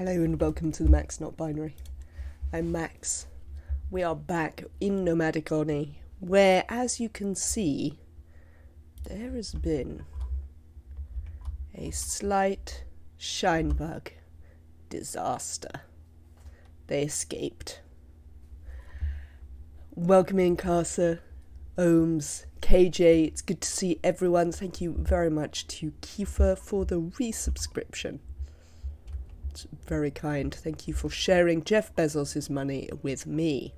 Hello and welcome to the Max Not Binary. I'm Max. We are back in Nomadic ONI, where, as you can see, there has been a slight Shinebug disaster. They escaped. Welcome in, Casa, Ohms, KJ. It's good to see everyone. Thank you very much to Kiefer for the resubscription. It's very kind. Thank you for sharing Jeff Bezos' money with me.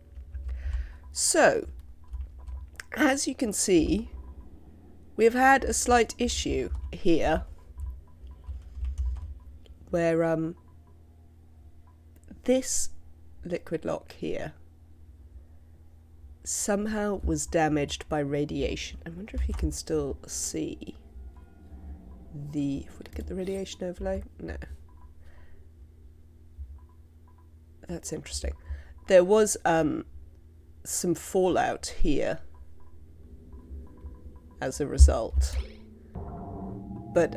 So, as you can see, we've had a slight issue here where this liquid lock here somehow was damaged by radiation. I wonder if you can still see if we look at the radiation overlay? No. That's interesting. There was some fallout here as a result, but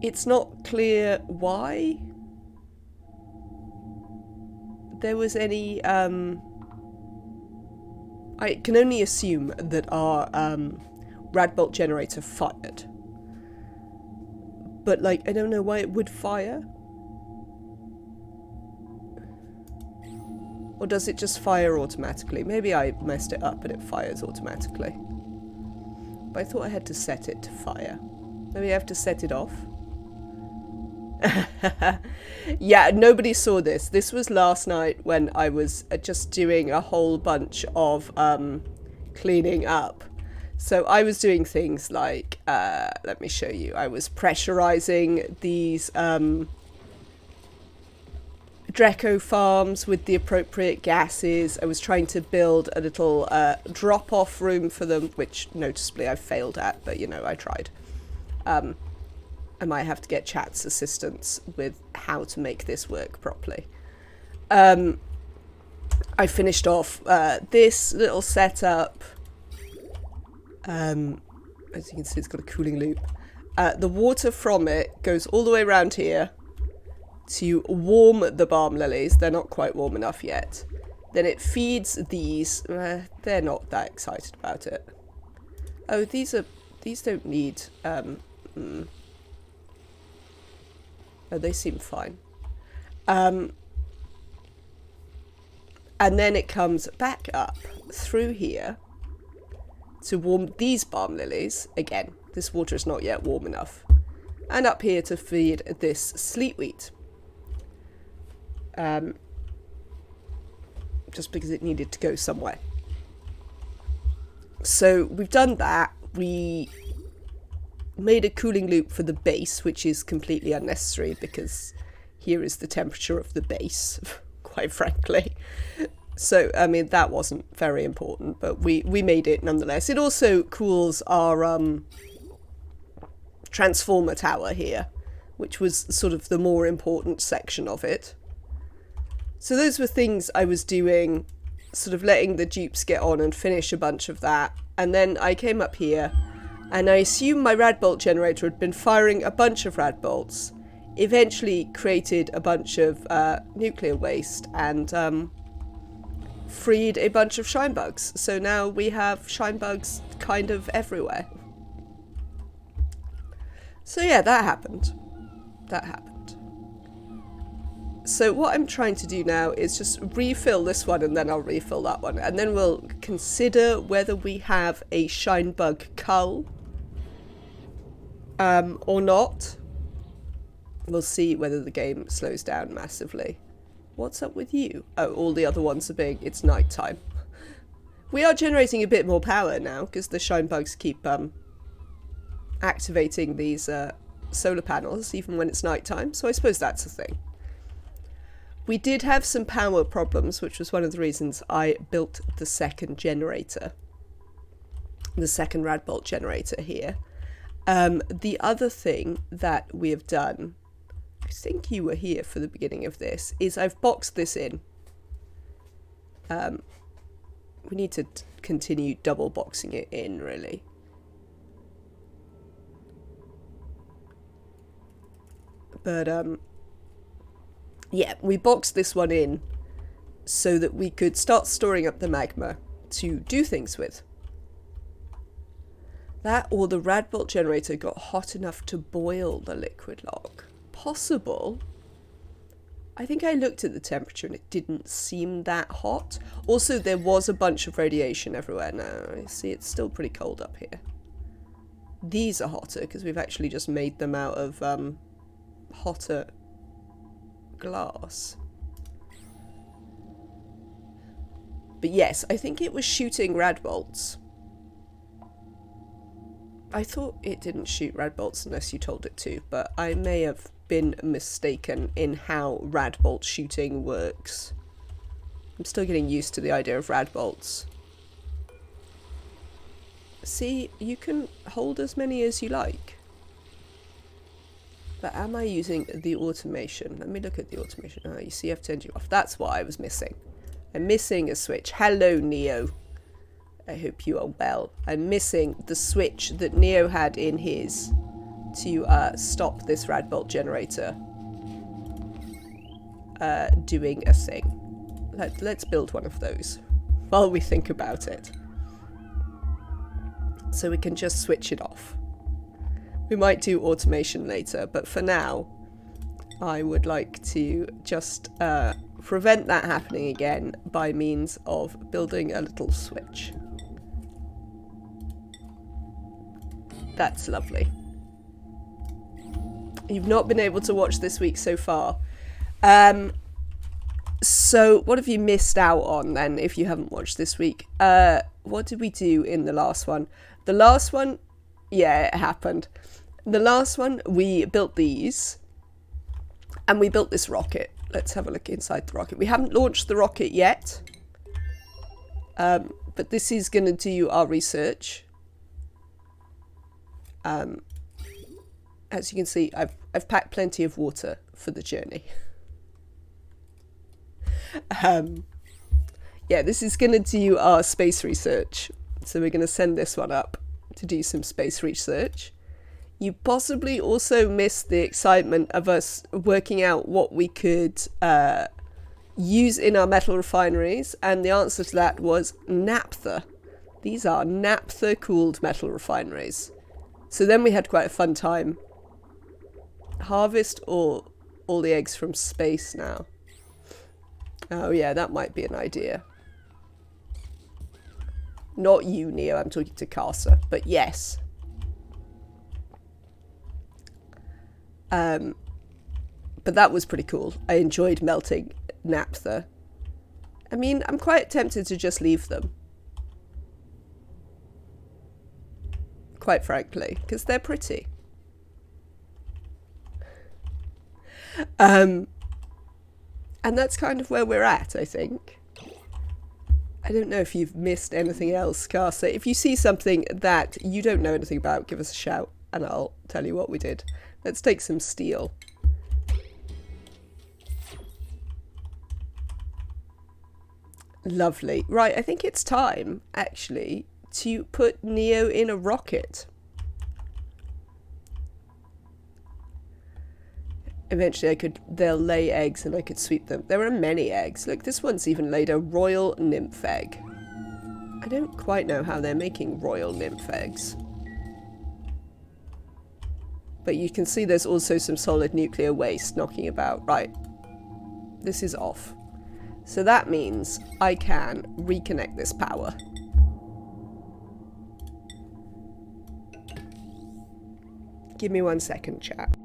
it's not clear why there was any. I can only assume that our Radbolt generator fired, but I don't know why it would fire. Or does it just fire automatically? Maybe I messed it up and it fires automatically. But I thought I had to set it to fire. Maybe I have to set it off? Yeah, nobody saw this. This was last night when I was just doing a whole bunch of cleaning up. So I was doing things like, let me show you. I was pressurizing these Dreco farms with the appropriate gases. I was trying to build a little drop-off room for them, which noticeably I failed at, but you know, I tried. I might have to get chat's assistance with how to make this work properly. I finished off this little setup. As you can see, it's got a cooling loop. The water from it goes all the way around here to warm the balm lilies. They're not quite warm enough yet. Then it feeds these. They're not that excited about it. Oh, these don't need. Oh, they seem fine. And then it comes back up through here to warm these balm lilies. Again, this water is not yet warm enough. And up here to feed this sleet wheat. Just because it needed to go somewhere. So we've done that. We made a cooling loop for the base, which is completely unnecessary because here is the temperature of the base, quite frankly. So, I mean, that wasn't very important, but we made it nonetheless. It also cools our transformer tower here, which was sort of the more important section of it. So those were things I was doing, sort of letting the dupes get on and finish a bunch of that. And then I came up here, and I assumed my Radbolt generator had been firing a bunch of Radbolts, eventually created a bunch of nuclear waste, and freed a bunch of Shinebugs. So now we have Shinebugs kind of everywhere. So yeah, that happened. So what I'm trying to do now is just refill this one and then I'll refill that one. And then we'll consider whether we have a Shinebug cull or not. We'll see whether the game slows down massively. What's up with you? Oh, all the other ones are big. It's nighttime. We are generating a bit more power now because the Shinebugs keep activating these solar panels even when it's nighttime. So I suppose that's a thing. We did have some power problems, which was one of the reasons I built the second generator. The second Radbolt generator here. The other thing that we have done, I think you were here for the beginning of this, is I've boxed this in. We need to continue double boxing it in, really. But Yeah, we boxed this one in so that we could start storing up the magma to do things with. That or the rad bolt generator got hot enough to boil the liquid log. Possible. I think I looked at the temperature and it didn't seem that hot. Also, there was a bunch of radiation everywhere. Now, you see, it's still pretty cold up here. These are hotter because we've actually just made them out of hotter glass. But yes, I think it was shooting rad bolts. I thought it didn't shoot rad bolts unless you told it to, but I may have been mistaken in how rad bolt shooting works. I'm still getting used to the idea of rad bolts. See, you can hold as many as you like. But am I using the automation? Let me look at the automation. Oh, you see I've turned you off. That's what I was missing. I'm missing a switch. Hello, Neo. I hope you are well. I'm missing the switch that Neo had in his to stop this rad bolt generator doing a thing. Let's build one of those while we think about it. So we can just switch it off. We might do automation later, but for now, I would like to just prevent that happening again by means of building a little switch. That's lovely. You've not been able to watch this week so far. So what have you missed out on then if you haven't watched this week? What did we do in the last one? The last one, yeah, it happened. The last one, we built these and we built this rocket. Let's have a look inside the rocket. We haven't launched the rocket yet, but this is going to do our research. As you can see, I've packed plenty of water for the journey. Yeah, this is going to do our space research. So we're going to send this one up to do some space research. You possibly also missed the excitement of us working out what we could use in our metal refineries, and the answer to that was naphtha. These are naphtha-cooled metal refineries. So then we had quite a fun time. Harvest all the eggs from space now. Oh yeah, that might be an idea. Not you, Neo, I'm talking to Casa, but yes. But that was pretty cool. I enjoyed melting naphtha. I mean, I'm quite tempted to just leave them. Quite frankly, because they're pretty. And that's kind of where we're at, I think. I don't know if you've missed anything else, Casa. If you see something that you don't know anything about, give us a shout and I'll tell you what we did. Let's take some steel. Lovely. Right, I think it's time, actually, to put Neo in a rocket. Eventually they'll lay eggs and I could sweep them. There are many eggs. Look, this one's even laid a royal nymph egg. I don't quite know how they're making royal nymph eggs. But you can see there's also some solid nuclear waste knocking about. Right, this is off. So that means I can reconnect this power. Give me 1 second, chat.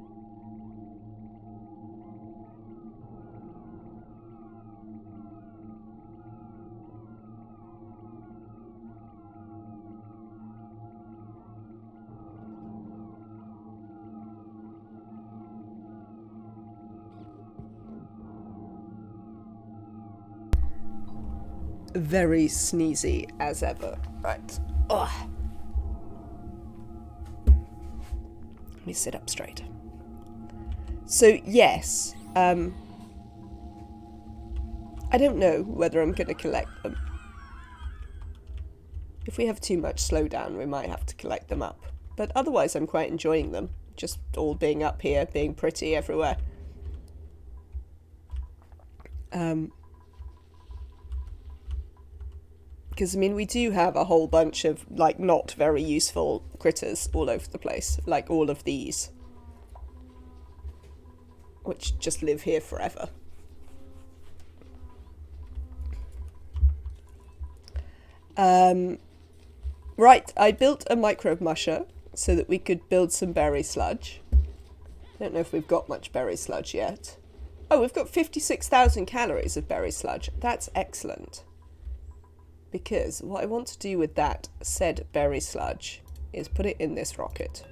Very sneezy as ever. Right. Ugh. Let me sit up straight. So yes, I don't know whether I'm going to collect them. If we have too much slowdown, we might have to collect them up. But otherwise, I'm quite enjoying them. Just all being up here, being pretty everywhere. Because, I mean, we do have a whole bunch of, like, not very useful critters all over the place. Like, all of these. Which just live here forever. Right, I built a microbe musher so that we could build some berry sludge. Don't know if we've got much berry sludge yet. Oh, we've got 56,000 calories of berry sludge. That's excellent. Because what I want to do with that said berry sludge is put it in this rocket.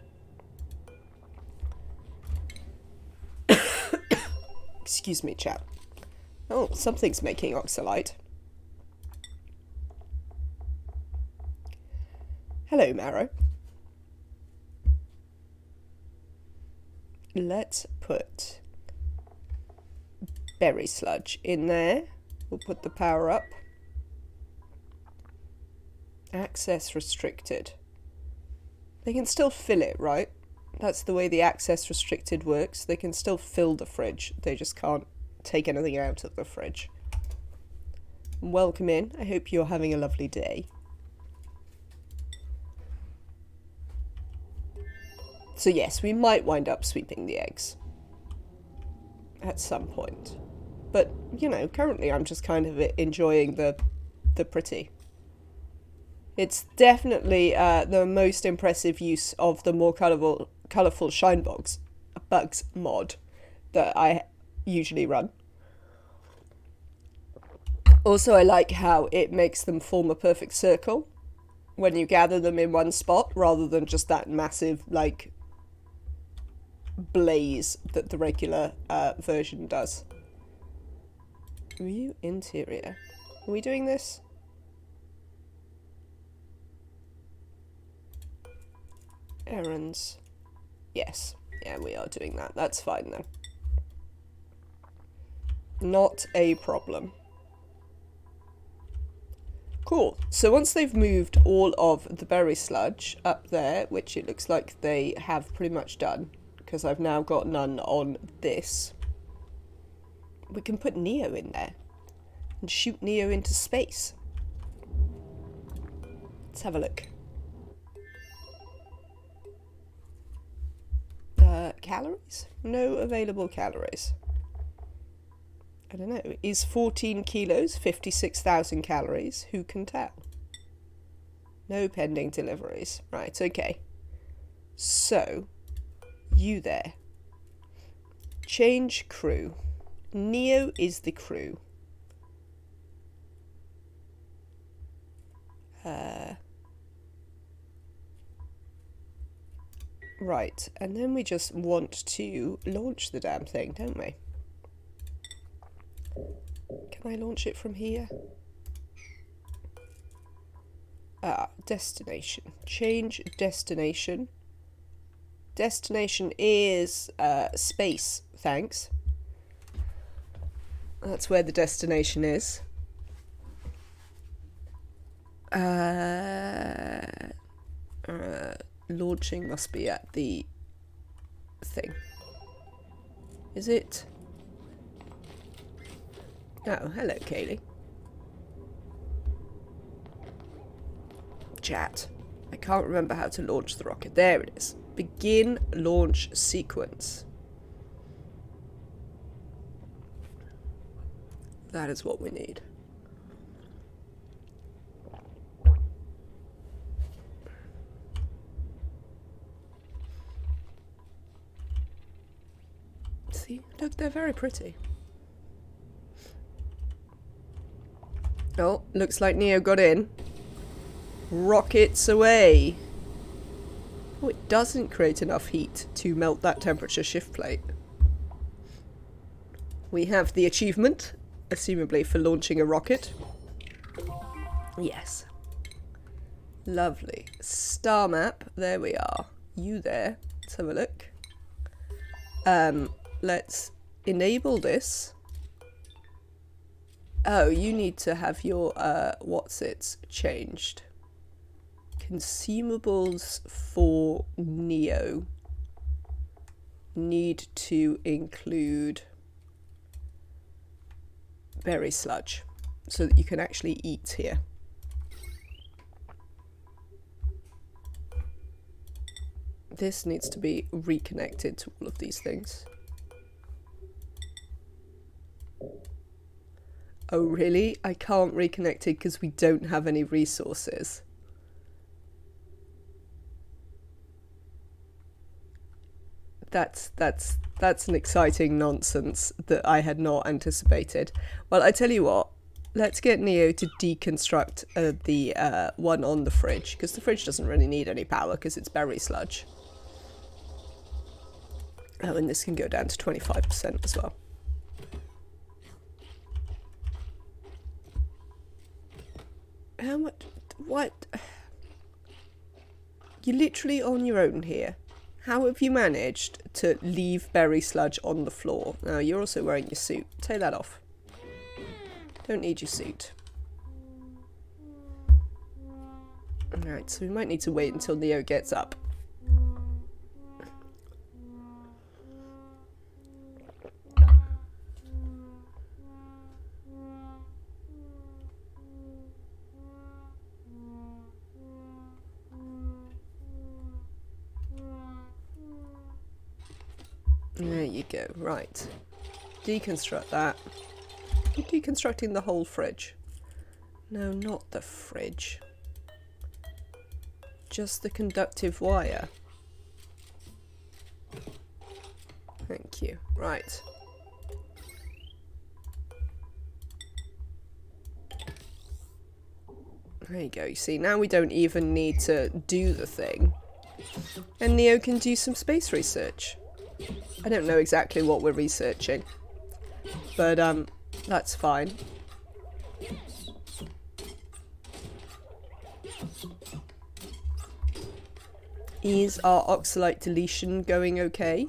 Excuse me, chat. Oh, something's making oxalite. Hello, Marrow. Let's put berry sludge in there. We'll put the power up. Access restricted. They can still fill it, right? That's the way the access restricted works. They can still fill the fridge. They just can't take anything out of the fridge. Welcome in. I hope you're having a lovely day. So yes, we might wind up sweeping the eggs. At some point. But, you know, currently I'm just kind of enjoying the pretty. It's definitely the most impressive use of the more colourful Shinebugs bugs mod that I usually run. Also, I like how it makes them form a perfect circle when you gather them in one spot, rather than just that massive, like, blaze that the regular version does. View interior. Are we doing this? Errands. Yes. Yeah, we are doing that. That's fine then. Not a problem. Cool. So once they've moved all of the berry sludge up there, which it looks like they have pretty much done, because I've now got none on this, we can put Neo in there and shoot Neo into space. Let's have a look. Calories? No available calories. I don't know. Is 14 kilos 56,000 calories? Who can tell? No pending deliveries. Right, okay. So, you there. Change crew. Neo is the crew. Right, and then we just want to launch the damn thing, don't we? Can I launch it from here? Destination. Change destination. Destination is space, thanks. That's where the destination is. Launching must be at the thing. Is it? Oh, hello, Kaylee. Chat. I can't remember how to launch the rocket. There it is. Begin launch sequence. That is what we need. See? Look, they're very pretty. Oh, looks like Neo got in. Rockets away. Oh, it doesn't create enough heat to melt that temperature shift plate. We have the achievement, assumably for launching a rocket. Yes. Lovely. Star map. There we are. You there. Let's have a look. Let's enable this. Oh, you need to have your, what's-its changed. Consumables for Neo need to include berry sludge so that you can actually eat here. This needs to be reconnected to all of these things. Oh really? I can't reconnect it because we don't have any resources. That's an exciting nonsense that I had not anticipated. Well, I tell you what, let's get Neo to deconstruct the one on the fridge, because the fridge doesn't really need any power because it's berry sludge. Oh, and this can go down to 25% as well. How much? What? You're literally on your own here. How have you managed to leave berry sludge on the floor? Now, you're also wearing your suit. Take that off. Don't need your suit. Alright, so we might need to wait until Neo gets up. There you go, right. Deconstruct that. You're deconstructing the whole fridge. No, not the fridge. Just the conductive wire. Thank you. Right. There you go. You see, now we don't even need to do the thing. And Neo can do some space research. I don't know exactly what we're researching, but that's fine. Is our oxalate deletion going okay?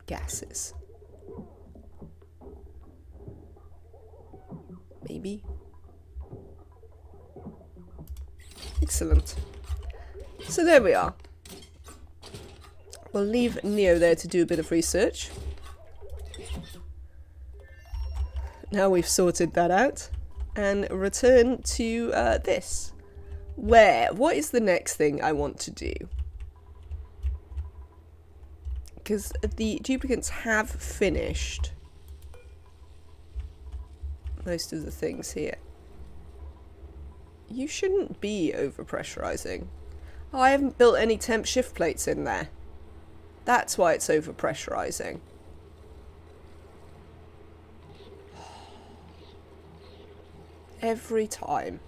Gases. Maybe. Excellent. So there we are. We'll leave Neo there to do a bit of research. Now we've sorted that out. And return to this. What is the next thing I want to do? Because the duplicates have finished most of the things here. You shouldn't be overpressurizing. Oh, I haven't built any temp shift plates in there. That's why it's overpressurizing. Every time.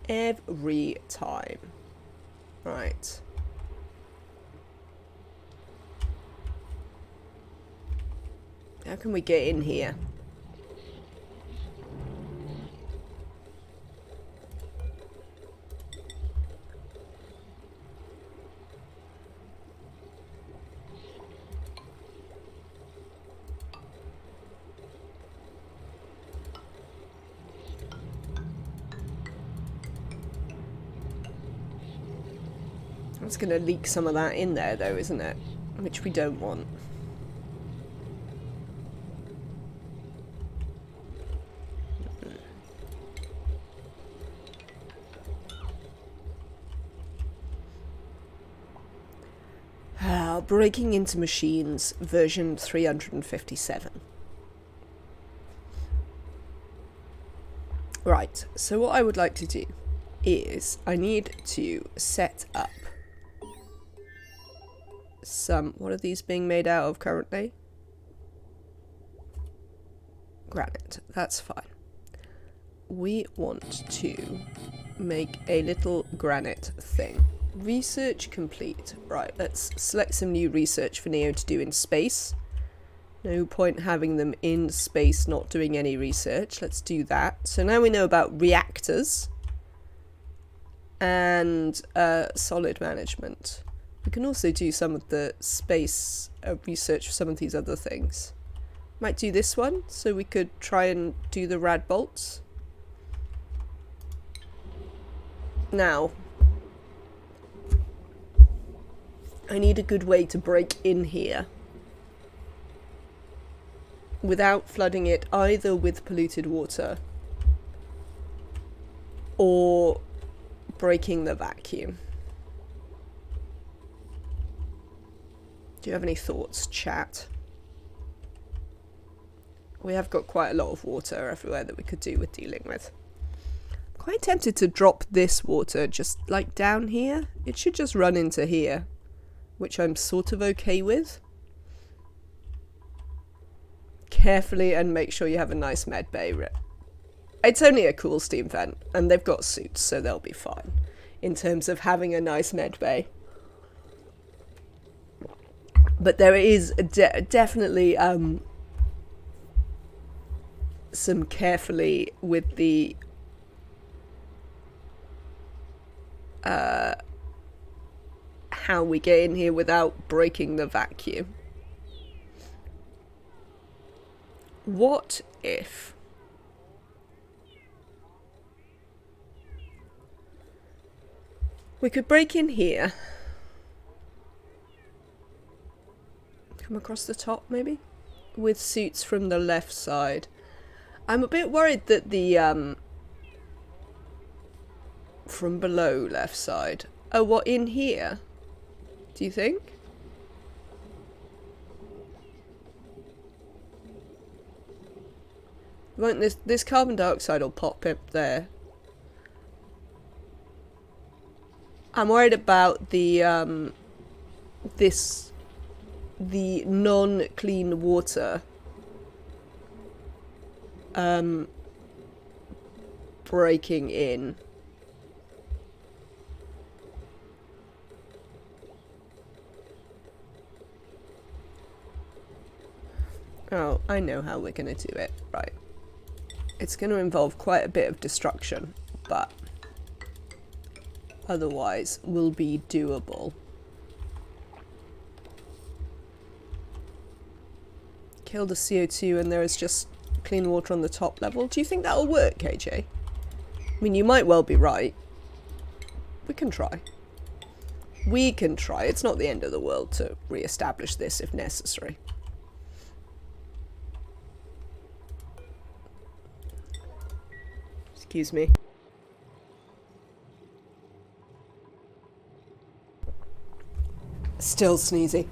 Every time. Right. How can we get in here? It's going to leak some of that in there though, isn't it? Which we don't want. Breaking into Machines, version 357. Right, so what I would like to do is I need to set up some, what are these being made out of currently? Granite, that's fine. We want to make a little granite thing. Research complete. Right, let's select some new research for Neo to do in space. No point having them in space not doing any research. Let's do that. So now we know about reactors and solid management. We can also do some of the space research for some of these other things. Might do this one, so we could try and do the rad bolts. Now, I need a good way to break in here. without flooding it either with polluted water or breaking the vacuum. Do you have any thoughts, chat? We have got quite a lot of water everywhere that we could do with dealing with. I'm quite tempted to drop this water just like down here. It should just run into here, which I'm sort of okay with. Carefully, and make sure you have a nice med bay. It's only a cool steam vent, and they've got suits, so they'll be fine in terms of having a nice med bay. But there is definitely some carefully with the how we get in here without breaking the vacuum. What if we could break in here, come across the top maybe, with suits from the left side? I'm a bit worried that the from below left side. Oh, what, in here? Do you think? Won't this carbon dioxide will pop up there? I'm worried about the the non-clean water breaking in. Oh, I know how we're gonna do it. Right. It's going to involve quite a bit of destruction, but otherwise will be doable. Kill the CO2 and there is just clean water on the top level. Do you think that'll work, KJ? I mean, you might well be right. We can try. We can try. It's not the end of the world to re-establish this if necessary. Excuse me. Still sneezy.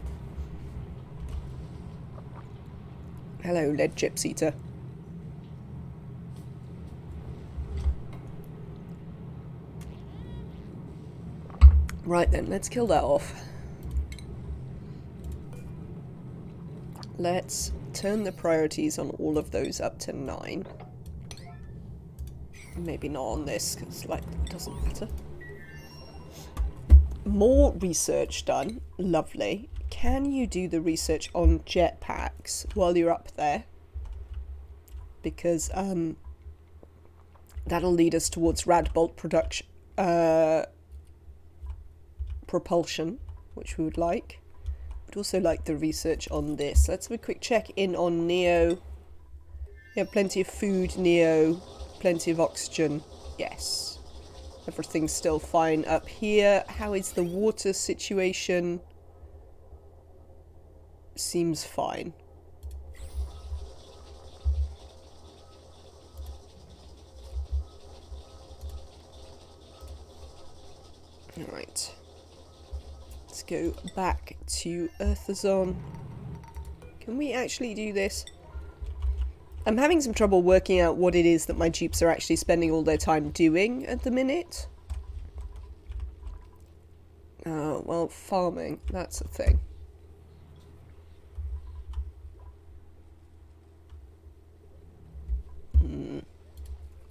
Hello, lead chips eater. Right then, let's kill that off. Let's turn the priorities on all of those up to 9. Maybe not on this, because like it doesn't matter. More research done. Lovely. Can you do the research on jetpacks while you're up there? Because that'll lead us towards radbolt production, propulsion, which we would like. We'd also like the research on this. Let's have a quick check in on Neo. We have plenty of food, Neo. Plenty of oxygen. Yes. Everything's still fine up here. How is the water situation? Seems fine. Alright. Let's go back to Earthazon. Can we actually do this? I'm having some trouble working out what it is that my dupes are actually spending all their time doing at the minute. Oh, well, farming. That's a thing.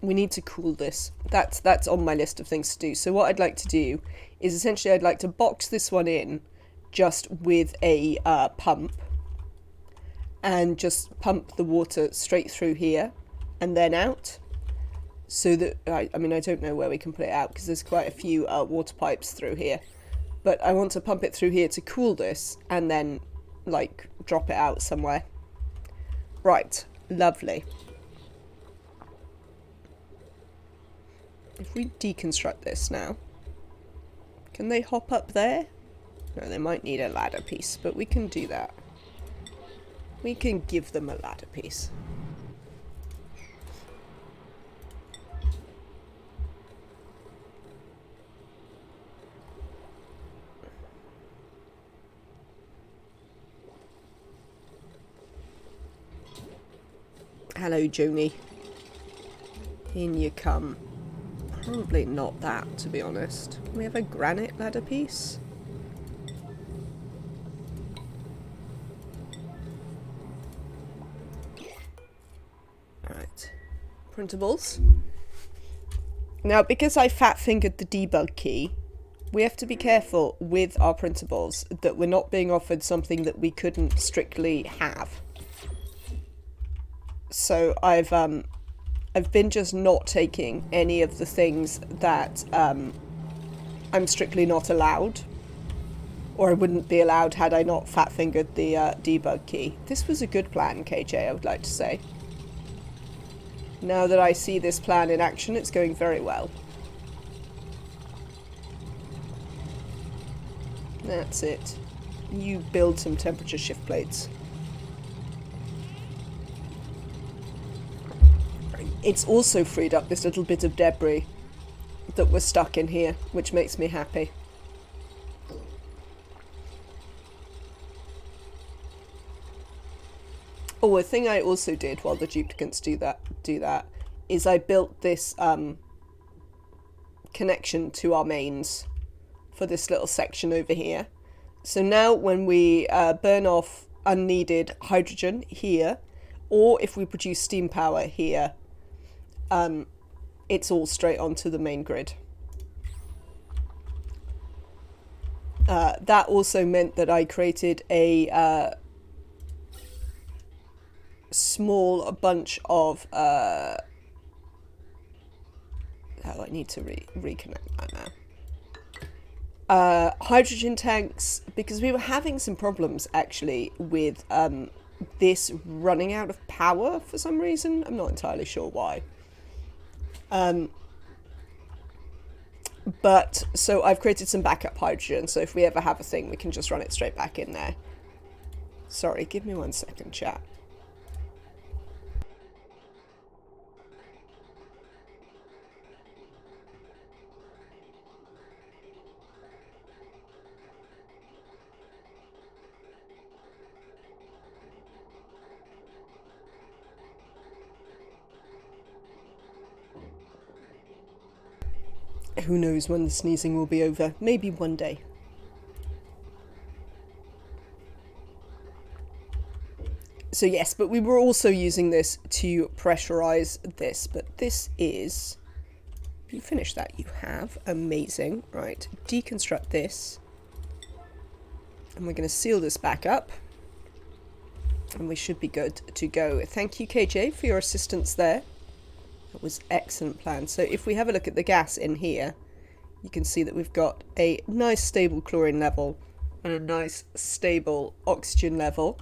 We need to cool this. That's on my list of things to do. So what I'd like to do is essentially I'd like to box this one in just with a pump. And just pump the water straight through here and then out. So that, I mean, I don't know where we can put it out because there's quite a few water pipes through here. But I want to pump it through here to cool this and then, like, drop it out somewhere. Right, lovely. If we deconstruct this now, can they hop up there? No, they might need a ladder piece, but we can do that. We can give them a ladder piece. Hello, Joni. In you come. Probably not that, to be honest. Can we have a granite ladder piece? Alright. Printables. Now, because I fat-fingered the debug key, we have to be careful with our printables that we're not being offered something that we couldn't strictly have. So I've been just not taking any of the things that I'm strictly not allowed, or I wouldn't be allowed had I not fat-fingered the debug key. This was a good plan, KJ, I would like to say. Now that I see this plan in action, it's going very well. That's it. You build some temperature shift plates. It's also freed up this little bit of debris that was stuck in here, which makes me happy. Oh, a thing I also did while the duplicates do that is I built this connection to our mains for this little section over here. So now when we burn off unneeded hydrogen here, or if we produce steam power here, it's all straight onto the main grid. That also meant that I created a small bunch of oh, I need to reconnect that now. Hydrogen tanks, because we were having some problems actually with this running out of power for some reason. I'm not entirely sure why. But so I've created some backup hydrogen, so if we ever have a thing, we can just run it straight back in there. Sorry, give me 1 second, chat. Who knows when the sneezing will be over? Maybe one day. So yes, but we were also using this to pressurize this, but this is... You finished that, you have. Amazing. Right, deconstruct this. And we're going to seal this back up. And we should be good to go. Thank you, KJ, for your assistance there. That was excellent plan. So if we have a look at the gas in here, you can see that we've got a nice stable chlorine level and a nice stable oxygen level.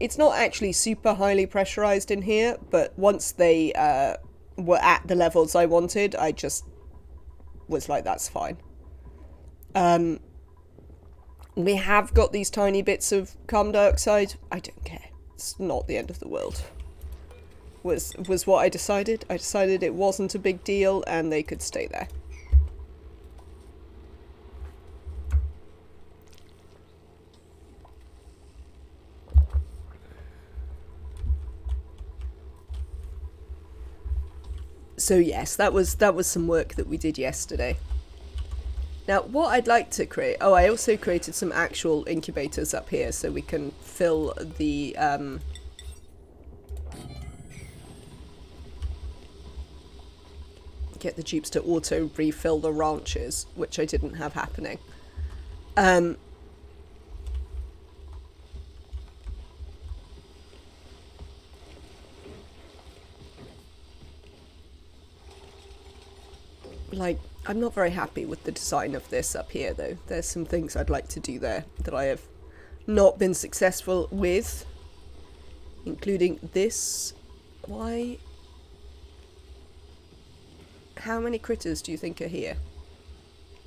It's not actually super highly pressurized in here, but once they were at the levels I wanted, I just was like, that's fine. We have got these tiny bits of carbon dioxide. I don't care. It's not the end of the world. Was what I decided. I decided it wasn't a big deal and they could stay there. So yes, that was some work that we did yesterday. Now what I'd like to create, oh, I also created some actual incubators up here so we can fill the get the dupes to auto refill the ranches, which I didn't have happening. Like, I'm not very happy with the design of this up here, though. There's some things I'd like to do there that I have not been successful with, including this. Why? How many critters do you think are here?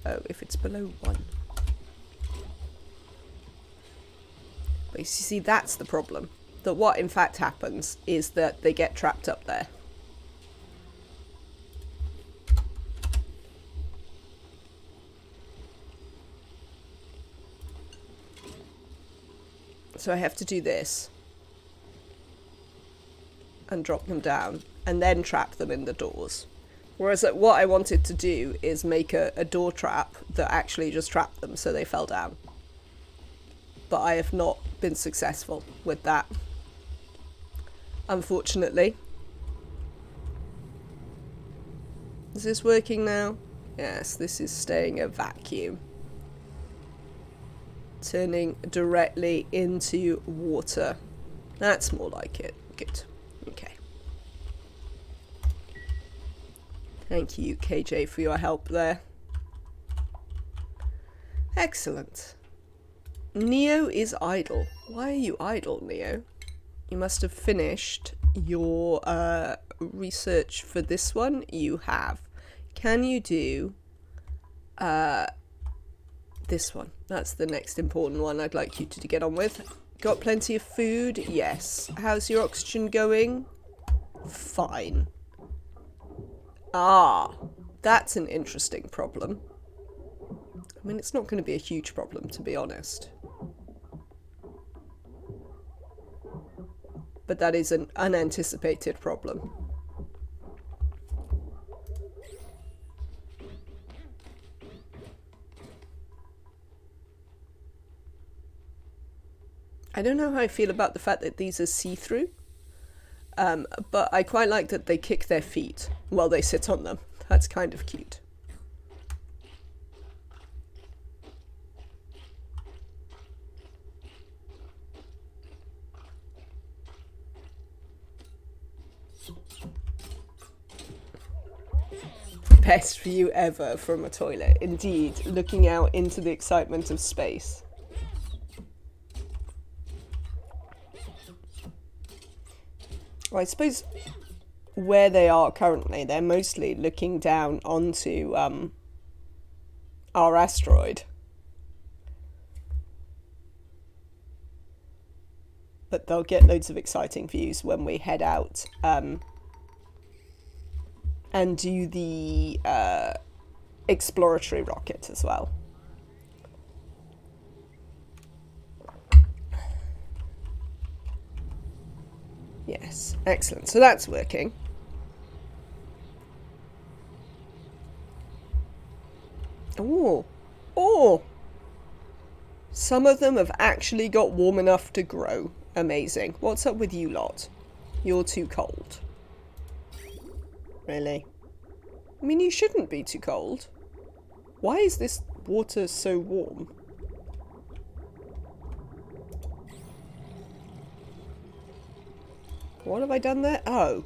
Oh, if it's below 1. But you see, that's the problem. That what in fact happens is that they get trapped up there. So I have to do this. And drop them down. And then trap them in the doors. Whereas what I wanted to do is make a door trap that actually just trapped them so they fell down. But I have not been successful with that, unfortunately. Is this working now? Yes, this is staying a vacuum. Turning directly into water. That's more like it. Good. Okay. Thank you, KJ, for your help there. Excellent. Neo is idle. Why are you idle, Neo? You must have finished your research for this one. You have. Can you do this one? That's the next important one I'd like you to get on with. Got plenty of food? Yes. How's your oxygen going? Fine. Ah, that's an interesting problem. I mean, it's not going to be a huge problem, to be honest. But that is an unanticipated problem. I don't know how I feel about the fact that these are see-through. But I quite like that they kick their feet while they sit on them. That's kind of cute. Best view ever from a toilet. Indeed, looking out into the excitement of space. Well, I suppose where they are currently, they're mostly looking down onto our asteroid. But they'll get loads of exciting views when we head out and do the exploratory rocket as well. Yes, excellent. So that's working. Oh, oh! Some of them have actually got warm enough to grow. Amazing. What's up with you lot? You're too cold. Really? I mean, you shouldn't be too cold. Why is this water so warm? What have I done there? Oh.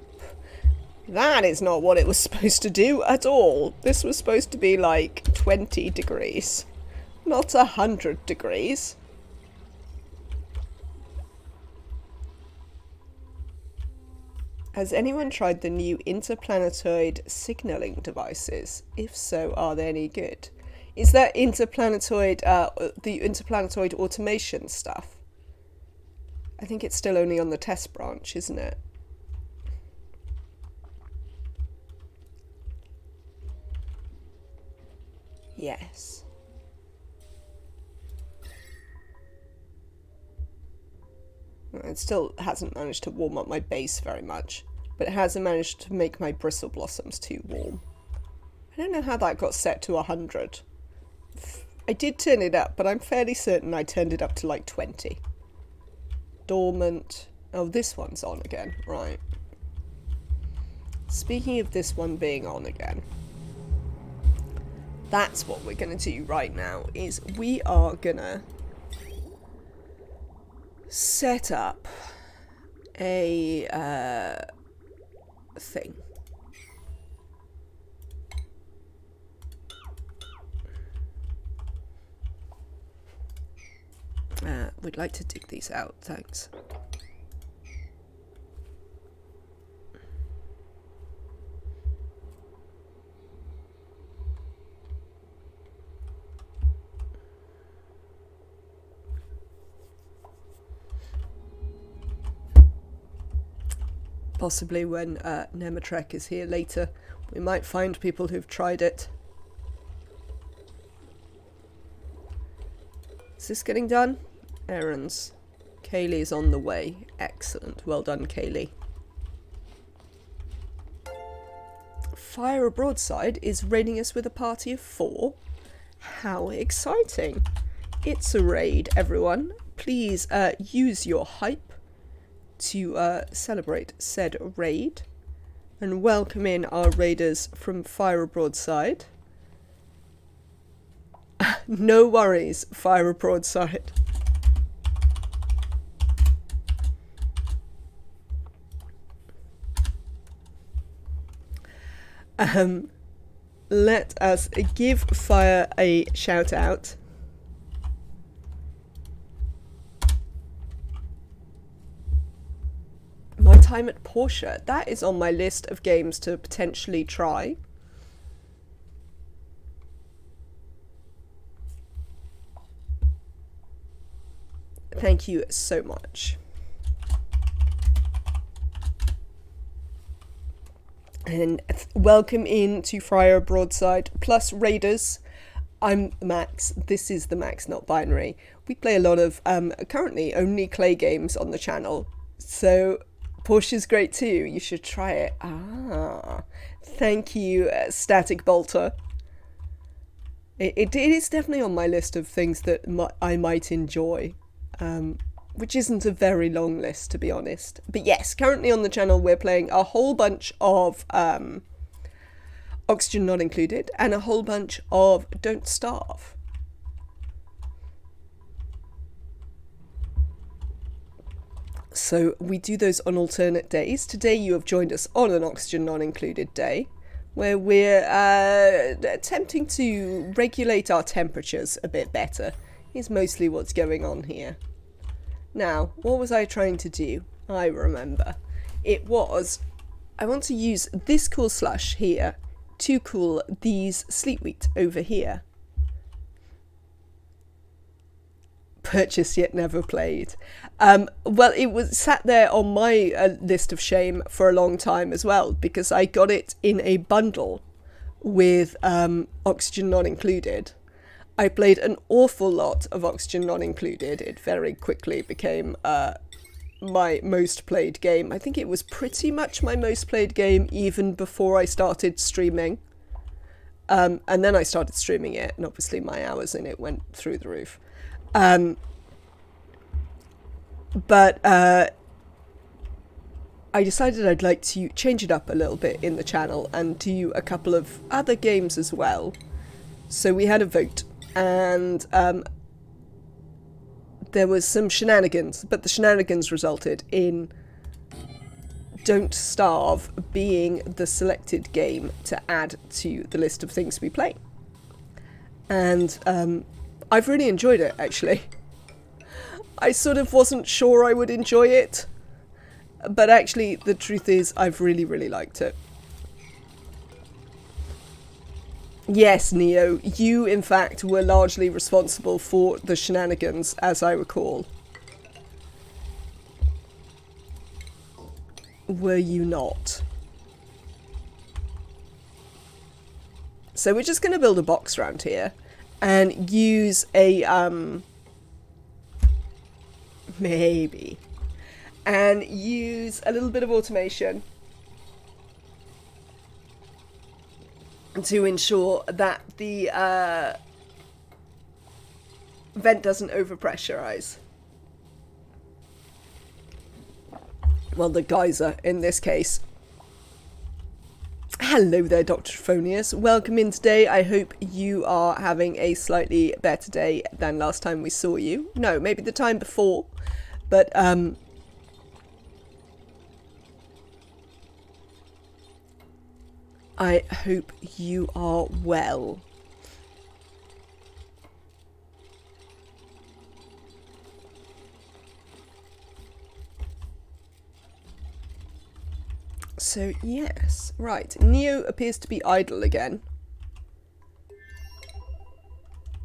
That is not what it was supposed to do at all. This was supposed to be like 20 degrees. Not 100 degrees. Has anyone tried the new interplanetoid signaling devices? If so, are they any good? Is that interplanetoid, the interplanetoid automation stuff? I think it's still only on the test branch, isn't it? Yes. It still hasn't managed to warm up my base very much, but it hasn't managed to make my bristle blossoms too warm. I don't know how that got set to 100. I did turn it up, but I'm fairly certain I turned it up to like 20. Dormant. Oh, this one's on again. Right. Speaking of this one being on again, that's what we're going to do right now, is we are going to set up a thing. We'd like to dig these out, thanks. Possibly when Nematrek is here later, we might find people who've tried it. Is this getting done? Errands. Kaylee's on the way. Excellent. Well done, Kaylee. Fire a Broadside is raiding us with a party of 4. How exciting. It's a raid, everyone. Please use your hype to celebrate said raid. And welcome in our raiders from Fire a Broadside. No worries, Fire a Broadside. Let us give Fire a shout out. My time at Porsche, that is on my list of games to potentially try. Thank you so much. And welcome in to Fire Broadside plus Raiders. I'm Max. This is the Max Not Binary. We play a lot of currently only clay games on the channel, so Porsche's great too. You should try it. Thank you, Static Bolter. It is definitely on my list of things that I might enjoy. Which isn't a very long list, to be honest. But yes, currently on the channel we're playing a whole bunch of Oxygen Not Included and a whole bunch of Don't Starve. So we do those on alternate days. Today you have joined us on an Oxygen Not Included day, where we're attempting to regulate our temperatures a bit better, is mostly what's going on here. Now, what was I trying to do? I remember. It was, I want to use this cool slush here to cool these sleet wheat over here. Purchased yet never played. Well, it was sat there on my list of shame for a long time as well, because I got it in a bundle with Oxygen Not Included. I played an awful lot of Oxygen Not Included. It very quickly became my most played game. I think it was pretty much my most played game even before I started streaming. And then I started streaming it, and obviously my hours in it went through the roof. But I decided I'd like to change it up a little bit in the channel and do a couple of other games as well. So we had a vote. And there was some shenanigans, but the shenanigans resulted in Don't Starve being the selected game to add to the list of things we play. And I've really enjoyed it, actually. I sort of wasn't sure I would enjoy it, but actually the truth is I've really, really liked it. Yes, Neo, you in fact were largely responsible for the shenanigans, as I recall. Were you not? So we're just going to build a box around here and use a, maybe, and use a little bit of automation to ensure that the vent doesn't overpressurize. Well, the geyser in this case. Hello there, Dr. Trophonius. Welcome in today. I hope you are having a slightly better day than last time we saw you. No, maybe the time before, but I hope you are well. So, yes. Right. Neo appears to be idle again.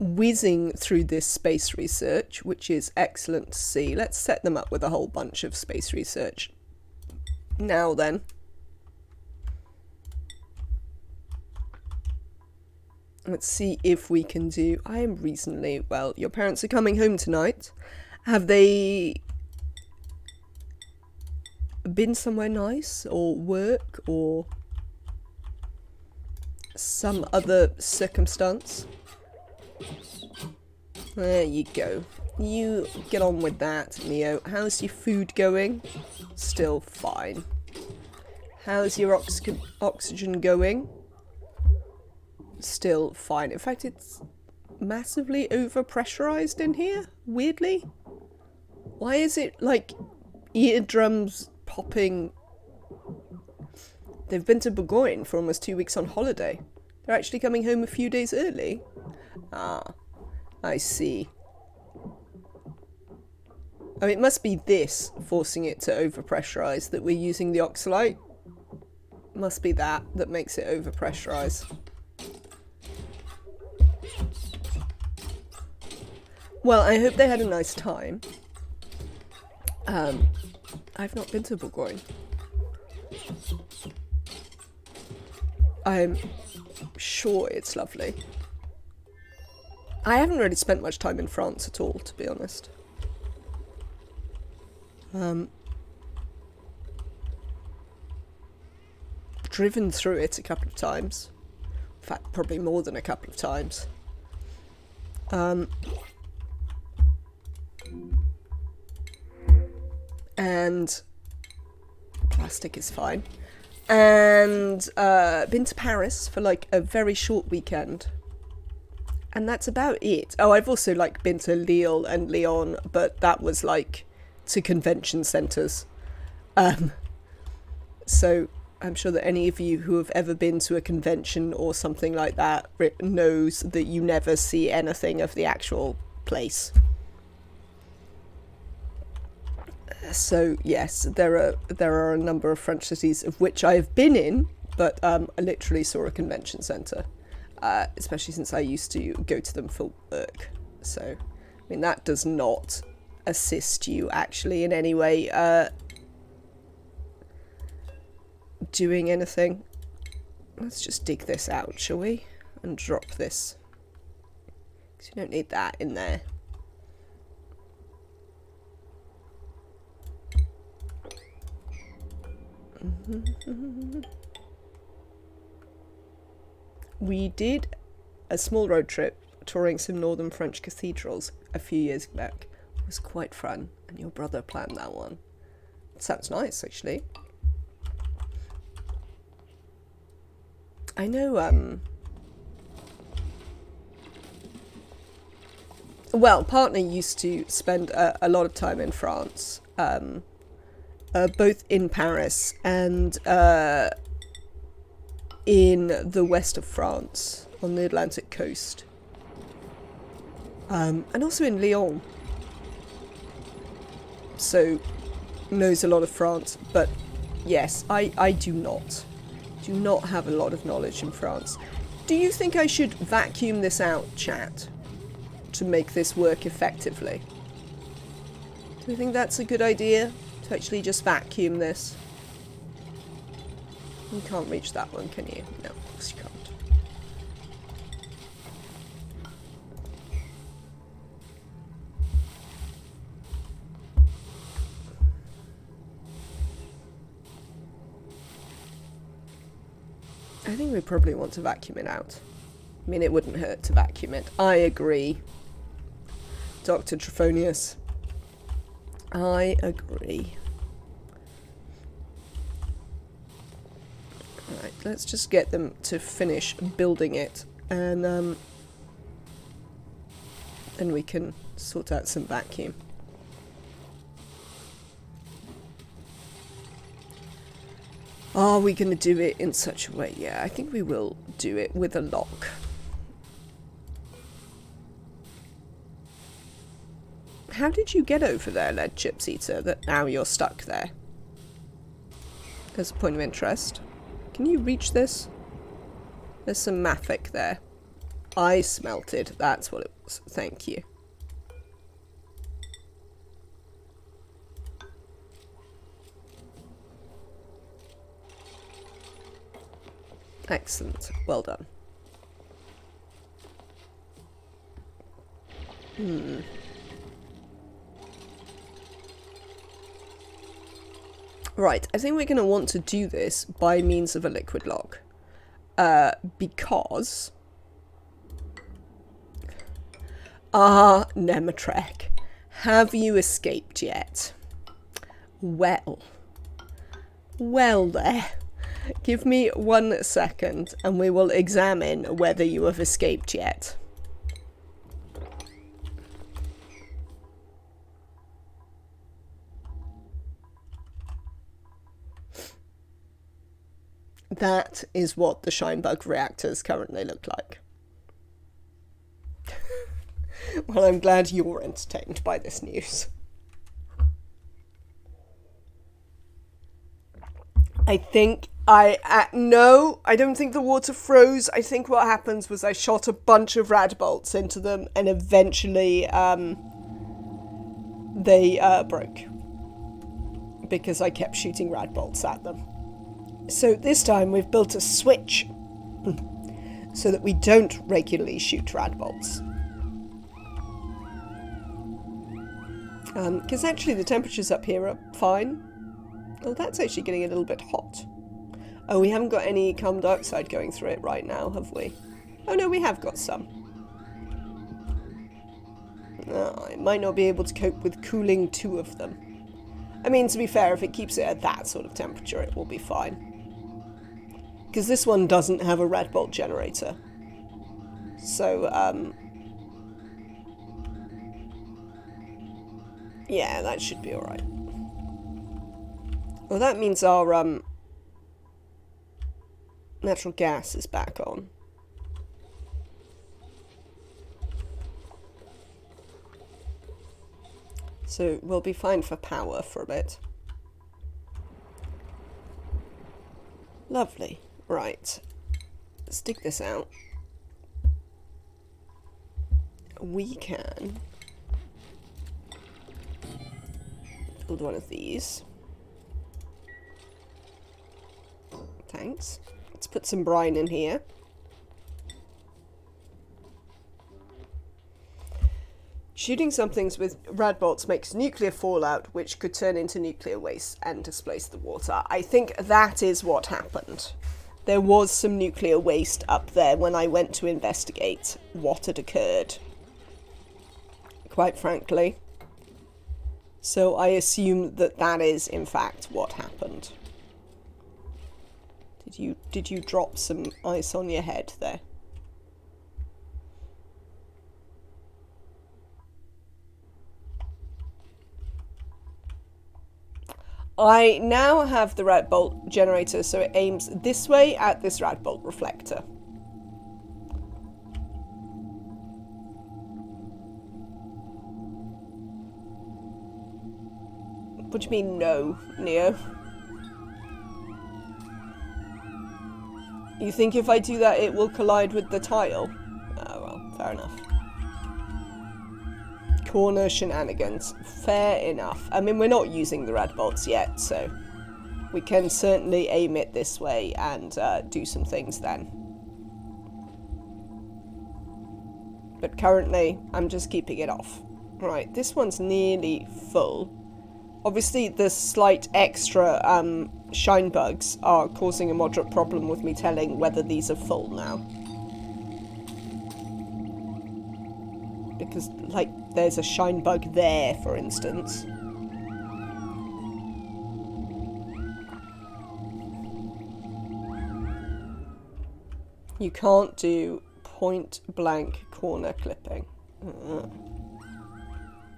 Whizzing through this space research, which is excellent to see. Let's set them up with a whole bunch of space research. Now then. Let's see if we can do... I am reasonably... Well, your parents are coming home tonight. Have they been somewhere nice, or work, or some other circumstance? There you go. You get on with that, Neo. How's your food going? Still fine. How's your oxygen going? Still fine. In fact, it's massively overpressurized in here, weirdly. Why is it like eardrums popping? They've been to Burgoyne for almost 2 weeks on holiday. They're actually coming home a few days early. Ah, I see. Oh, it must be this forcing it to overpressurize, that we're using the oxalite. Must be that makes it overpressurize. Well, I hope they had a nice time. I've not been to Burgoyne. I'm sure it's lovely. I haven't really spent much time in France at all, to be honest. Driven through it a couple of times. In fact, probably more than a couple of times. And plastic is fine. And been to Paris for like a very short weekend. And that's about it. Oh, I've also like been to Lille and Lyon, but that was like to convention centres. So I'm sure that any of you who have ever been to a convention or something like that knows that you never see anything of the actual place. So yes, there are a number of French cities of which I have been in, but I literally saw a convention centre, especially since I used to go to them for work. So, I mean, that does not assist you actually in any way doing anything. Let's just dig this out, shall we? And drop this. Because you don't need that in there. We did a small road trip touring some northern French cathedrals a few years back. It was quite fun, and your brother planned that one. It sounds nice, actually. I know, well, partner used to spend a lot of time in France, both in Paris and in the west of France, on the Atlantic coast. And also in Lyon. So, knows a lot of France, but yes, I do not have a lot of knowledge in France. Do you think I should vacuum this out, chat, to make this work effectively? Do you think that's a good idea, to actually just vacuum this? You can't reach that one, can you? No, of course you can't. I think we probably want to vacuum it out. I mean, it wouldn't hurt to vacuum it. I agree. Dr. Trophonius. I agree. Alright, let's just get them to finish building it, and then we can sort out some vacuum. Are we going to do it in such a way? Yeah, I think we will do it with a lock. How did you get over there, Lead Chips Eater, that now you're stuck there? As a point of interest. Can you reach this? There's some mafic there. Ice melted, that's what it was. Thank you. Excellent. Well done. Right, I think we're going to want to do this by means of a liquid log. Because... Nematrek, have you escaped yet? Well there. Give me 1 second and we will examine whether you have escaped yet. That is what the Shinebug reactors currently look like. Well, I'm glad you're entertained by this news. No, I don't think the water froze. I think what happens was I shot a bunch of rad bolts into them and eventually they broke. Because I kept shooting rad bolts at them. So this time we've built a switch so that we don't regularly shoot rad bolts. Because actually the temperatures up here are fine. Oh, that's actually getting a little bit hot. Oh, we haven't got any carbon dioxide going through it right now, have we? Oh no, we have got some. I might not be able to cope with cooling 2 of them. I mean, to be fair, if it keeps it at that sort of temperature, it will be fine. Because this one doesn't have a red bolt generator. So, yeah, that should be alright. Well, that means our, natural gas is back on. So, we'll be fine for power for a bit. Lovely. Right. Let's dig this out. We can build one of these. Thanks. Let's put some brine in here. Shooting some things with rad bolts makes nuclear fallout, which could turn into nuclear waste and displace the water. I think that is what happened. There was some nuclear waste up there when I went to investigate what had occurred. Quite frankly. So I assume that that is, in fact, what happened. Did you drop some ice on your head there? I now have the red bolt generator, so it aims this way at this red bolt reflector. What do you mean, no, Neo? You think if I do that it will collide with the tile? Oh well, fair enough. Corner shenanigans. Fair enough. I mean, we're not using the red bolts yet, so we can certainly aim it this way and do some things then. But currently, I'm just keeping it off. Right, this one's nearly full. Obviously, the slight extra Shinebugs are causing a moderate problem with me telling whether these are full now. Because, like, there's a Shinebug there, for instance. You can't do point-blank corner clipping.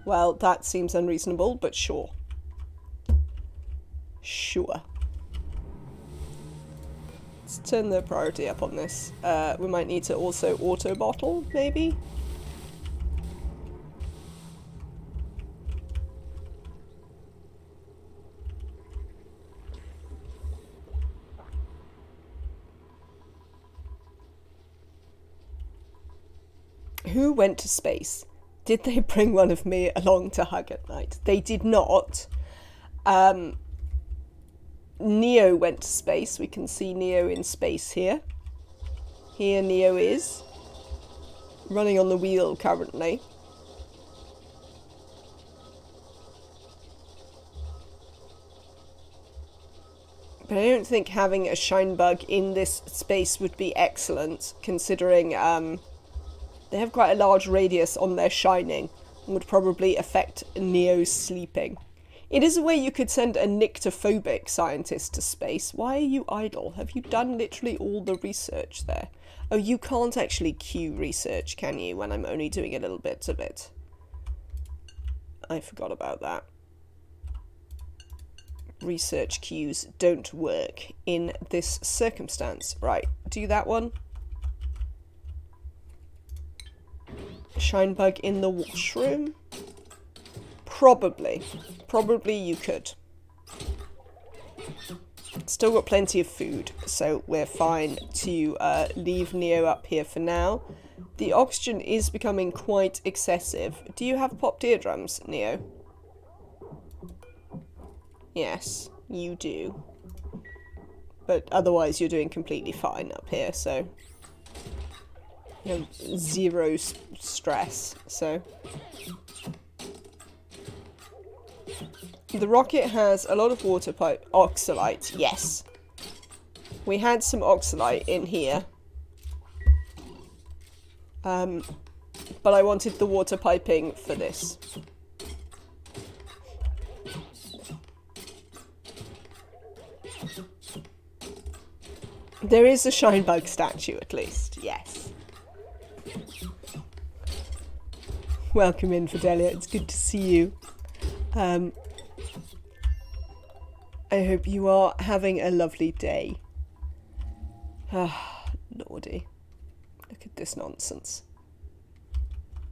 Well, that seems unreasonable, but sure. Sure. Let's turn the priority up on this. We might need to also auto-bottle, maybe? Who went to space? Did they bring one of me along to hug at night? They did not. Neo went to space. We can see Neo in space here. Here Neo is. Running on the wheel currently. But I don't think having a Shinebug in this space would be excellent, considering they have quite a large radius on their shining and would probably affect Neo's sleeping. It is a way you could send a nyctophobic scientist to space. Why are you idle? Have you done literally all the research there? Oh, you can't actually queue research, can you, when I'm only doing a little bit of it? I forgot about that. Research queues don't work in this circumstance. Right, do that one. Shinebug in the washroom? Probably. Probably you could. Still got plenty of food, so we're fine to leave Neo up here for now. The oxygen is becoming quite excessive. Do you have popped eardrums, Neo? Yes, you do. But otherwise you're doing completely fine up here, so... You have zero stress, so... The rocket has a lot of water pipe... Oxalite, yes. We had some oxalite in here. But I wanted the water piping for this. There is a Shinebug statue, at least, yes. Welcome in, Fidelia. It's good to see you. I hope you are having a lovely day. Ah, lordy. Look at this nonsense.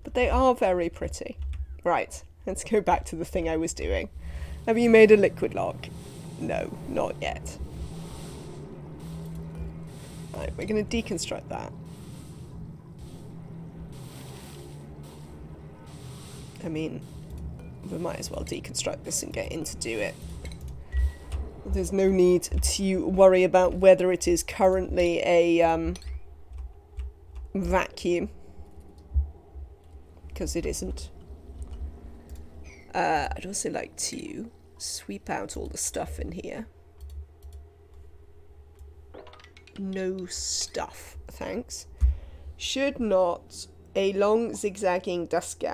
But they are very pretty. Right, let's go back to the thing I was doing. Have you made a liquid lock? No, not yet. Right, we're going to deconstruct that. I mean, we might as well deconstruct this and get in to do it. There's no need to worry about whether it is currently a vacuum, because it isn't. I'd also like to sweep out all the stuff in here. No stuff, thanks. Should not a long zigzagging dust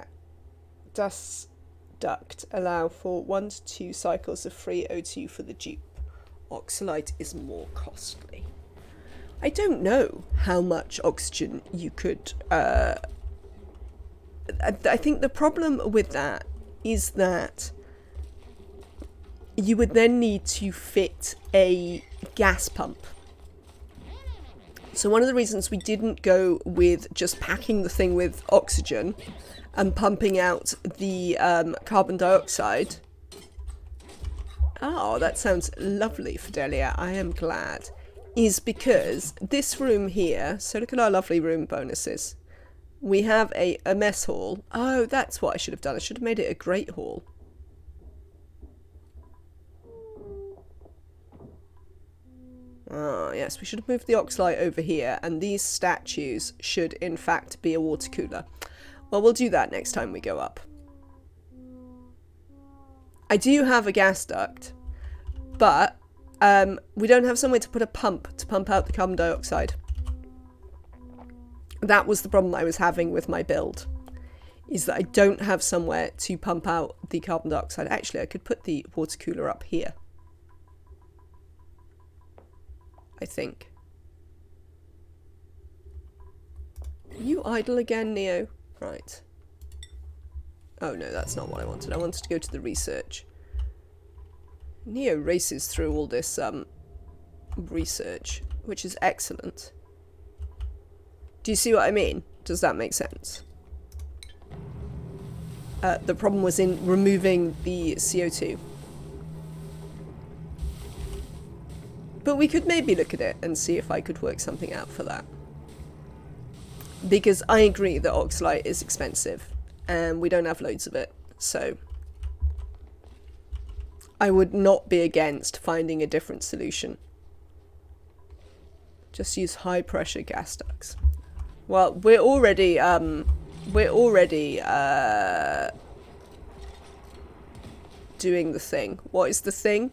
duct allow for 1 to 2 cycles of free O2 for the dupe? Oxalite is more costly. I don't know how much oxygen you could... I think the problem with that is that you would then need to fit a gas pump. So one of the reasons we didn't go with just packing the thing with oxygen and pumping out the carbon dioxide... Oh, that sounds lovely, Fidelia. I am glad. Is because this room here... So look at our lovely room bonuses. We have a mess hall. Oh, that's what I should have done. I should have made it a great hall. Oh, yes. We should have moved the oxalite over here. And these statues should, in fact, be a water cooler. Well, we'll do that next time we go up. I do have a gas duct, but we don't have somewhere to put a pump to pump out the carbon dioxide. That was the problem I was having with my build, is that I don't have somewhere to pump out the carbon dioxide. Actually, I could put the water cooler up here, I think. Are you idle again, Neo? Right. Oh no, that's not what I wanted. I wanted to go to the research. Neo races through all this research, which is excellent. Do you see what I mean? Does that make sense? The problem was in removing the CO2. But we could maybe look at it and see if I could work something out for that. Because I agree that oxalite is expensive and we don't have loads of it, so I would not be against finding a different solution. Just use high pressure gas ducts. Well, we're already doing the thing. What is the thing?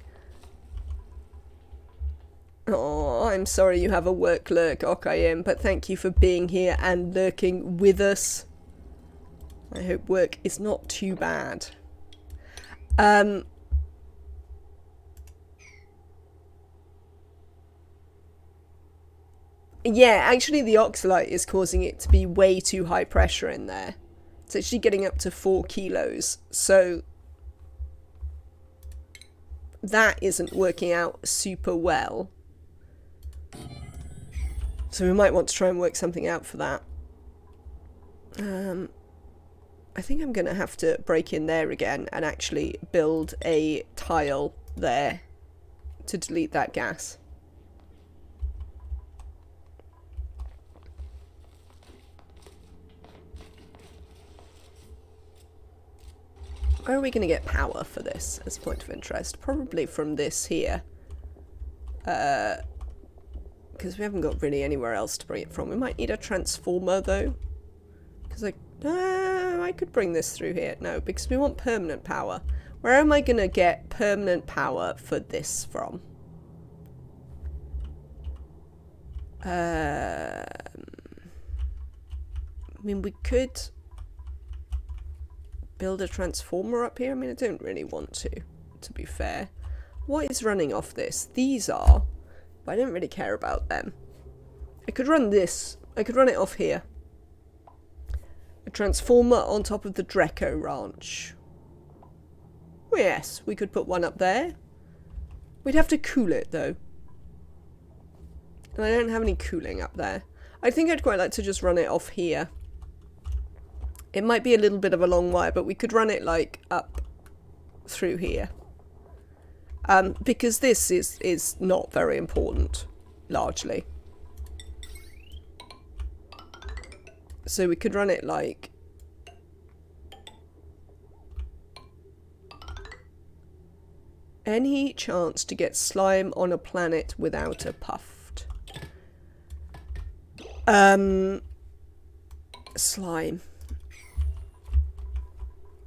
Oh, I'm sorry you have a work lurk, Okayim, but thank you for being here and lurking with us. I hope work is not too bad. Yeah, actually the oxalite is causing it to be way too high pressure in there. It's actually getting up to 4 kilos, so that isn't working out super well. So we might want to try and work something out for that. I think I'm going to have to break in there again and actually build a tile there to delete that gas. Where are we going to get power for this as a point of interest? Probably from this here. Because we haven't got really anywhere else to bring it from. We might need a transformer though. Because I could bring this through here. No, because we want permanent power. Where am I going to get permanent power for this from? I mean, we could build a transformer up here. I mean, I don't really want to be fair. What is running off this? These are, but I don't really care about them. I could run this. I could run it off here. A transformer on top of the Dreco Ranch. Oh, yes, we could put one up there. We'd have to cool it, though. And I don't have any cooling up there. I think I'd quite like to just run it off here. It might be a little bit of a long wire, but we could run it, like, up through here. Because this is not very important, largely. So we could run it like... Any chance to get slime on a planet without a puffed? Slime.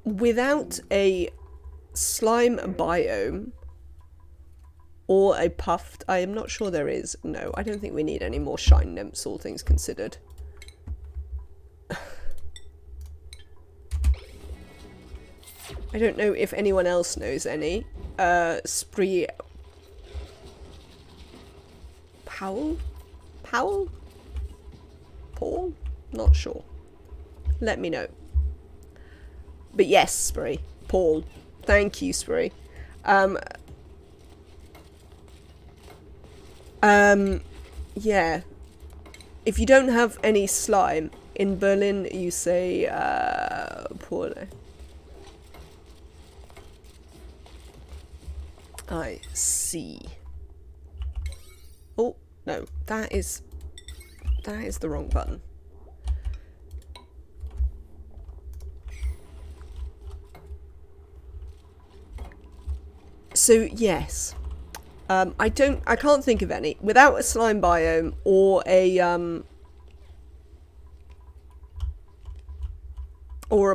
Without a slime biome or a puffed, I am not sure there is. No, I don't think we need any more shine nymphs, all things considered. I don't know if anyone else knows any. Spree... Powell? Powell? Paul? Not sure. Let me know. But yes, Spree. Paul. Thank you, Spree. Yeah. If you don't have any slime, in Berlin you say, Paul. I see. Oh, no. That is the wrong button. So, yes. I can't think of any. Without a slime biome or a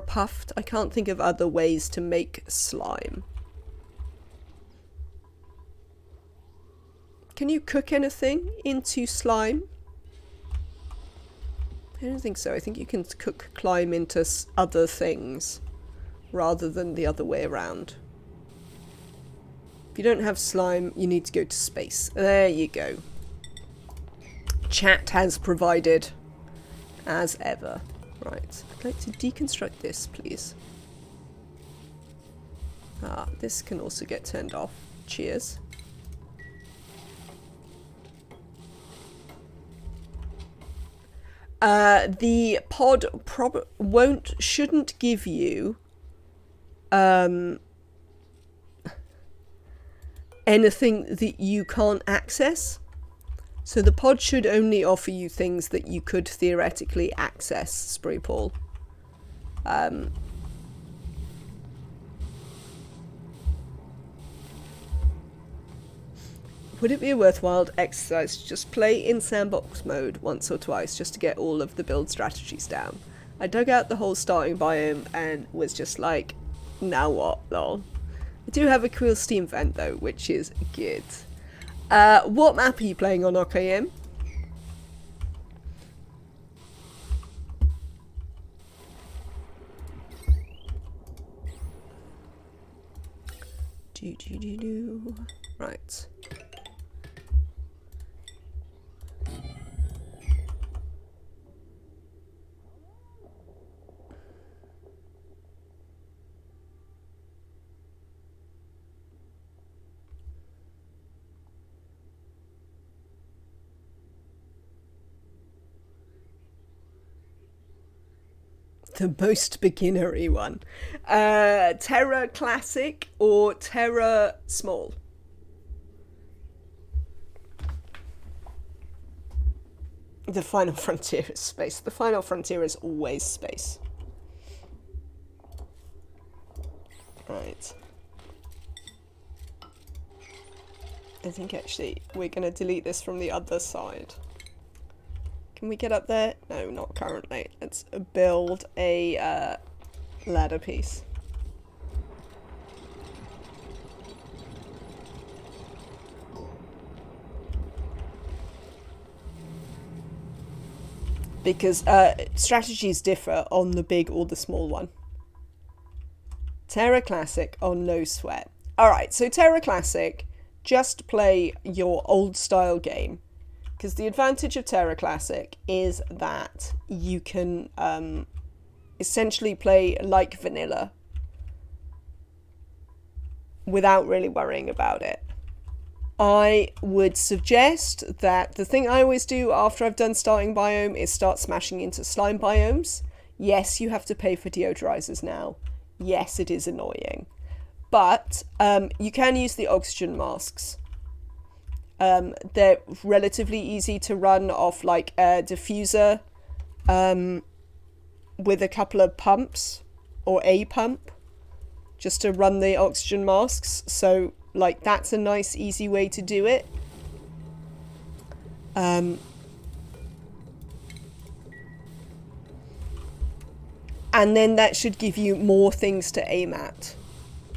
puffed, I can't think of other ways to make slime. Can you cook anything into slime? I don't think so. I think you can cook slime into other things rather than the other way around. If you don't have slime, you need to go to space. There you go. Chat has provided, as ever. Right, I'd like to deconstruct this, please. Ah, this can also get turned off. Cheers. The pod shouldn't give you anything that you can't access. So the pod should only offer you things that you could theoretically access, Spree Paul. Would it be a worthwhile exercise to just play in sandbox mode once or twice just to get all of the build strategies down? I dug out the whole starting biome and was just like, now what, lol. I do have a cool Steam vent though, which is good. What map are you playing on, OKM? Right. The most beginnery one. Terra Classic or Terra Small? The final frontier is space. The final frontier is always space. Right. I think actually we're going to delete this from the other side. Can we get up there? No, not currently. Let's build a ladder piece. Because strategies differ on the big or the small one. Terra Classic on no sweat. Alright, so Terra Classic, just play your old style game. Because the advantage of Terra Classic is that you can essentially play like vanilla without really worrying about it. I would suggest that the thing I always do after I've done starting biome is start smashing into slime biomes. Yes, you have to pay for deodorizers now. Yes, it is annoying. But you can use the oxygen masks. They're relatively easy to run off like a diffuser with a couple of pumps or a pump just to run the oxygen masks. So like that's a nice easy way to do it. And then that should give you more things to aim at,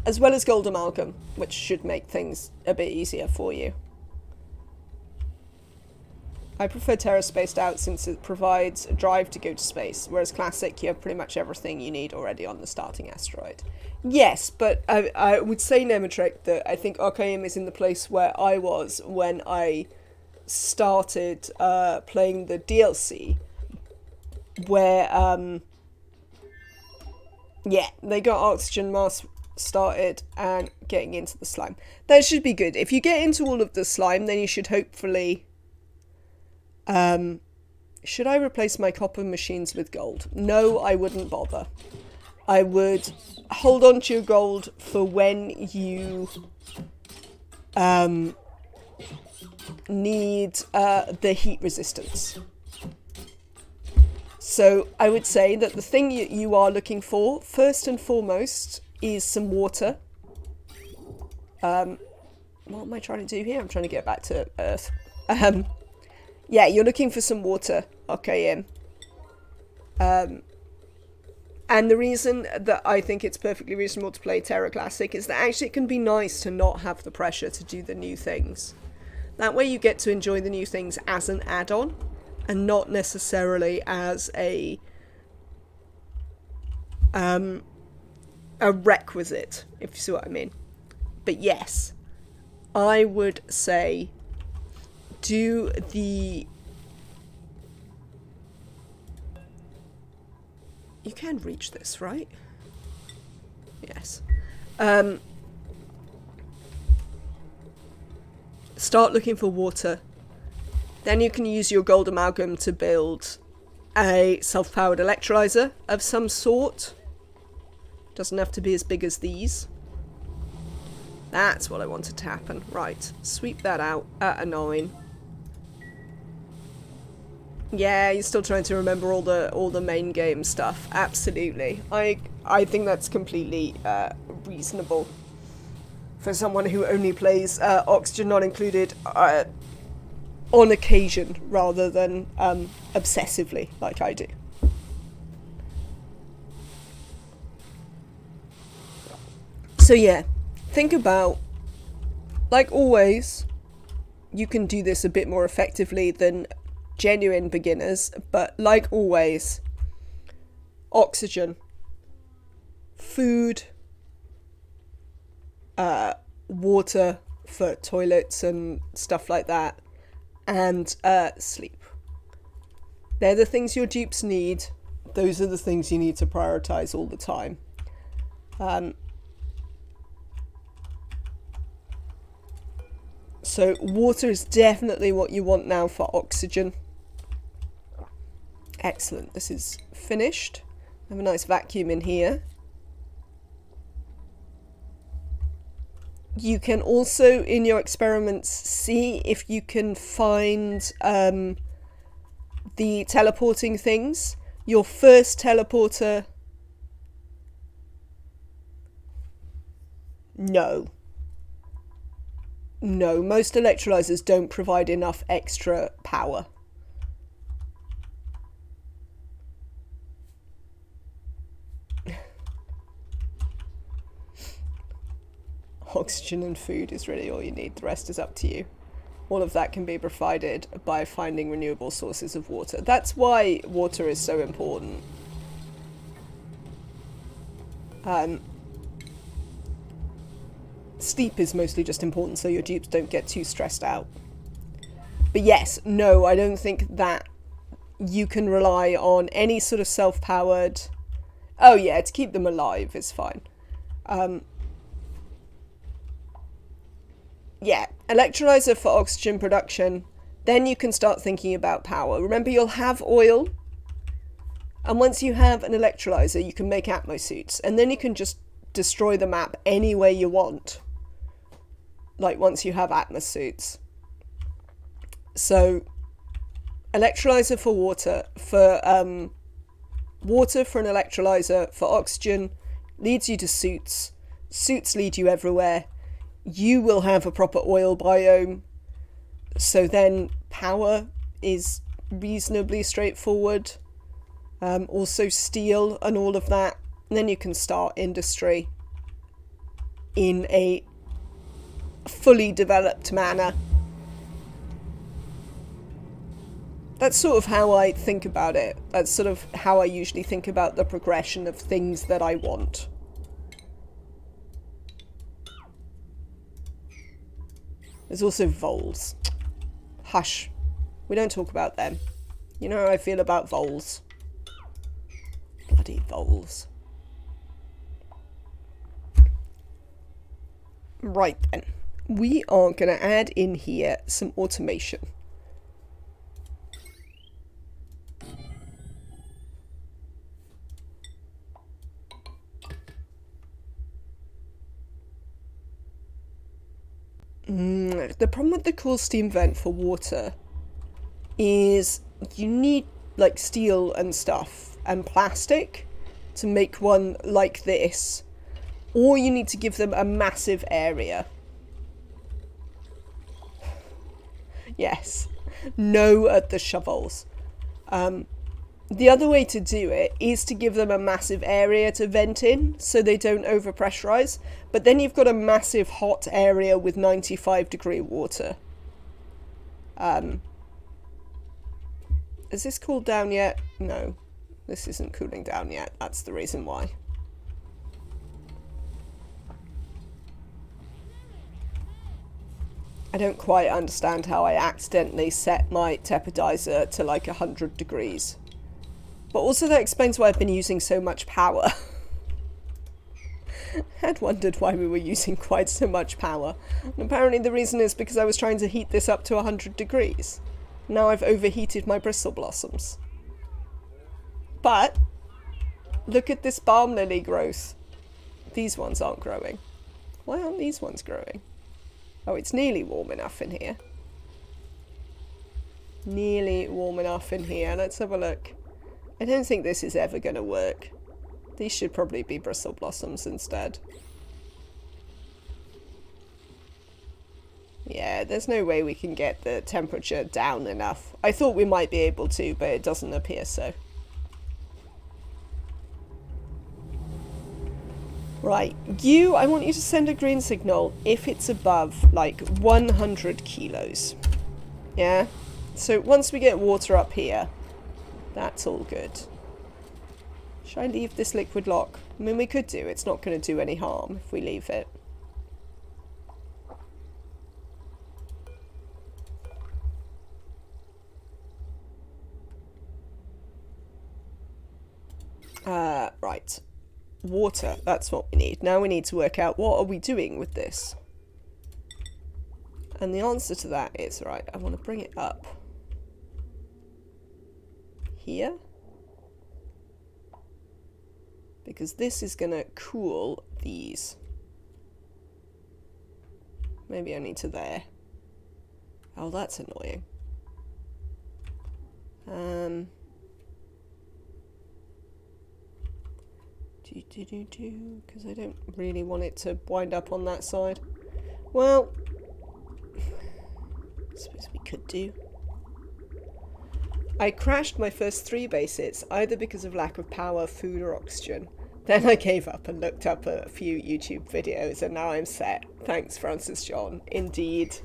as well as gold amalgam, which should make things a bit easier for you. I prefer Terra spaced out since it provides a drive to go to space, whereas Classic, you have pretty much everything you need already on the starting asteroid. Yes, but I would say, Nematrek, that I think OKM is in the place where I was when I started playing the DLC, where, yeah, they got oxygen mask started and getting into the slime. That should be good. If you get into all of the slime, then you should hopefully... should I replace my copper machines with gold? No, I wouldn't bother. I would hold on to your gold for when you need the heat resistance. So I would say that the thing you are looking for, first and foremost, is some water. What am I trying to do here? I'm trying to get back to Earth. Yeah, you're looking for some water, OKM. And the reason that I think it's perfectly reasonable to play Terra Classic is that actually it can be nice to not have the pressure to do the new things. That way you get to enjoy the new things as an add-on and not necessarily as a requisite, if you see what I mean. But yes, I would say do the... You can reach this, right? Yes. Start looking for water. Then you can use your gold amalgam to build a self-powered electrolyzer of some sort. Doesn't have to be as big as these. That's what I wanted to happen. Right. Sweep that out at a 9. Yeah, you're still trying to remember all the main game stuff. Absolutely. I think that's completely reasonable. for someone who only plays oxygen not included on occasion rather than obsessively like I do. So yeah, think about, like always, you can do this a bit more effectively than genuine beginners, but like always, oxygen, food, water for toilets and stuff like that, and sleep. They're the things your dupes need. Those are the things you need to prioritize all the time. So water is definitely what you want now for oxygen. Excellent. This is finished. I have a nice vacuum in here. You can also, in your experiments, see if you can find the teleporting things. Your first teleporter... No, most electrolyzers don't provide enough extra power. Oxygen and food is really all you need. The rest is up to you. All of that can be provided by finding renewable sources of water. That's why water is so important. Sleep is mostly just important so your dupes don't get too stressed out. But yes, no, I don't think that you can rely on any sort of self-powered... Oh yeah, to keep them alive is fine. Yeah, electrolyzer for oxygen production, then you can start thinking about power. Remember, you'll have oil, and once you have an electrolyzer, you can make atmosuits, and then you can just destroy the map any way you want. Like, once you have atmosuits. So, electrolyzer for water an electrolyzer for oxygen leads you to suits. Suits lead you everywhere. You will have a proper oil biome, so then power is reasonably straightforward. Also steel and all of that. And then you can start industry in a fully developed manner. That's sort of how I think about it. That's sort of how I usually think about the progression of things that I want. There's also voles. Hush. We don't talk about them. You know how I feel about voles. Bloody voles. Right then. We are going to add in here some automation. The problem with the cool steam vent for water is you need like steel and stuff and plastic to make one like this, or you need to give them a massive area. Yes, no at the shovels. The other way to do it is to give them a massive area to vent in so they don't overpressurize, but then you've got a massive hot area with 95-degree water. Is this cooled down yet? No, this isn't cooling down yet. That's the reason why. I don't quite understand how I accidentally set my tepidizer to like 100 degrees. But also that explains why I've been using so much power. I had wondered why we were using quite so much power. And apparently the reason is because I was trying to heat this up to 100 degrees. Now I've overheated my bristle blossoms. But look at this balm lily growth. These ones aren't growing. Why aren't these ones growing? Oh, it's nearly warm enough in here. Nearly warm enough in here. Let's have a look. I don't think this is ever going to work. These should probably be bristle blossoms instead. Yeah, there's no way we can get the temperature down enough. I thought we might be able to, but it doesn't appear so. Right, I want you to send a green signal if it's above, like, 100 kilos. Yeah? So once we get water up here, that's all good. Should I leave this liquid lock? I mean, we could do. It's not going to do any harm if we leave it. Right. Water, that's what we need. Now we need to work out what are we doing with this. And the answer to that is, right, I want to bring it up. Here. Because this is going to cool these. Maybe only to there. Oh, that's annoying. Because I don't really want it to wind up on that side. Well, I suppose we could do. I crashed my first 3 bases, either because of lack of power, food, or oxygen. Then I gave up and looked up a few YouTube videos, and now I'm set. Thanks, Francis John. Indeed.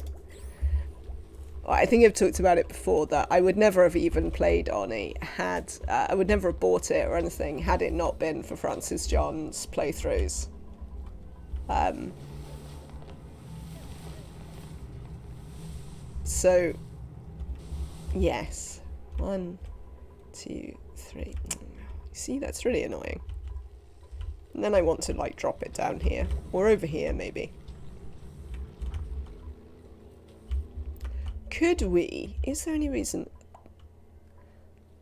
I think I've talked about it before, that I would never have even played ONI had... I would never have bought it or anything had it not been for Francis John's playthroughs. So, yes. 1, 2, 3. See, that's really annoying. And then I want to, like, drop it down here. Or over here, maybe. Could we? Is there any reason?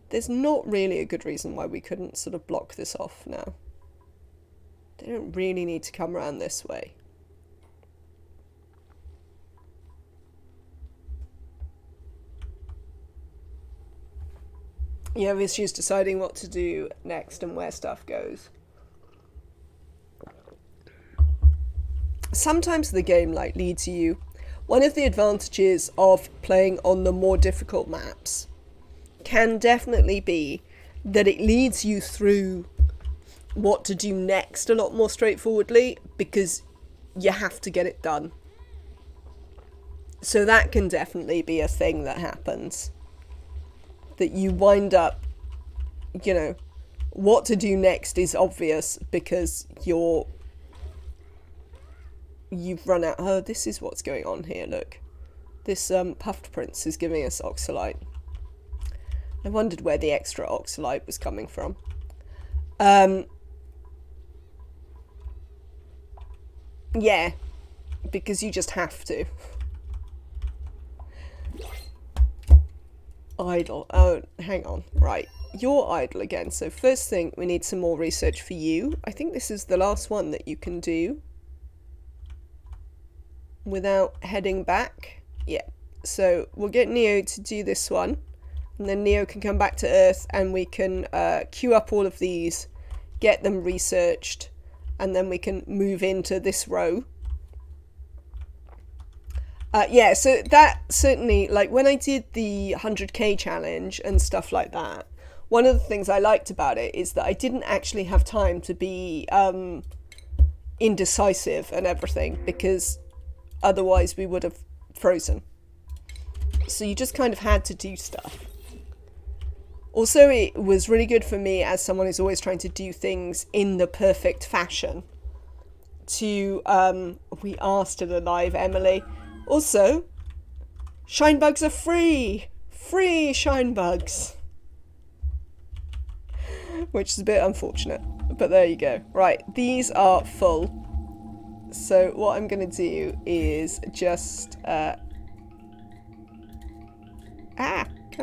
There's not really a good reason why we couldn't sort of block this off now. They don't really need to come around this way. You have issues deciding what to do next and where stuff goes. Sometimes the game, like, leads you... One of the advantages of playing on the more difficult maps can definitely be that it leads you through what to do next a lot more straightforwardly, because you have to get it done. So that can definitely be a thing that happens. That you wind up, you know, what to do next is obvious because you've run out. Oh, this is what's going on here, look. This puffed prince is giving us oxalite. I wondered where the extra oxalite was coming from. Yeah, because you just have to. Idle. Oh, hang on. Right. You're idle again. So first thing, we need some more research for you. I think this is the last one that you can do without heading back. Yeah. So we'll get Neo to do this one. And then Neo can come back to Earth and we can queue up all of these, get them researched, and then we can move into this row. Yeah, so that certainly, like when I did the 100k challenge and stuff like that, one of the things I liked about it is that I didn't actually have time to be indecisive and everything, because otherwise we would have frozen. So you just kind of had to do stuff. Also, it was really good for me as someone who's always trying to do things in the perfect fashion to, we are still alive, Emily. Also, Shinebugs are free! Free Shinebugs! Which is a bit unfortunate, but there you go. Right, these are full. So what I'm going to do is just... come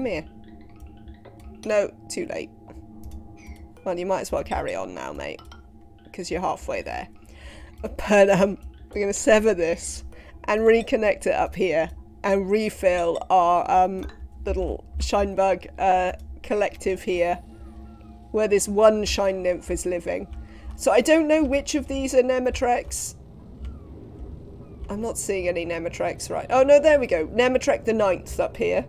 here. No, too late. Well, you might as well carry on now, mate, because you're halfway there. But we're going to sever this and reconnect it up here and refill our little Shinebug collective here, where this one shine nymph is living. So I don't know which of these are Nematrex. I'm not seeing any Nematrex, right? Oh no, there we go. Nematrek the 9th up here.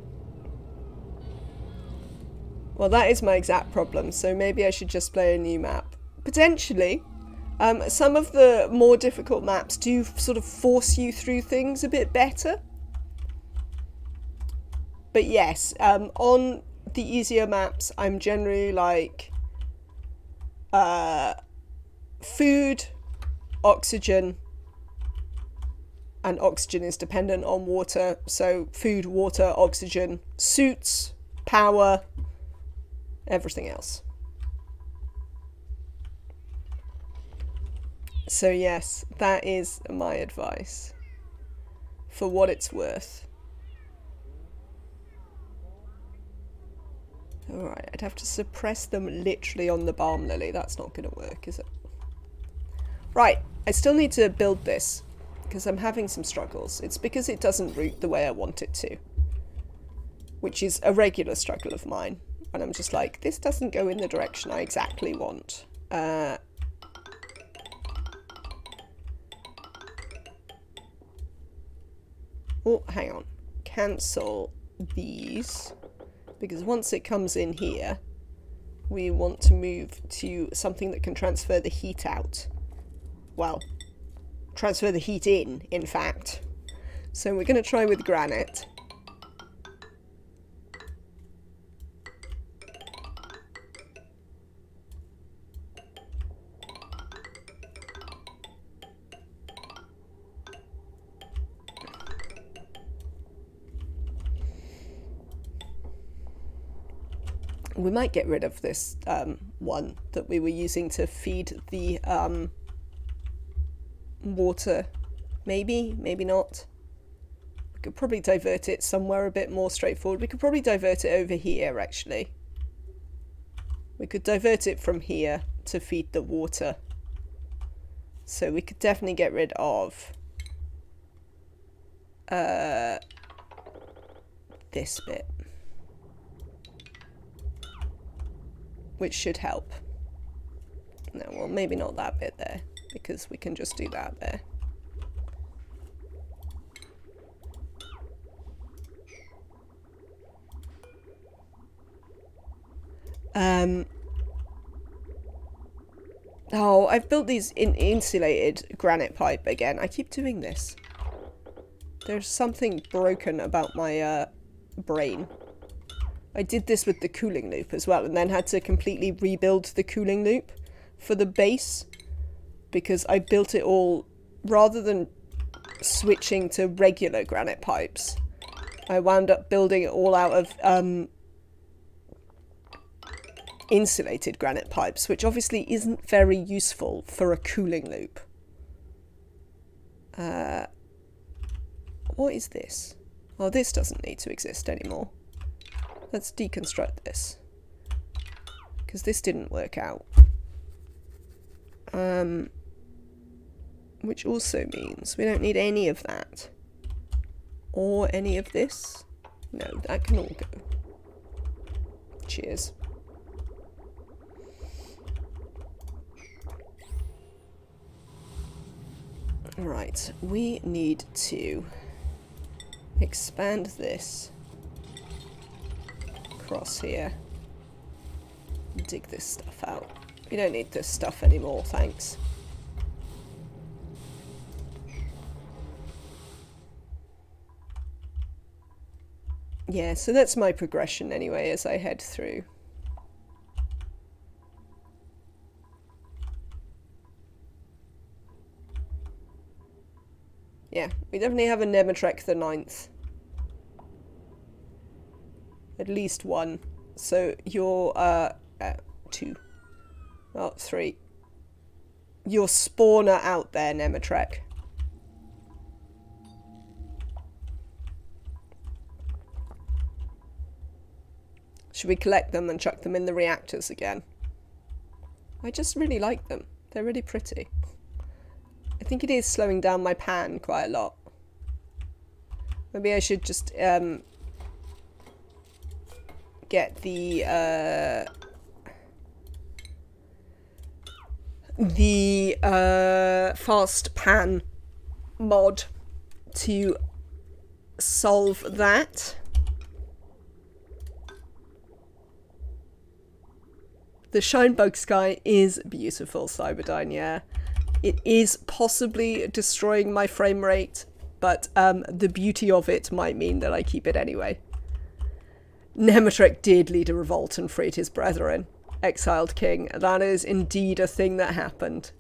Well, that is my exact problem, so maybe I should just play a new map. Potentially. Some of the more difficult maps do sort of force you through things a bit better. But yes, on the easier maps, I'm generally like food, oxygen, and oxygen is dependent on water. So food, water, oxygen, suits, power, everything else. So yes, that is my advice for what it's worth. Alright, I'd have to suppress them literally on the balm lily. That's not going to work, is it? Right, I still need to build this because I'm having some struggles. It's because it doesn't root the way I want it to, which is a regular struggle of mine. And I'm just like, this doesn't go in the direction I exactly want. Oh, hang on. Cancel these. Because once it comes in here, we want to move to something that can transfer the heat out. Well, transfer the heat in fact. So we're going to try with granite. We might get rid of this one that we were using to feed the water. Maybe, maybe not. We could probably divert it somewhere a bit more straightforward. We could probably divert it over here, actually. We could divert it from here to feed the water. So we could definitely get rid of this bit, which should help. No, well, maybe not that bit there, because we can just do that there. Oh, I've built these insulated granite pipe again. I keep doing this. There's something broken about my brain. I did this with the cooling loop as well, and then had to completely rebuild the cooling loop for the base, because I built it all, rather than switching to regular granite pipes, I wound up building it all out of insulated granite pipes, which obviously isn't very useful for a cooling loop. What is this? Oh, this doesn't need to exist anymore. Let's deconstruct this, because this didn't work out. Which also means we don't need any of that. Or any of this. No, that can all go. Cheers. Right, we need to expand this across here. Dig this stuff out. We don't need this stuff anymore, thanks. Yeah, so that's my progression anyway as I head through. Yeah, we definitely have a Nematrek the 9th. At least one. So you're, 2. Oh, 3. Your spawner out there, Nematrek. Should we collect them and chuck them in the reactors again? I just really like them. They're really pretty. I think it is slowing down my pan quite a lot. Maybe I should just get the fast pan mod to solve that. The Shinebug sky is beautiful, Cyberdyne, yeah. It is possibly destroying my frame rate, but the beauty of it might mean that I keep it anyway. Nematrek did lead a revolt and freed his brethren. Exiled King. That is indeed a thing that happened.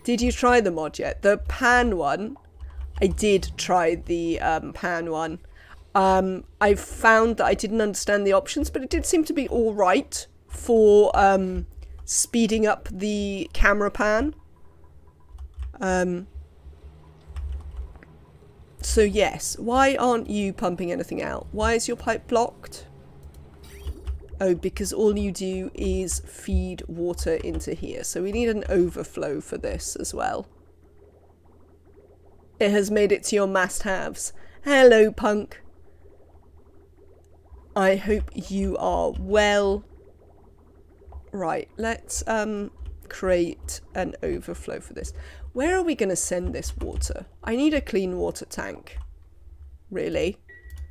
Did you try the mod yet? The pan one? I did try the pan one. I found that I didn't understand the options, but it did seem to be alright for speeding up the camera pan. So yes, why aren't you pumping anything out? Why is your pipe blocked? Oh, because all you do is feed water into here. So we need an overflow for this as well. It has made it to your must-haves. Hello, Punk. I hope you are well. Right, let's create an overflow for this. Where are we going to send this water? I need a clean water tank. Really?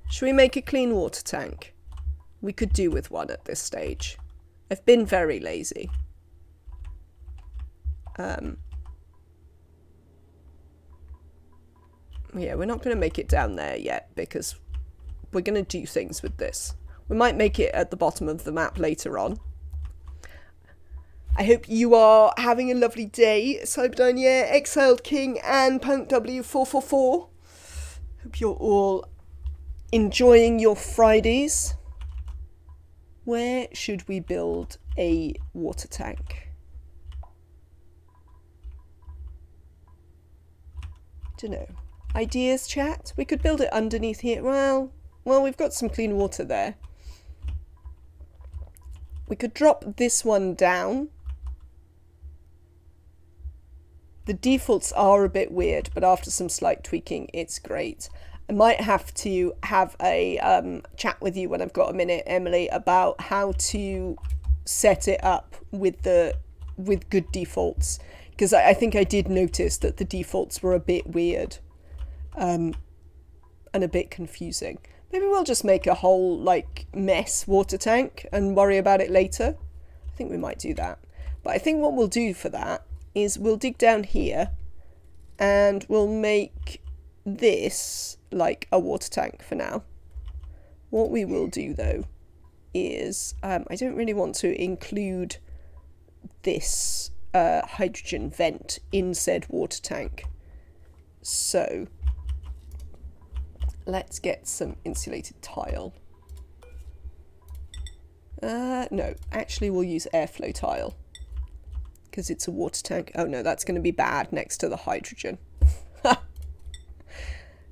Should we make a clean water tank? We could do with one at this stage. I've been very lazy. Yeah, we're not going to make it down there yet because we're going to do things with this. We might make it at the bottom of the map later on. I hope you are having a lovely day, Cyberdyne, yeah, Exiled King and Punk W444. Hope you're all enjoying your Fridays. Where should we build a water tank? Dunno. Ideas, chat? We could build it underneath here. Well, we've got some clean water there. We could drop this one down. The defaults are a bit weird, but after some slight tweaking, it's great. I might have to have a chat with you when I've got a minute, Emily, about how to set it up with good defaults, because I think I did notice that the defaults were a bit weird and a bit confusing. Maybe we'll just make a whole like mess water tank and worry about it later. I think we might do that. But I think what we'll do for that is we'll dig down here and we'll make this like a water tank for now. What we will do though is I don't really want to include this hydrogen vent in said water tank, so let's get some insulated tile. No, actually we'll use airflow tile because it's a water tank. Oh no, that's going to be bad next to the hydrogen.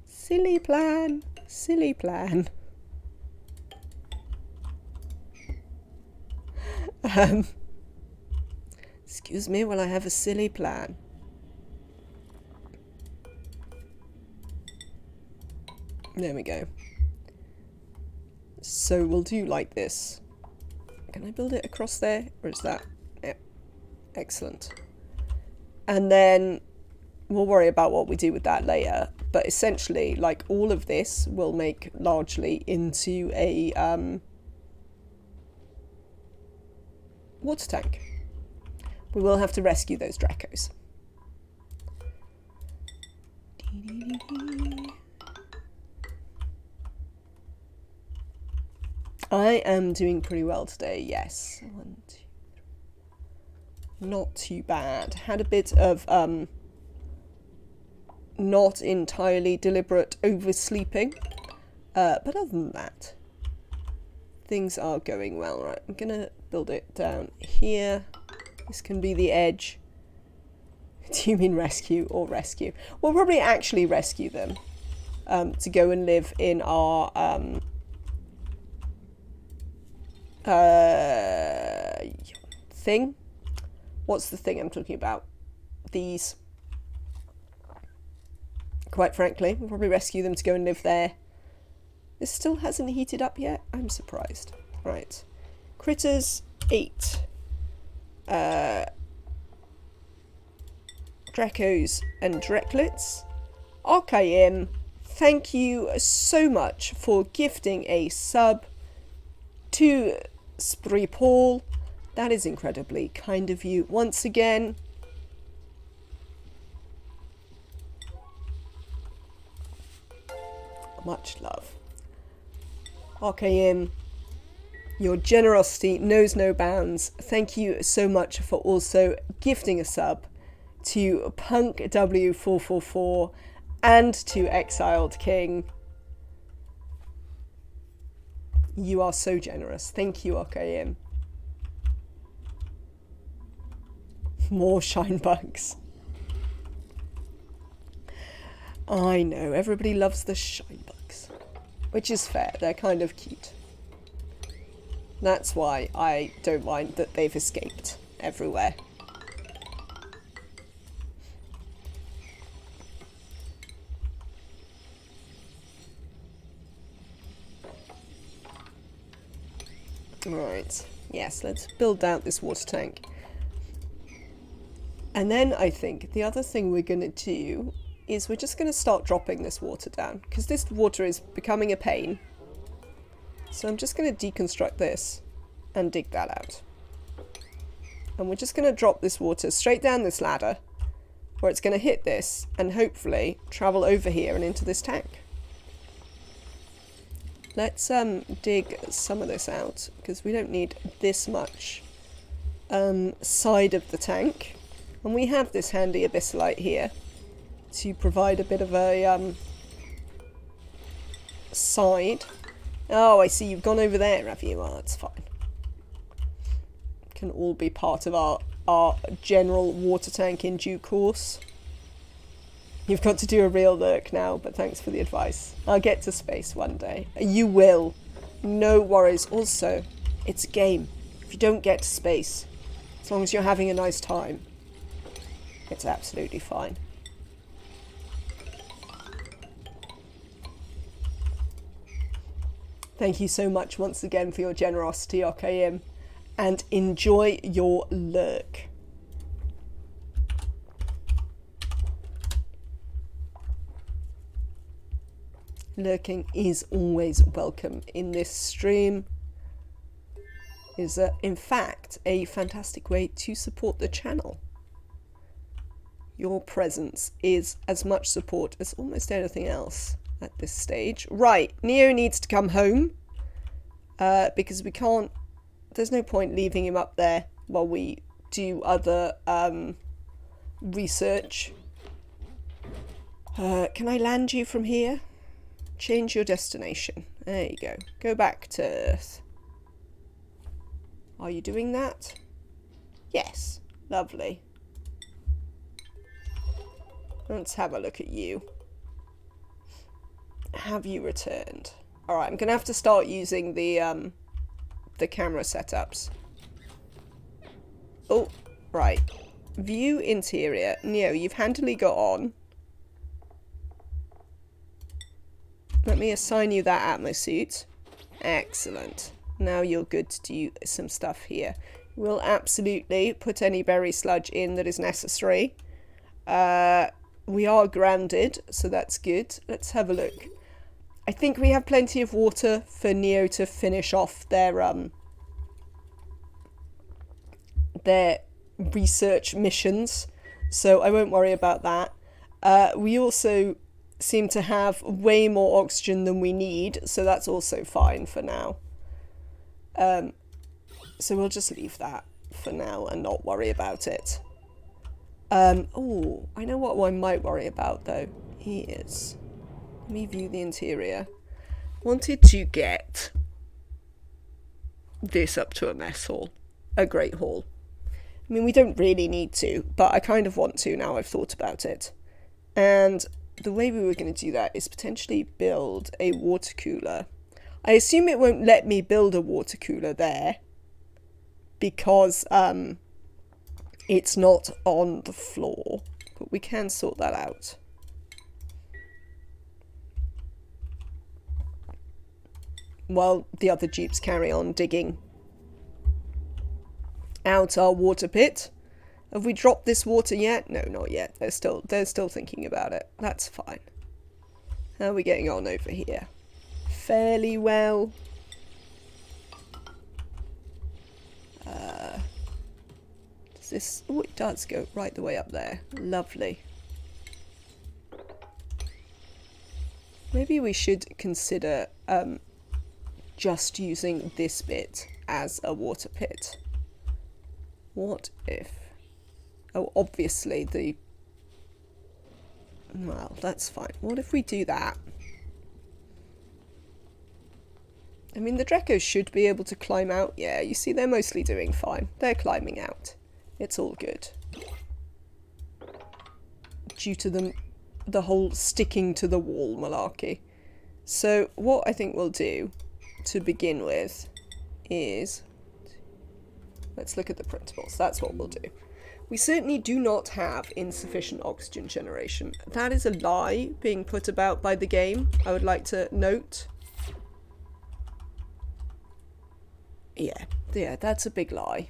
Silly plan, silly plan. Excuse me while I have a silly plan. There we go. So we'll do like this. Can I build it across there? Or is that... Yep. Excellent. And then we'll worry about what we do with that later. But essentially, like, all of this will make largely into a water tank. We will have to rescue those Dracos. I am doing pretty well today, yes. 1, 2, 3. Not too bad. Had a bit of not entirely deliberate oversleeping, but other than that, things are going well. Right, I'm gonna build it down here. This can be the edge. Do you mean rescue or rescue? We'll probably actually rescue them to go and live in our thing. What's the thing I'm talking about? These. Quite frankly, we'll probably rescue them to go and live there. This still hasn't heated up yet? I'm surprised. Right. Critters 8. Dracos and Drecklets RKM, thank you so much for gifting a sub to Spree Paul. That is incredibly kind of you once again. Much love. RKM, your generosity knows no bounds. Thank you so much for also gifting a sub to Punk W444 and to Exiled King. You are so generous. Thank you, RKM. More Shinebugs. I know, everybody loves the Shinebugs, which is fair, they're kind of cute. That's why I don't mind that they've escaped everywhere. Right, yes, let's build out this water tank. And then I think the other thing we're going to do is we're just going to start dropping this water down, because this water is becoming a pain. So I'm just going to deconstruct this and dig that out. And we're just going to drop this water straight down this ladder, where it's going to hit this and hopefully travel over here and into this tank. Let's dig some of this out, because we don't need this much side of the tank. And we have this handy abyssalite here to provide a bit of a side. Oh, I see you've gone over there, have you? Oh, that's fine. Can all be part of our general water tank in due course. You've got to do a real lurk now, but thanks for the advice. I'll get to space one day. You will. No worries. Also, it's a game. If you don't get to space, as long as you're having a nice time, it's absolutely fine. Thank you so much once again for your generosity, RKM, and enjoy your lurk. Lurking is always welcome in this stream. It is, in fact, a fantastic way to support the channel. Your presence is as much support as almost anything else at this stage. Right, Neo needs to come home because we can't, there's no point leaving him up there while we do other research. Can I land you from here? Change your destination. There you go. Go back to Earth. Are you doing that? Yes. Lovely. Let's have a look at you. Have you returned? Alright, I'm going to have to start using the camera setups. Oh, right. View interior. Neo, you've handily got on. Let me assign you that atmosuit. Excellent. Now you're good to do some stuff here. We'll absolutely put any berry sludge in that is necessary. We are grounded, so that's good. Let's have a look. I think we have plenty of water for Neo to finish off their research missions, so I won't worry about that. We also seem to have way more oxygen than we need, so that's also fine for now. So we'll just leave that for now and not worry about it. Oh, I know what I might worry about though. Let me view the interior. Wanted to get this up to a mess hall, a great hall. I mean, we don't really need to, but I kind of want to now I've thought about it. And the way we were going to do that is potentially build a water cooler. I assume it won't let me build a water cooler there because it's not on the floor, but we can sort that out. While the other dupes carry on digging out our water pit. Have we dropped this water yet? No, not yet. They're still thinking about it. That's fine. How are we getting on over here? Fairly well. Does this... Oh, it does go right the way up there. Lovely. Maybe we should consider just using this bit as a water pit. What if... Oh, obviously the... Well, that's fine. What if we do that? I mean, the Drecos should be able to climb out. Yeah, you see, they're mostly doing fine. They're climbing out. It's all good. Due to them, the whole sticking to the wall malarkey. So, what I think we'll do, to begin with, is... Let's look at the printables. That's what we'll do. We certainly do not have insufficient oxygen generation. That is a lie being put about by the game, I would like to note. Yeah, that's a big lie.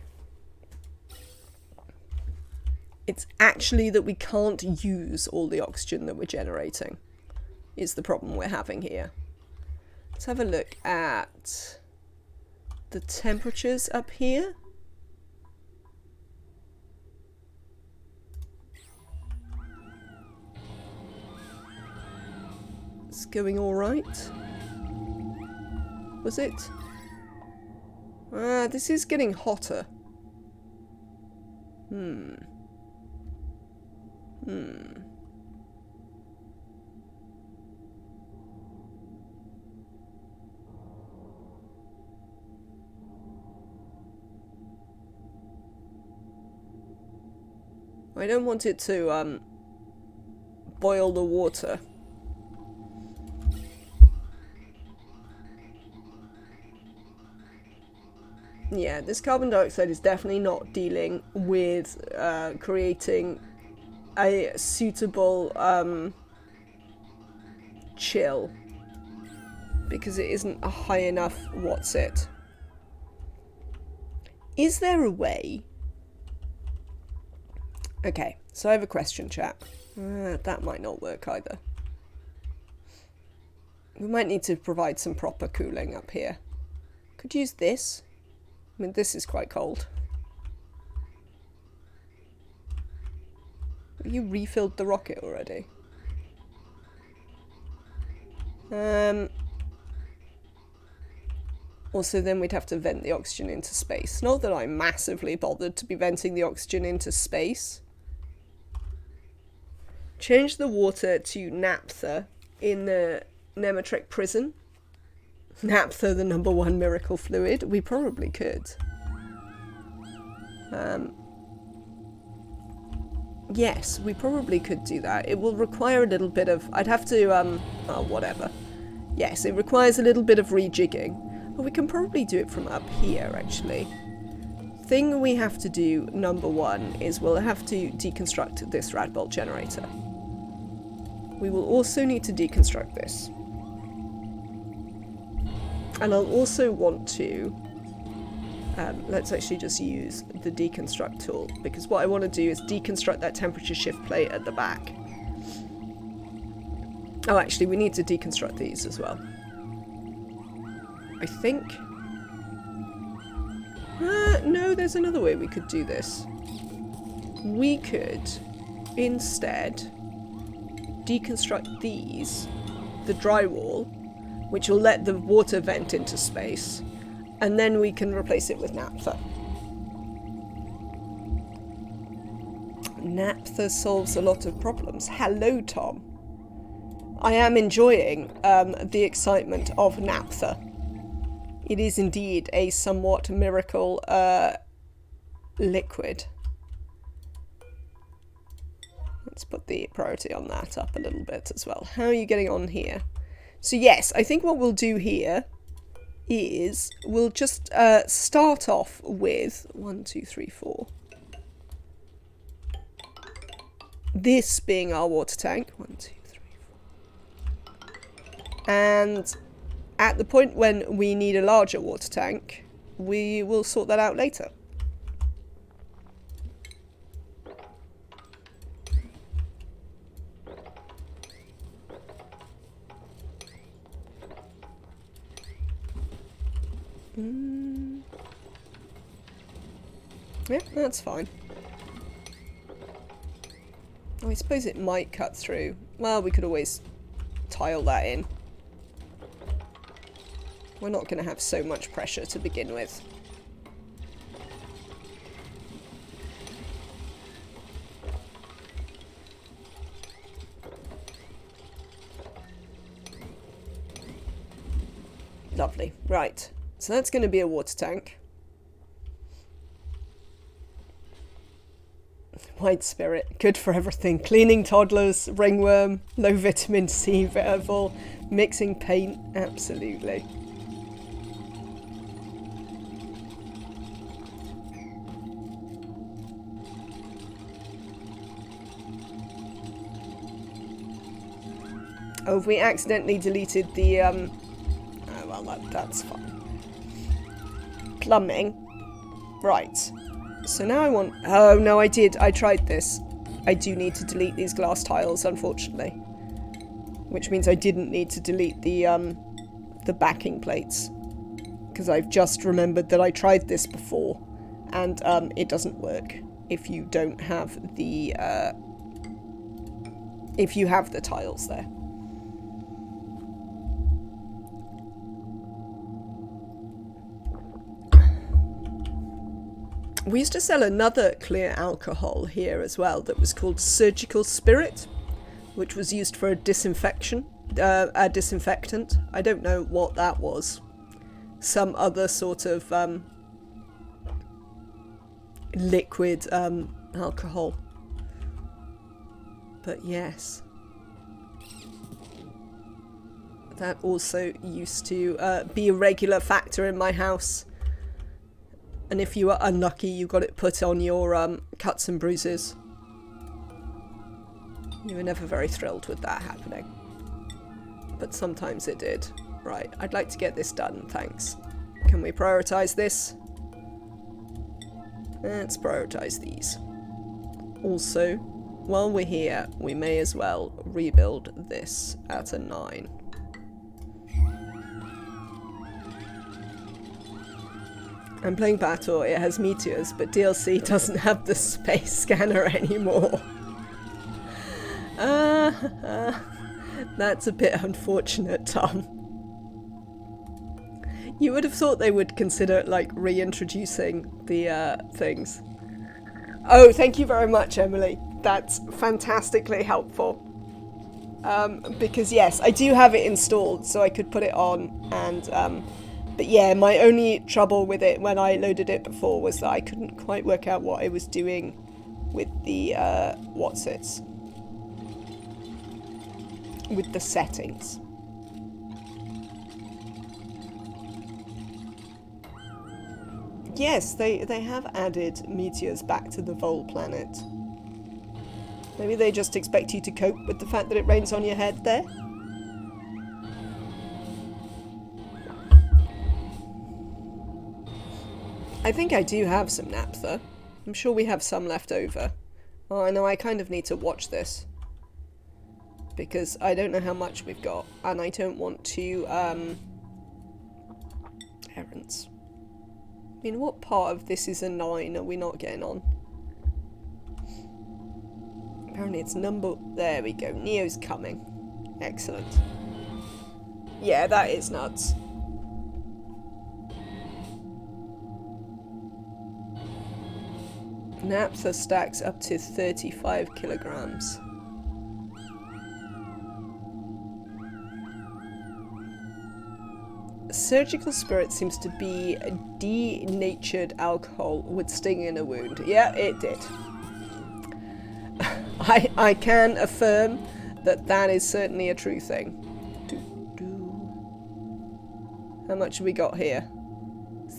It's actually that we can't use all the oxygen that we're generating, is the problem we're having here. Let's have a look at the temperatures up here. It's going all right. Was it? This is getting hotter. I don't want it to boil the water. Yeah, this carbon dioxide is definitely not dealing with creating a suitable chill, because it isn't a high enough what's it. Is there a way? Okay, so I have a question, chat. That might not work either. We might need to provide some proper cooling up here. Could use this. I mean, this is quite cold. Have you refilled the rocket already? Also, then we'd have to vent the oxygen into space. Not that I'm massively bothered to be venting the oxygen into space. Change the water to naphtha in the Nemetrek prison. Naphtha, the #1 miracle fluid. We probably could. Yes, we probably could do that. It will require a little bit of... I'd have to, oh, whatever. Yes, it requires a little bit of rejigging. But we can probably do it from up here, actually. Thing we have to do, #1, is we'll have to deconstruct this rad bolt generator. We will also need to deconstruct this. And I'll also want to, let's actually just use the deconstruct tool, because what I want to do is deconstruct that temperature shift plate at the back. Oh, actually, we need to deconstruct these as well. I think. No, there's another way we could do this. We could, instead, deconstruct these, the drywall, which will let the water vent into space, and then we can replace it with naphtha. Naphtha solves a lot of problems. Hello, Tom. I am enjoying the excitement of naphtha. It is indeed a somewhat miracle liquid. Let's put the priority on that up a little bit as well. How are you getting on here? So yes, I think what we'll do here is we'll just start off with 1, 2, 3, 4. This being our water tank. 1, 2, 3, 4. And at the point when we need a larger water tank, we will sort that out later. Yeah, that's fine. Oh, I suppose it might cut through. Well, we could always tile that in. We're not going to have so much pressure to begin with. Lovely. Right. So that's going to be a water tank. White spirit, good for everything. Cleaning toddlers, ringworm, low vitamin C interval, mixing paint, absolutely. Oh, we accidentally deleted the, oh, well, that's fine. Plumbing. Right. So now I want... Oh, no, I did. I tried this. I do need to delete these glass tiles, unfortunately. Which means I didn't need to delete the backing plates. Because I've just remembered that I tried this before. And it doesn't work if you don't have the... if you have the tiles there. We used to sell another clear alcohol here as well that was called Surgical Spirit, which was used for a disinfectant. I don't know what that was. Some other sort of liquid alcohol. But yes. That also used to be a regular factor in my house. And if you were unlucky, you got it put on your cuts and bruises. You were never very thrilled with that happening. But sometimes it did. Right, I'd like to get this done, thanks. Can we prioritise this? Let's prioritise these. Also, while we're here, we may as well rebuild this at a 9. I'm playing Battle, it has meteors, but DLC doesn't have the space scanner anymore. That's a bit unfortunate, Tom. You would have thought they would consider, like, reintroducing the things. Oh, thank you very much, Emily. That's fantastically helpful. Because, yes, I do have it installed, so I could put it on and... But yeah, my only trouble with it when I loaded it before was that I couldn't quite work out what I was doing with the, with the settings. Yes, they have added meteors back to the Vol planet. Maybe they just expect you to cope with the fact that it rains on your head there? I think I do have some naphtha. I'm sure we have some left over. Oh, I know, I kind of need to watch this. Because I don't know how much we've got. And I don't want to, errands. I mean, what part of this is a 9 are we not getting on? Apparently it's number... There we go. Neo's coming. Excellent. Yeah, that is nuts. Naphtha stacks up to 35 kilograms. Surgical Spirit seems to be a denatured alcohol with sting in a wound. Yeah, it did. I can affirm that that is certainly a true thing. How much have we got here?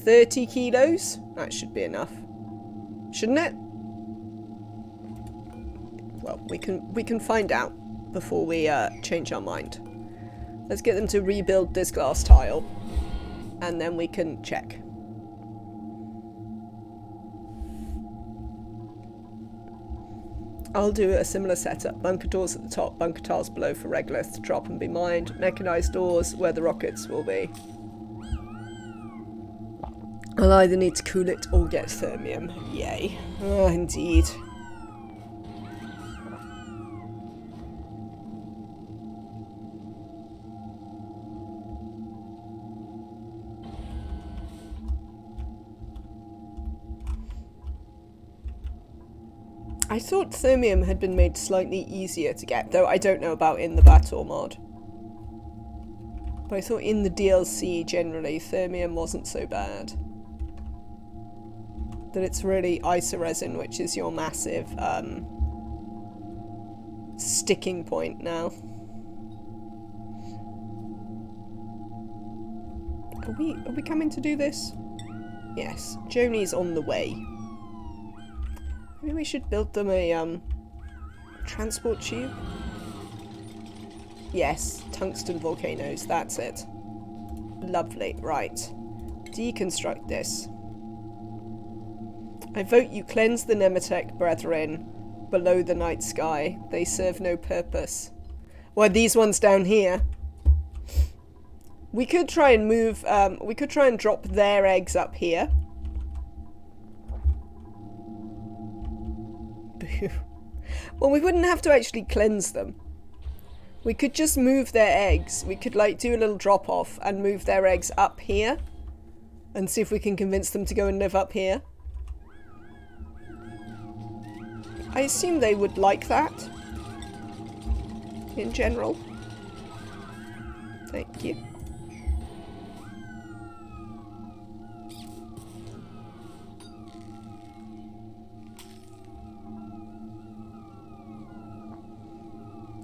30 kilos? That should be enough. Shouldn't it? Well, we can find out before we change our mind. Let's get them to rebuild this glass tile, and then we can check. I'll do a similar setup. Bunker doors at the top, bunker tiles below for regolith to drop and be mined. Mechanized doors where the rockets will be. I'll either need to cool it or get thermium. Yay. Oh, indeed. I thought thermium had been made slightly easier to get, though I don't know about in the battle mod. But I thought in the DLC, generally, thermium wasn't so bad. That it's really isoresin, which is your massive, sticking point now. Are we coming to do this? Yes, Joni's on the way. Maybe we should build them a, transport tube? Yes, tungsten volcanoes, that's it. Lovely, right. Deconstruct this. I vote you cleanse the Nomadic brethren below the night sky. They serve no purpose. Well, these ones down here. We could try and move, we could try and drop their eggs up here. Well, we wouldn't have to actually cleanse them. We could just move their eggs. We could, like, do a little drop off and move their eggs up here and see if we can convince them to go and live up here. I assume they would like that in general. Thank you.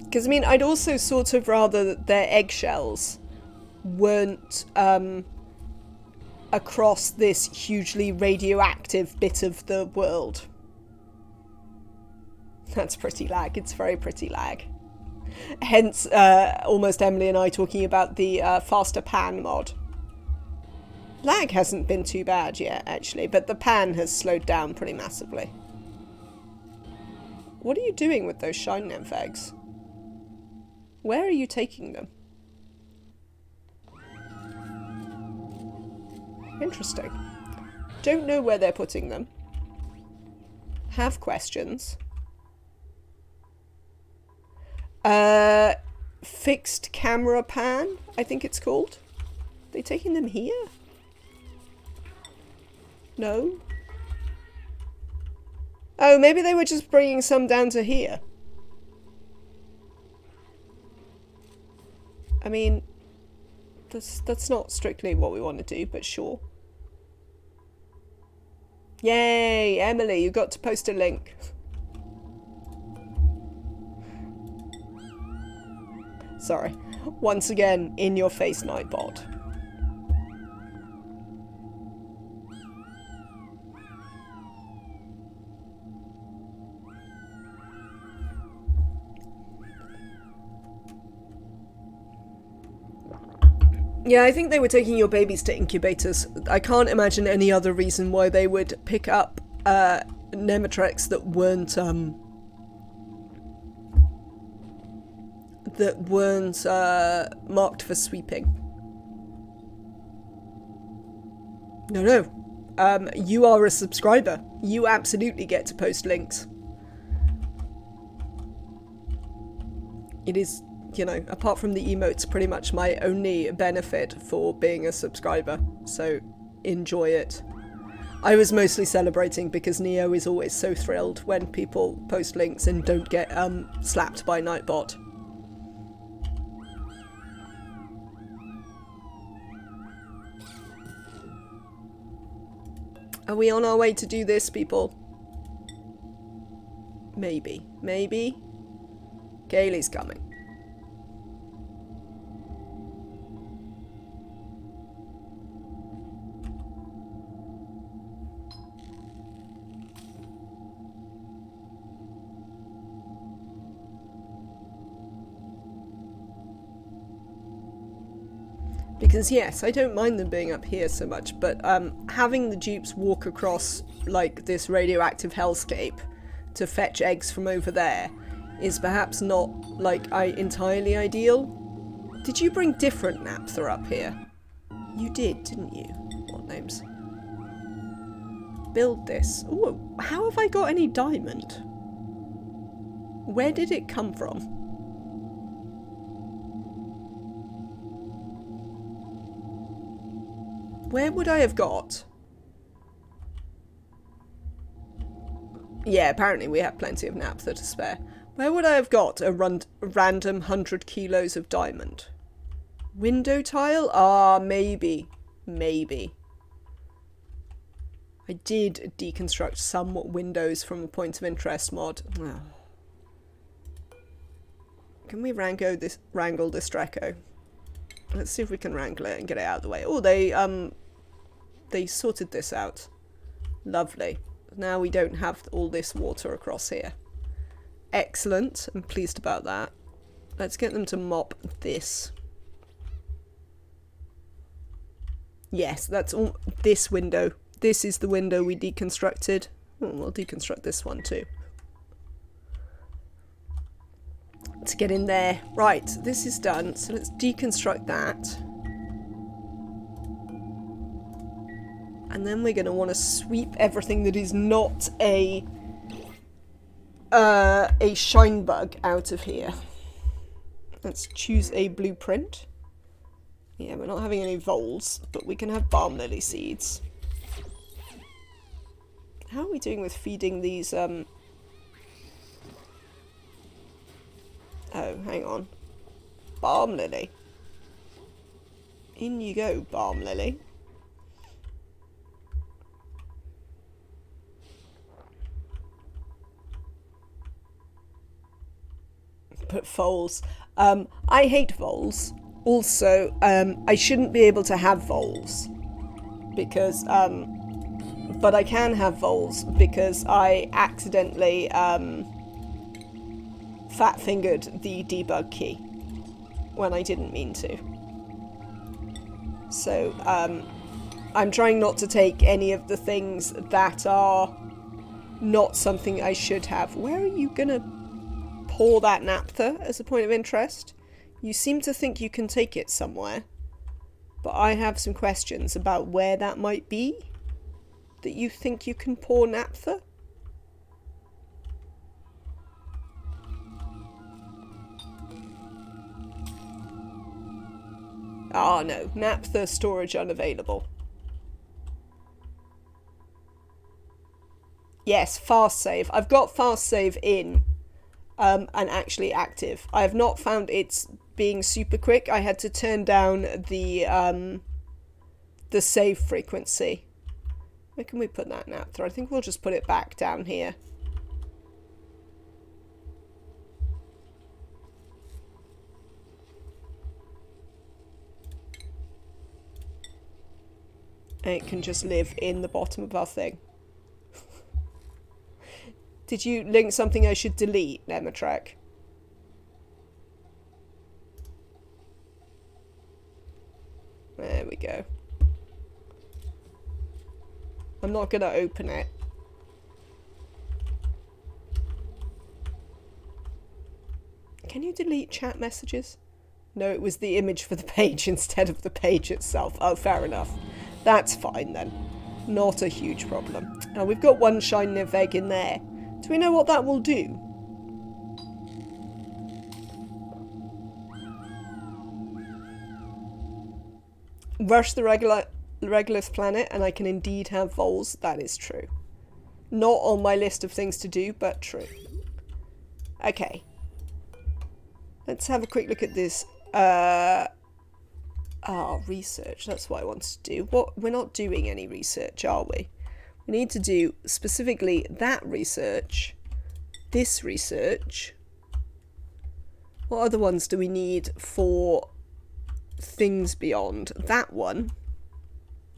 Because, I mean, I'd also sort of rather that their eggshells weren't across this hugely radioactive bit of the world. That's pretty lag. It's very pretty lag. Hence, almost Emily and I talking about the faster pan mod. Lag hasn't been too bad yet, actually, but the pan has slowed down pretty massively. What are you doing with those shine nymph eggs? Where are you taking them? Interesting. Don't know where they're putting them. Have questions. Fixed camera pan, I think it's called. Are they taking them here? No? Oh, maybe they were just bringing some down to here. I mean, that's not strictly what we want to do, but sure. Yay, Emily, you got to post a link. Sorry. Once again, in your face, Nightbot. Yeah, I think they were taking your babies to incubators. I can't imagine any other reason why they would pick up Nematrex that weren't marked for sweeping. No. You are a subscriber. You absolutely get to post links. It is, you know, apart from the emotes, pretty much my only benefit for being a subscriber. So enjoy it. I was mostly celebrating because Neo is always so thrilled when people post links and don't get slapped by Nightbot. Are we on our way to do this, people? Maybe. Maybe? Kaylee's coming. Because yes, I don't mind them being up here so much, but having the dupes walk across like this radioactive hellscape to fetch eggs from over there is perhaps not like entirely ideal. Did you bring different naphtha up here? You did, didn't you? What names? build this? Ooh, how have I got any diamond? Where did it come from? Where would I have got? Yeah, apparently we have plenty of naphtha to spare. Where would I have got a random 100 kilos of diamond? Window tile? Ah, maybe. Maybe. I did deconstruct some windows from a point of interest mod. Oh. Can we wrangle this Draco? Let's see if we can wrangle it and get it out of the way. Oh, they sorted this out. Lovely. Now we don't have all this water across here. Excellent. I'm pleased about that. Let's get them to mop this. Yes, that's all. This window. This is the window we deconstructed. Oh, we'll deconstruct this one too. Let's get in there. Right, this is done. So let's deconstruct that. And then we're going to want to sweep everything that is not a Shinebug out of here. Let's choose a blueprint. Yeah, we're not having any voles, but we can have balm lily seeds. How are we doing with feeding these, Oh, hang on. Balm lily. In you go, balm lily. Put voles. I hate voles. Also, I shouldn't be able to have voles. Because, but I can have voles because I accidentally, fat-fingered the debug key when I didn't mean to. So, I'm trying not to take any of the things that are not something I should have. Where are you gonna pour that naphtha as a point of interest? You seem to think you can take it somewhere, but I have some questions about where that might be that you think you can pour naphtha. Ah, no. Naphtha storage unavailable. Yes, fast save. I've got fast save in and actually active. I have not found it's being super quick. I had to turn down the save frequency. Where can we put that naphtha? I think we'll just put it back down here. And it can just live in the bottom of our thing. Did you link something I should delete, Nomadic? There we go. I'm not going to open it. Can you delete chat messages? No, it was the image for the page instead of the page itself. Oh, fair enough. That's fine then. Not a huge problem. Now, we've got one Shinebugs in there. Do we know what that will do? Rush the Regulus planet and I can indeed have voles. That is true. Not on my list of things to do, but true. Okay. Let's have a quick look at this. Research. That's what I want to do. We're not doing any research, are we? We need to do specifically that research, this research. What other ones do we need for things beyond? That one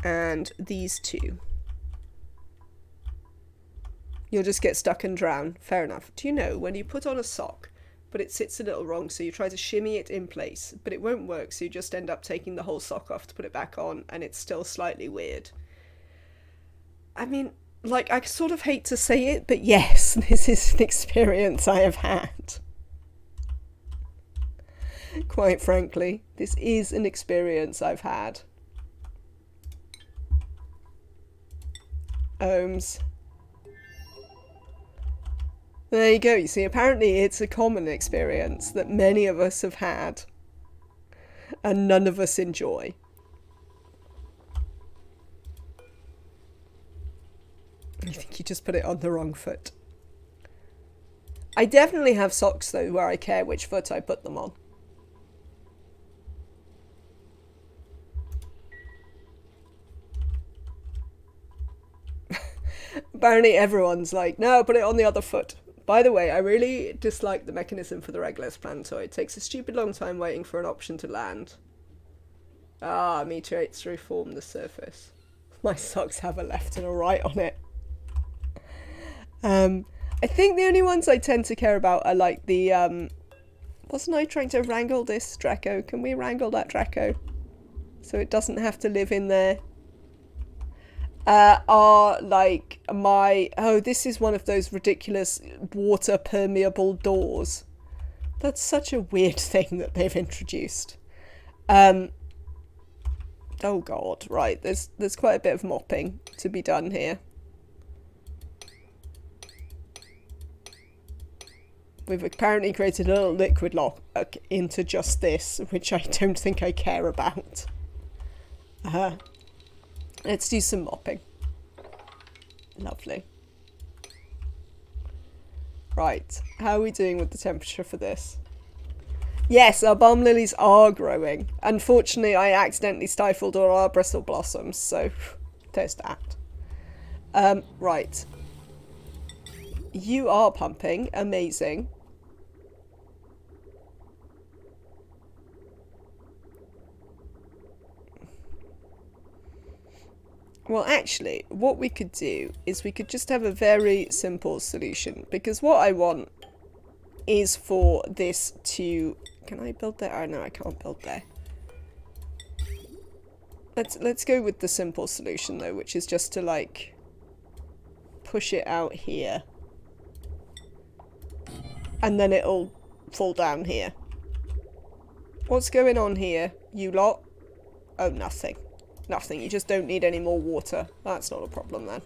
and these two. You'll just get stuck and drown. Fair enough. Do you know when you put on a sock but it sits a little wrong, so you try to shimmy it in place, but it won't work, so you just end up taking the whole sock off to put it back on, and it's still slightly weird. I mean, like, I sort of hate to say it, but yes, this is an experience I have had. Quite frankly, this is an experience I've had. Ohms. There you go. You see, apparently it's a common experience that many of us have had and none of us enjoy. I think you just put it on the wrong foot. I definitely have socks, though, where I care which foot I put them on. Apparently everyone's like, no, put it on the other foot. By the way, I really dislike the mechanism for the Regolith planetoid. It takes a stupid long time waiting for an option to land. Ah, meteorites reform the surface. My socks have a left and a right on it. I think the only ones I tend to care about are like the, wasn't I trying to wrangle this Draco? Can we wrangle that Draco? So it doesn't have to live in there. Are like my... Oh, this is one of those ridiculous water permeable doors. That's such a weird thing that they've introduced. Oh god, right. There's quite a bit of mopping to be done here. We've apparently created a little liquid lock into just this, which I don't think I care about. Let's do some mopping. Lovely. Right, how are we doing with the temperature for this? Yes, our balm lilies are growing. Unfortunately, I accidentally stifled all our bristle blossoms, so there's that. Right. You are pumping. Amazing. Well, actually, what we could do is we could just have a very simple solution, because what I want is for this to... Can I build there? Oh, no, I can't build there. Let's go with the simple solution, though, which is just to, like, push it out here. And then it'll fall down here. What's going on here, you lot? Oh, nothing. Nothing. You just don't need any more water. That's not a problem, then.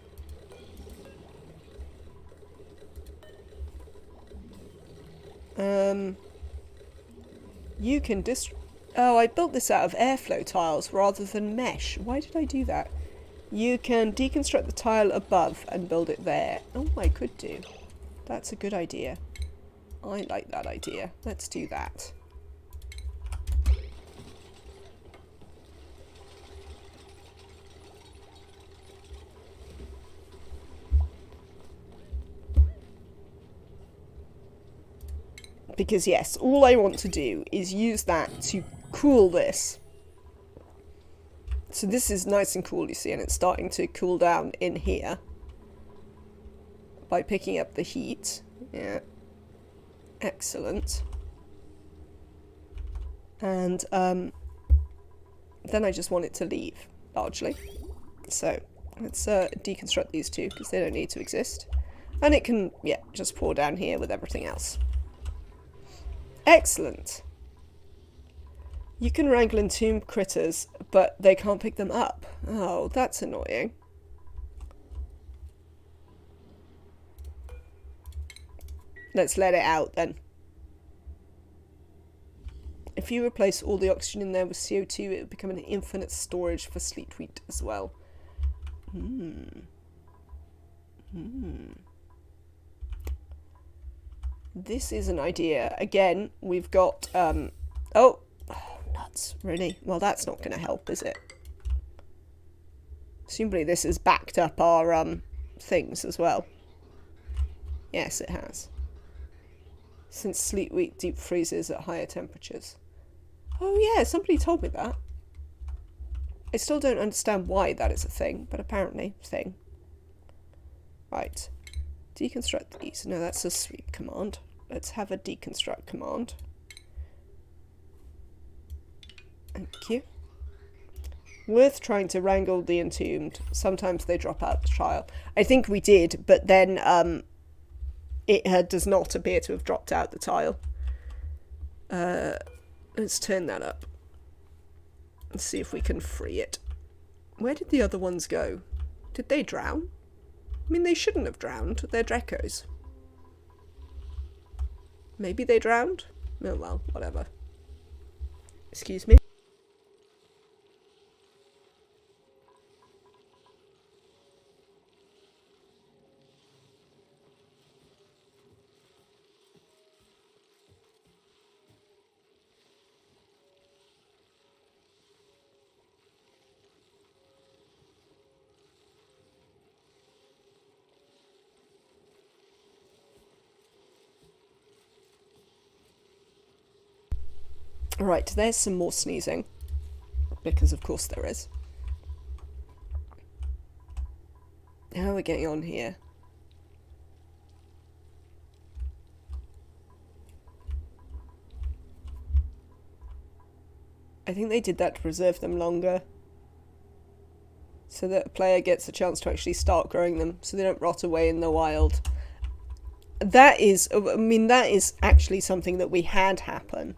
You can Oh, I built this out of airflow tiles rather than mesh. Why did I do that? You can deconstruct the tile above and build it there. Oh, I could do. That's a good idea. I like that idea. Let's do that. Because yes, all I want to do is use that to cool this. So this is nice and cool, you see, and it's starting to cool down in here. By picking up the heat. Yeah. Excellent. And then I just want it to leave, largely. So let's deconstruct these two, because they don't need to exist. And it can, yeah, just pour down here with everything else. Excellent. You can wrangle entombed critters, but they can't pick them up. Oh, that's annoying. Let's let it out then. If you replace all the oxygen in there with CO2, it would become an infinite storage for sleet wheat as well. This is an idea. Again, we've got, oh, nuts, really? Well, that's not going to help, is it? Presumably this has backed up our, things as well. Yes, it has. Since sleet wheat deep freezes at higher temperatures. Oh yeah, somebody told me that. I still don't understand why that is a thing, but apparently, thing. Right. Deconstruct these. No, that's a sweep command. Let's have a deconstruct command. Thank you. Worth trying to wrangle the entombed. Sometimes they drop out the trial. I think we did, but then it does not appear to have dropped out the tile. Let's turn that up. Let's see if we can free it. Where did the other ones go? Did they drown? I mean, they shouldn't have drowned. They're Drekos. Maybe they drowned? Oh well, whatever. Excuse me. Right, there's some more sneezing. Because of course there is. How are we getting on here? I think they did that to preserve them longer. So that a player gets a chance to actually start growing them, so they don't rot away in the wild. That is, I mean, that is actually something that we had happen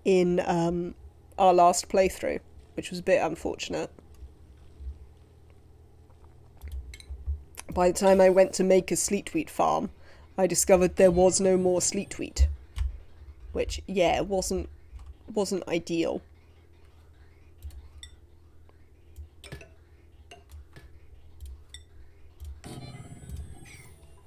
in our last playthrough, which was a bit unfortunate. By the time I went to make a sleetwheat farm, I discovered there was no more sleetwheat, which, yeah, wasn't ideal.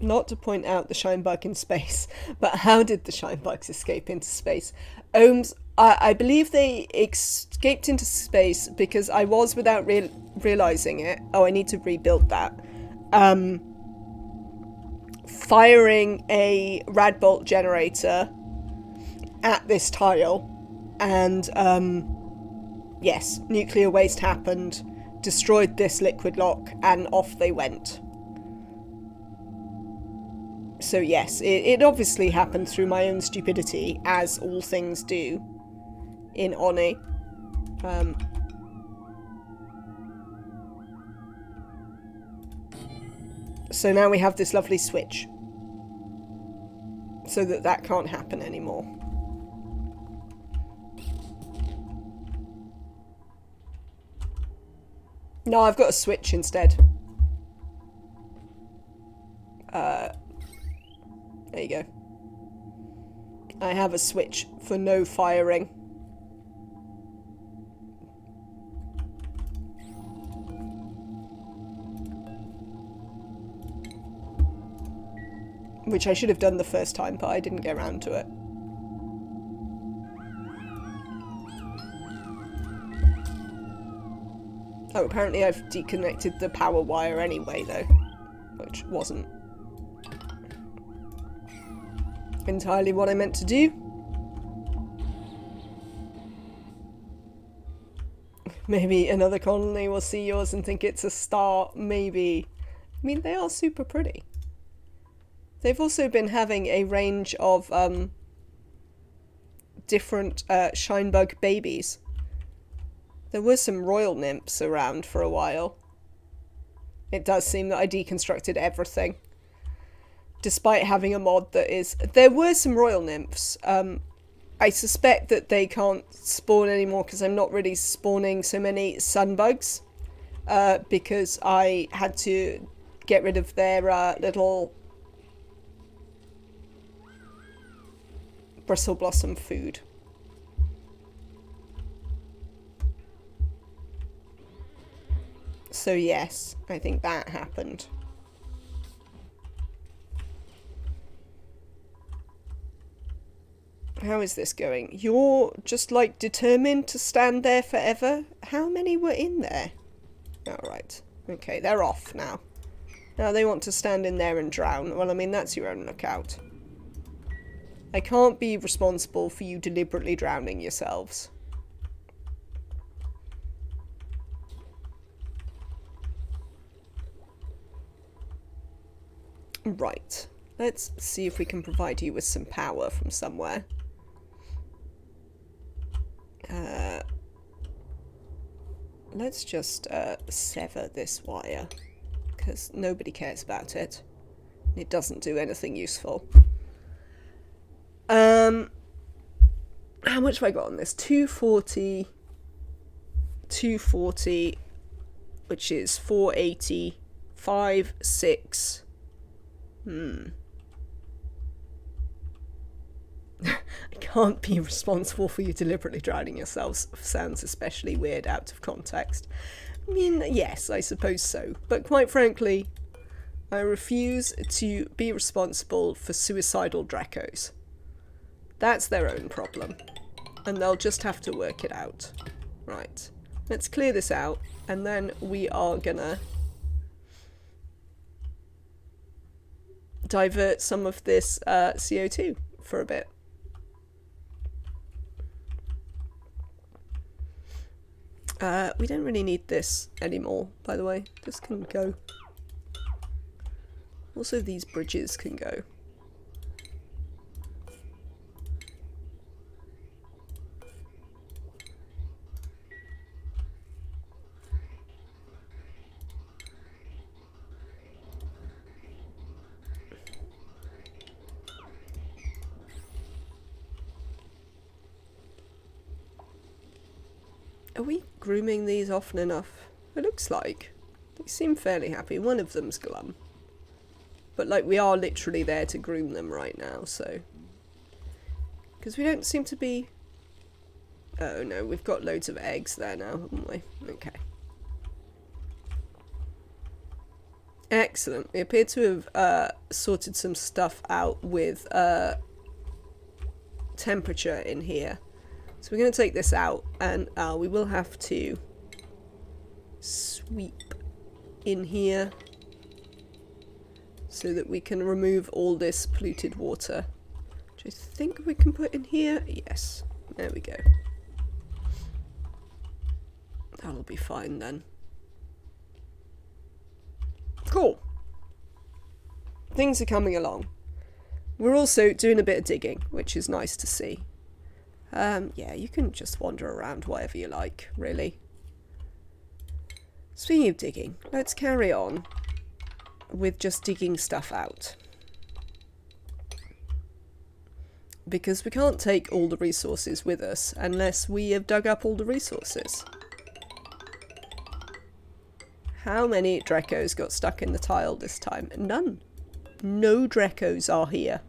Not to point out the Shinebug in space, but how did the Shinebugs escape into space? Ohms, I believe they escaped into space because I was, without realising it, oh, I need to rebuild that, firing a Radbolt generator at this tile, and, yes, nuclear waste happened, destroyed this liquid lock, and off they went. So yes, it obviously happened through my own stupidity, as all things do in ONI. So now we have this lovely switch, so that can't happen anymore. No, I've got a switch instead. There you go. I have a switch for no firing. Which I should have done the first time, but I didn't get around to it. Oh, apparently I've deconnected the power wire anyway, though. Which wasn't entirely what I meant to do. Maybe another colony will see yours and think it's a star. Maybe. I mean, they are super pretty. They've also been having a range of different Shinebug babies. There were some royal nymphs around for a while. It does seem that I deconstructed everything. Despite having a mod that is... There were some royal nymphs. I suspect that they can't spawn anymore because I'm not really spawning so many sunbugs. Because I had to get rid of their little bristle blossom food. So yes, I think that happened. How is this going? You're just like determined to stand there forever? How many were in there? Alright. Okay, they're off now. Now they want to stand in there and drown. Well, I mean, that's your own lookout. I can't be responsible for you deliberately drowning yourselves. Right. Let's see if we can provide you with some power from somewhere. Let's just sever this wire, because nobody cares about it. It doesn't do anything useful. How much have I got on this? 240, which is 480, 5, 6. I can't be responsible for you deliberately drowning yourselves. Sounds especially weird out of context. I mean, yes, I suppose so. But quite frankly, I refuse to be responsible for suicidal Dracos. That's their own problem. And they'll just have to work it out. Right. Let's clear this out. And then we are gonna divert some of this CO2 for a bit. We don't really need this anymore, by the way. This can go. Also, these bridges can go. Are we grooming these often enough? It looks like. They seem fairly happy. One of them's glum. But, like, we are literally there to groom them right now, so. Because we don't seem to be. Oh no, we've got loads of eggs there now, haven't we? Okay. Excellent. We appear to have sorted some stuff out with temperature in here. So we're going to take this out, and we will have to sweep in here so that we can remove all this polluted water. Which I think we can put in here. Yes, there we go. That'll be fine then. Cool. Things are coming along. We're also doing a bit of digging, which is nice to see. Yeah, you can just wander around whatever you like, really. Speaking of digging, let's carry on with just digging stuff out. Because we can't take all the resources with us unless we have dug up all the resources. How many Dracos got stuck in the tile this time? None. No Dracos are here.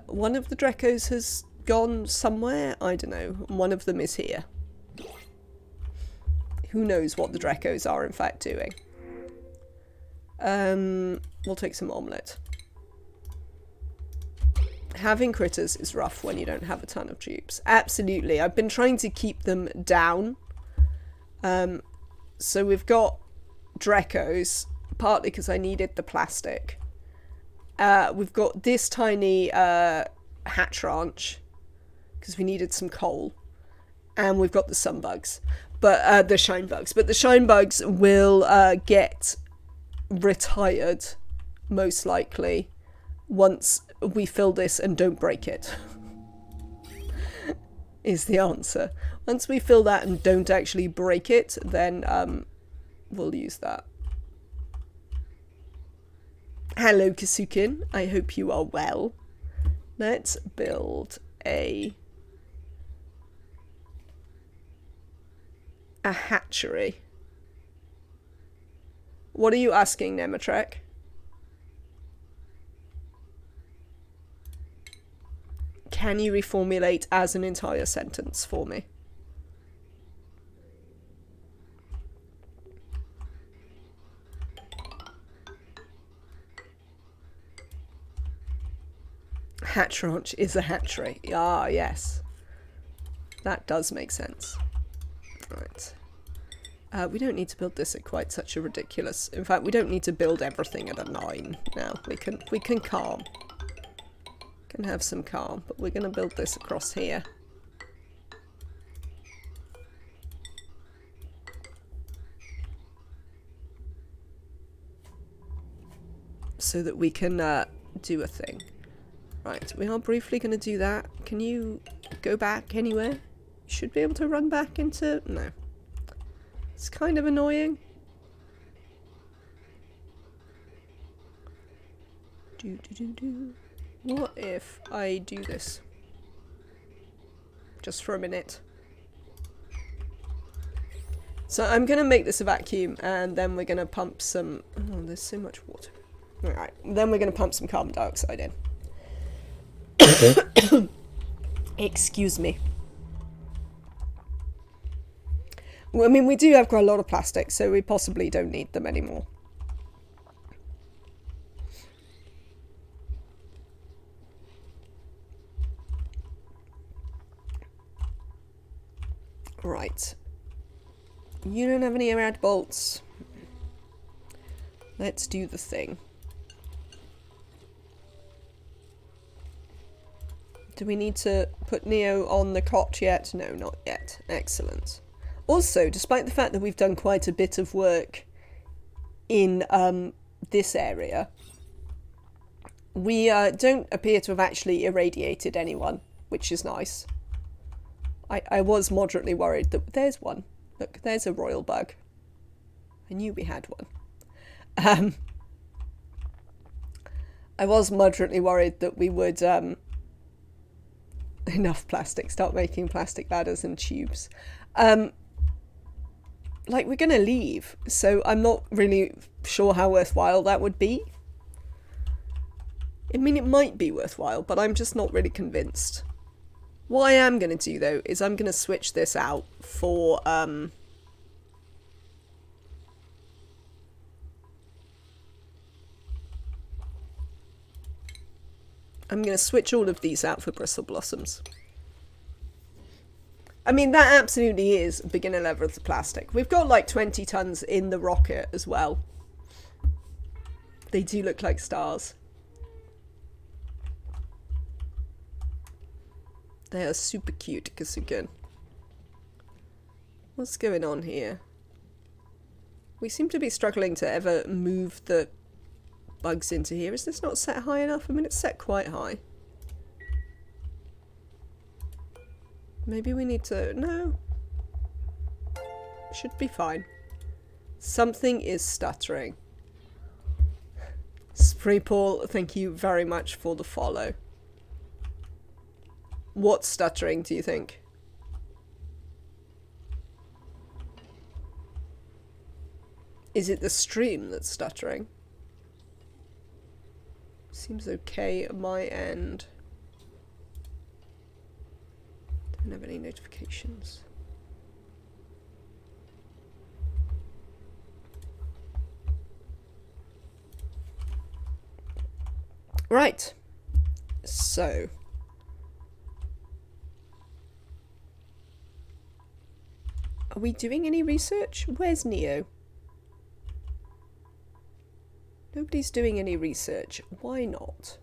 One of the Dracos has gone somewhere? I don't know. One of them is here. Who knows what the Dracos are in fact doing. We'll take some omelette. Having critters is rough when you don't have a ton of dupes. Absolutely. I've been trying to keep them down. So we've got Dracos, partly because I needed the plastic. We've got this tiny hatch ranch, because we needed some coal. And we've got the sunbugs. But the shinebugs. But the shinebugs will get retired, most likely, once we fill this and don't break it. Is the answer. Once we fill that and don't actually break it, then we'll use that. Hello, Kasukin. I hope you are well. Let's build a hatchery. What are you asking, Nematrek? Can you reformulate as an entire sentence for me? Hatch ranch is a hatchery. Ah, yes. That does make sense. Right. We don't need to build this at quite such a ridiculous... In fact, we don't need to build everything at a 9 now. We can calm. Can have some calm, but we're going to build this across here. So that we can do a thing. Right, we are briefly going to do that. Can you go back anywhere? You should be able to run back into... No. It's kind of annoying. What if I do this? Just for a minute. So I'm going to make this a vacuum, and then we're going to pump some... Oh, there's so much water. Alright, then we're going to pump some carbon dioxide in. Excuse me. Well, I mean, we do have quite a lot of plastic, so we possibly don't need them anymore. Right. You don't have any rad bolts. Let's do the thing. Do we need to put Neo on the cot yet? No, not yet. Excellent. Also, despite the fact that we've done quite a bit of work in this area, we don't appear to have actually irradiated anyone, which is nice. I was moderately worried that... There's one. Look, there's a royal bug. I knew we had one. I was moderately worried that we would... enough plastic. Start making plastic ladders and tubes. Like, we're going to leave, so I'm not really sure how worthwhile that would be. I mean, it might be worthwhile, but I'm just not really convinced. What I am going to do, though, is I'm going to switch this out for, I'm going to switch all of these out for bristle blossoms. I mean, that absolutely is beginner level of the plastic. We've got like 20 tons in the rocket as well. They do look like stars. They are super cute, Kasugan. What's going on here? We seem to be struggling to ever move the bugs into here. Is this not set high enough? I mean, it's set quite high. Maybe we need to... No. Should be fine. Something is stuttering. Spreepaul, thank you very much for the follow. What's stuttering, do you think? Is it the stream that's stuttering? Seems okay at my end. Don't have any notifications. Right. So. Are we doing any research? Where's Neo? Nobody's doing any research. Why not?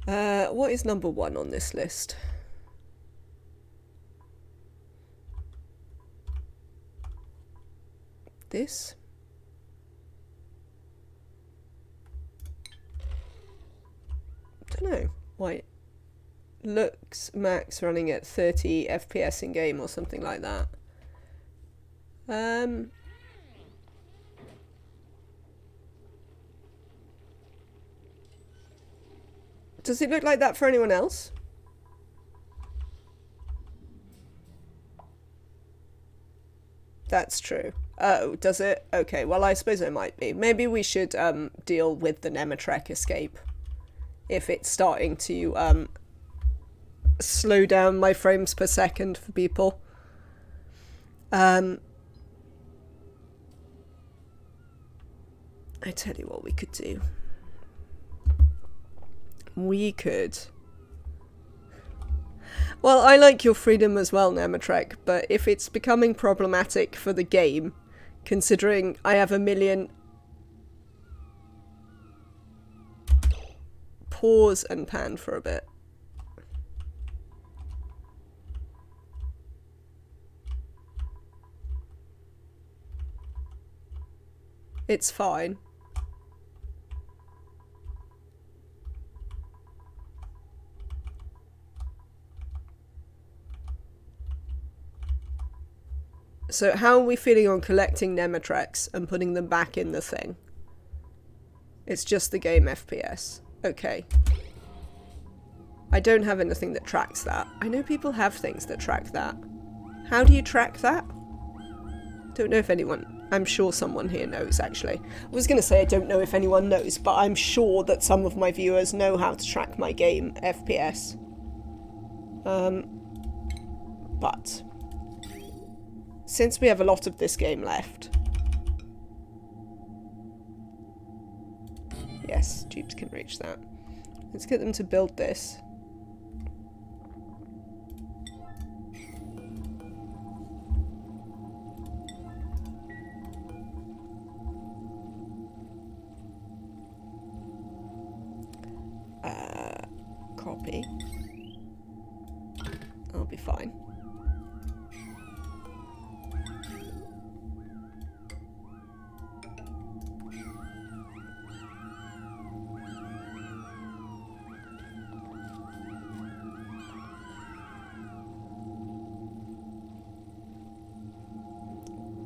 What is number 1 on this list? This? Don't know. Why? Looks max running at 30 FPS in game or something like that. Does it look like that for anyone else? That's true. Oh, does it? Okay, well, I suppose it might be. Maybe we should deal with the Nematrek escape if it's starting to slow down my frames per second for people. I tell you what we could do. We could... Well, I like your freedom as well, Nematrek, but if it's becoming problematic for the game, considering I have 1 million... Pause and pan for a bit. It's fine. So how are we feeling on collecting Nematreks and putting them back in the thing? It's just the game FPS. Okay. I don't have anything that tracks that. I know people have things that track that. How do you track that? Don't know if anyone... I'm sure someone here knows, actually. I was going to say I don't know if anyone knows, but I'm sure that some of my viewers know how to track my game FPS. But since we have a lot of this game left... Yes, dupes can reach that. Let's get them to build this. Copy. I'll be fine.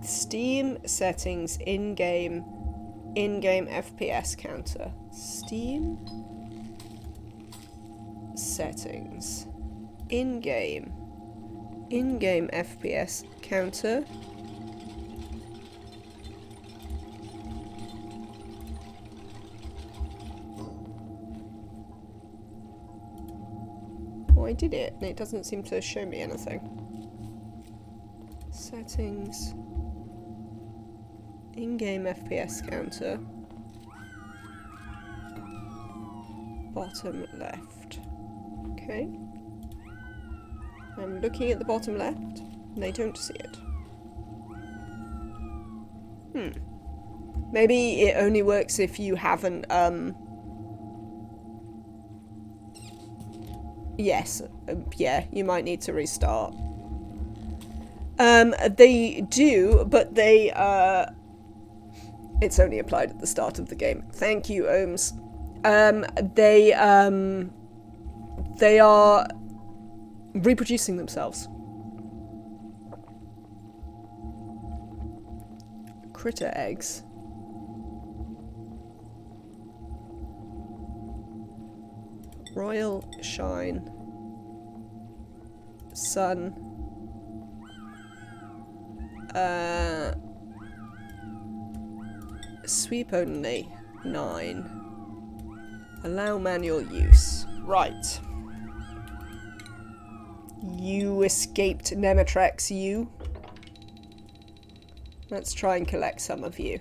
Steam settings in-game FPS counter. Steam settings in-game FPS counter. Oh, I did it and it doesn't seem to show me anything. Settings in-game FPS counter, bottom left. Okay. I'm looking at the bottom left and I don't see it. Maybe it only works if you haven't, yes, yeah, you might need to restart. They do, but they, it's only applied at the start of the game. Thank you, Ohms. They are reproducing themselves. Critter eggs. Royal Shine. Sun. Sweep only. 9. Allow manual use. Right. You escaped Nematrex, you. Let's try and collect some of you.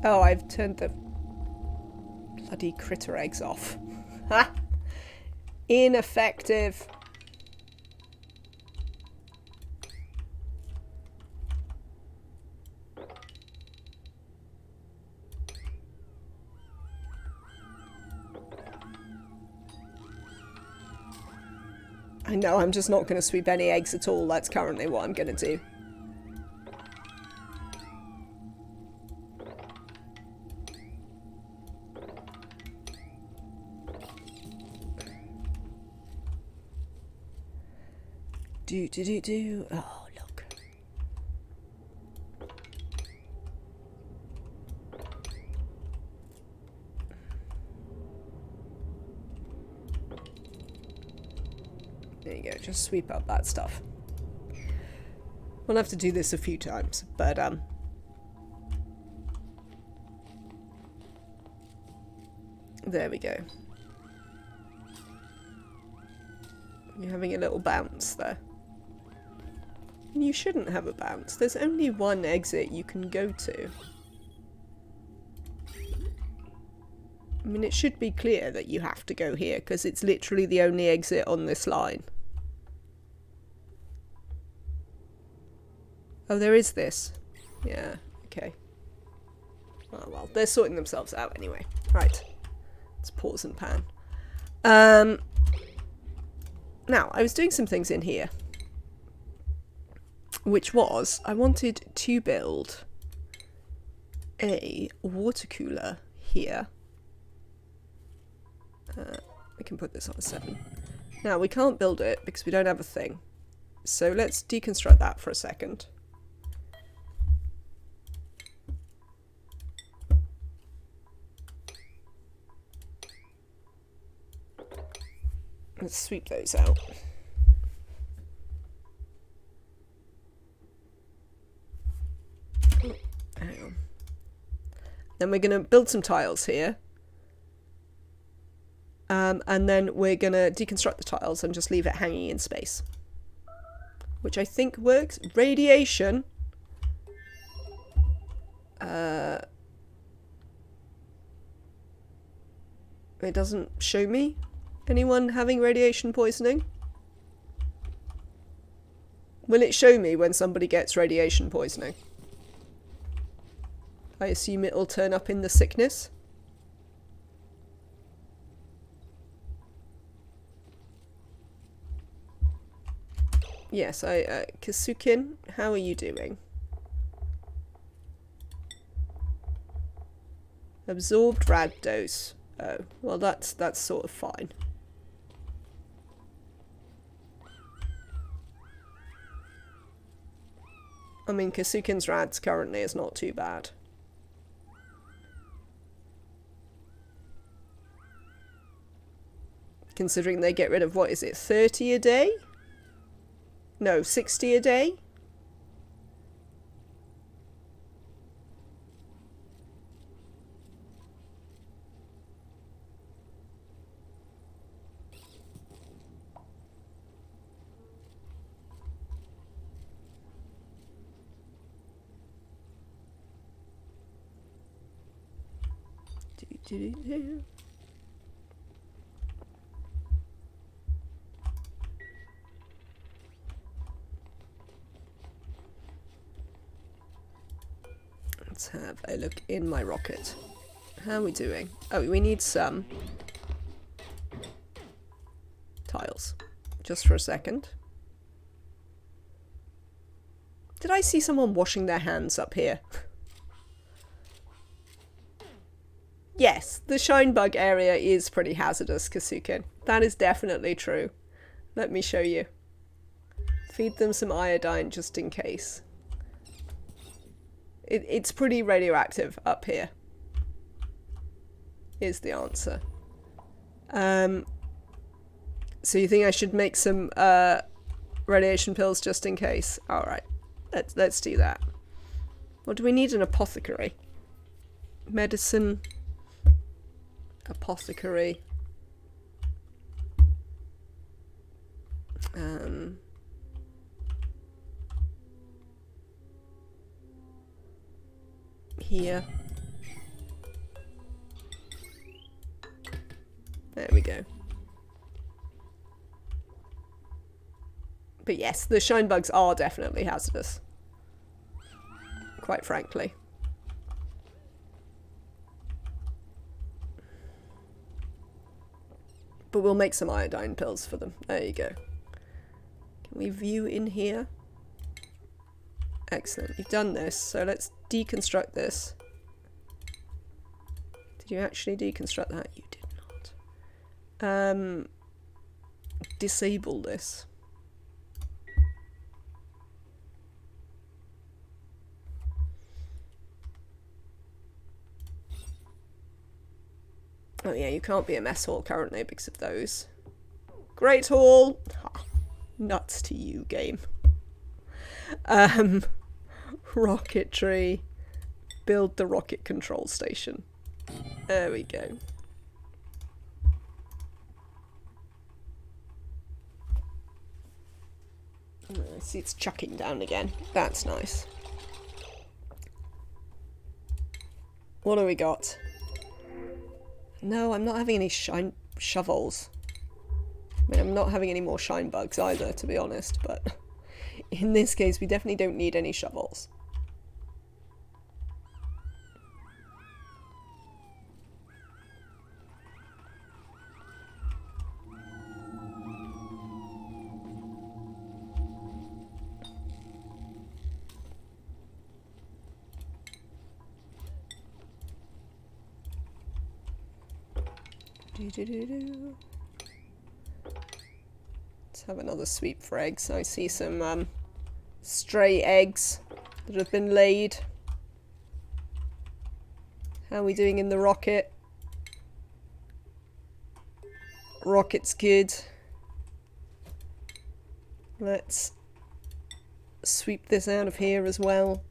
Oh, I've turned the bloody critter eggs off. Ha! Ineffective. I know, I'm just not going to sweep any eggs at all. That's currently what I'm going to do. Do. Oh, look. There you go, just sweep up that stuff. We'll have to do this a few times, but there we go. You're having a little bounce there. You shouldn't have a bounce. There's only one exit you can go to. I mean, it should be clear that you have to go here, because it's literally the only exit on this line. Oh, there is this. Yeah, okay. Oh, well, they're sorting themselves out anyway. Right. Let's pause and pan. Now, I was doing some things in here. Which was, I wanted to build a water cooler here. We can put this on a 7. Now, we can't build it because we don't have a thing. So let's deconstruct that for a second. Let's sweep those out. Hang on. Then we're going to build some tiles here. And then we're going to deconstruct the tiles and just leave it hanging in space. Which I think works. Radiation. It doesn't show me anyone having radiation poisoning. Will it show me when somebody gets radiation poisoning? I assume it'll turn up in the sickness. Yes, Kasukin, how are you doing? Absorbed rad dose. Oh, well that's sort of fine. I mean, Kasukin's rads currently is not too bad. Considering they get rid of, what is it, 30 a day? No, 60 a day? Let's have a look in my rocket. How are we doing? Oh, we need some tiles. Just for a second. Did I see someone washing their hands up here? Yes, the Shinebug area is pretty hazardous, Kasukin. That is definitely true. Let me show you. Feed them some iodine just in case. It's pretty radioactive up here, is the answer. So you think I should make some radiation pills just in case? Alright, let's do that. What do we need? An apothecary. Medicine. Apothecary. Here. There we go. But yes, the Shinebugs are definitely hazardous. Quite frankly. But we'll make some iodine pills for them. There you go. Can we view in here? Excellent. You've done this, so let's deconstruct this. Did you actually deconstruct that? You did not. Disable this. Oh yeah, you can't be a mess hall currently because of those. Great hall! Ha, nuts to you, game. Rocketry. Build the rocket control station. There we go. I see it's chucking down again. That's nice. What do we got? No, I'm not having any shovels. I mean, I'm not having any more shine bugs either, to be honest, but in this case, we definitely don't need any shovels. have another sweep for eggs. I see some stray eggs that have been laid. How are we doing in the rocket? Rocket's good. Let's sweep this out of here as well.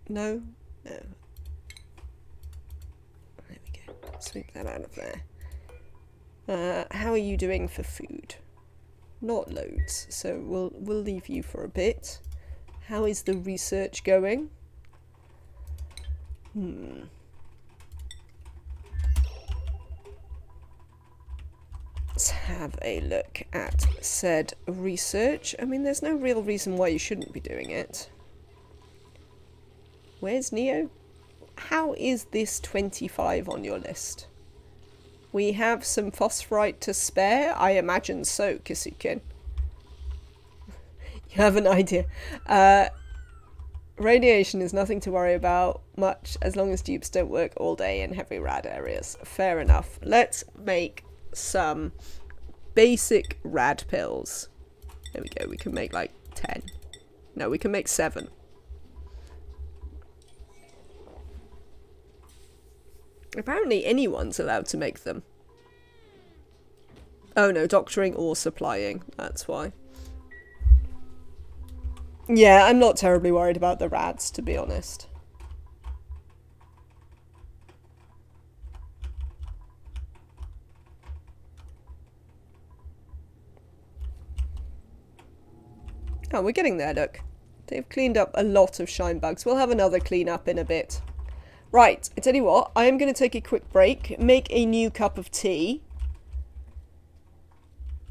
No? No. There we go. Sweep that out of there. How are you doing for food? Not loads, so we'll leave you for a bit. How is the research going? Let's have a look at said research. I mean, there's no real reason why you shouldn't be doing it. Where's Neo? How is this 25 on your list? We have some phosphorite to spare? I imagine so, Kisuken. You have an idea. Radiation is nothing to worry about much as long as dupes don't work all day in heavy rad areas. Fair enough. Let's make some basic rad pills. There we go. We can make like 10. No, we can make 7. Apparently anyone's allowed to make them. Oh no, doctoring or supplying. That's why. Yeah, I'm not terribly worried about the rads, to be honest. Oh, we're getting there, look. They've cleaned up a lot of Shinebugs. We'll have another clean up in a bit. Right, I tell you what, I am going to take a quick break, make a new cup of tea.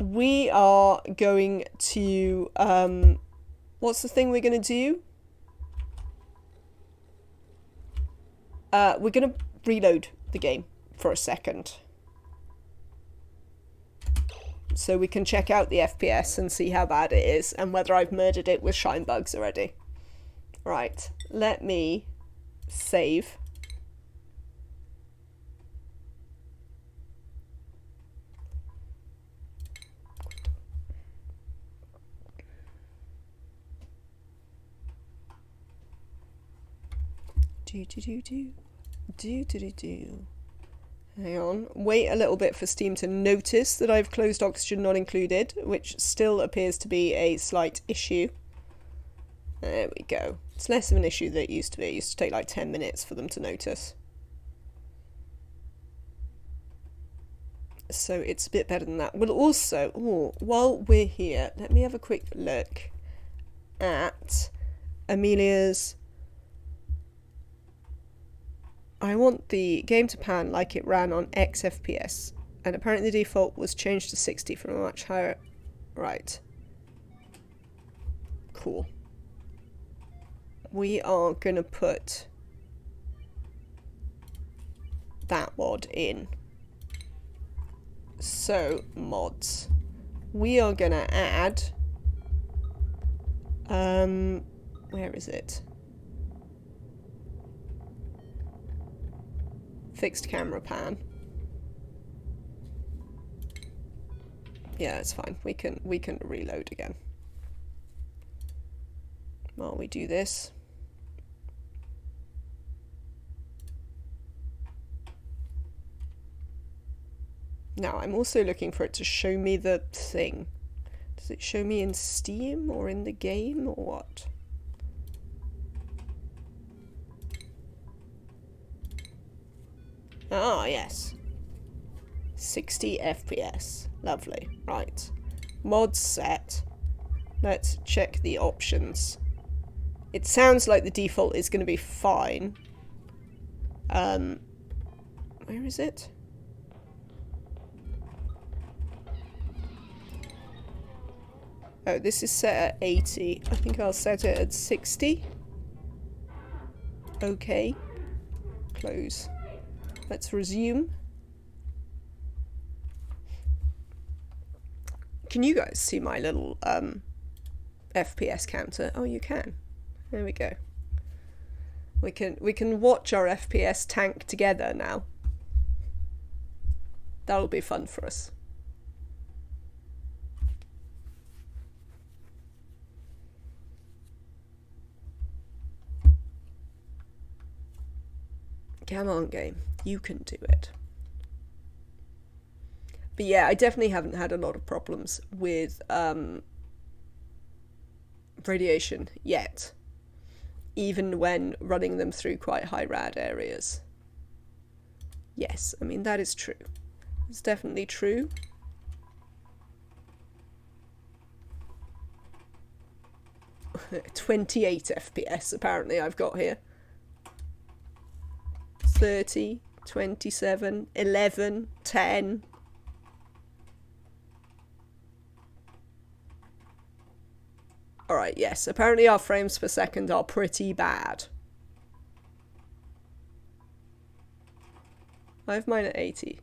We are going to, what's the thing we're going to do? We're going to reload the game for a second. So we can check out the FPS and see how bad it is and whether I've murdered it with Shinebugs already. Right, let me save. Hang on. Wait a little bit for Steam to notice that I've closed oxygen not included, which still appears to be a slight issue. There we go. It's less of an issue than it used to be. It used to take like 10 minutes for them to notice. So it's a bit better than that. But also, while we're here, let me have a quick look at Amelia's. I want the game to pan like it ran on X FPS, and apparently the default was changed to 60 from a much higher. Right. Cool. We are gonna put that mod in. So, mods. We are gonna add, where is it? Fixed camera pan. Yeah, it's fine. We can reload again. While we do this. Now, I'm also looking for it to show me the thing. Does it show me in Steam or in the game or what? Ah, yes. 60 FPS. Lovely. Right. Mods set. Let's check the options. It sounds like the default is going to be fine. Where is it? Oh, this is set at 80. I think I'll set it at 60. Okay. Close. Let's resume. Can you guys see my little FPS counter? Oh, you can. There we go. We can watch our FPS tank together now. That'll be fun for us. Come on, game. You can do it. But yeah, I definitely haven't had a lot of problems with radiation yet, even when running them through quite high rad areas. Yes, I mean, that is true. It's definitely true. "28 FPS apparently I've got here. 30, 27, 11, 10. Alright, yes, apparently our frames per second are pretty bad. I have mine at 80.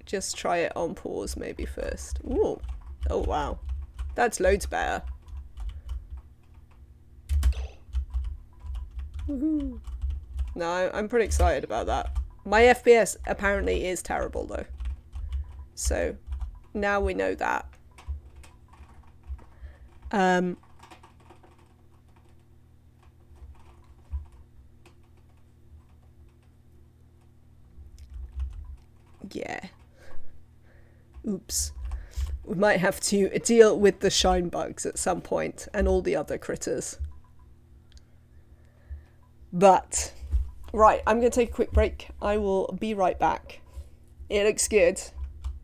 Just try it on pause maybe first. Ooh. Oh wow. That's loads better. Woohoo. No, I'm pretty excited about that. My FPS apparently is terrible though. So now we know that. Yeah. Oops. We might have to deal with the Shinebugs at some point and all the other critters. But, right, I'm going to take a quick break. I will be right back. It looks good.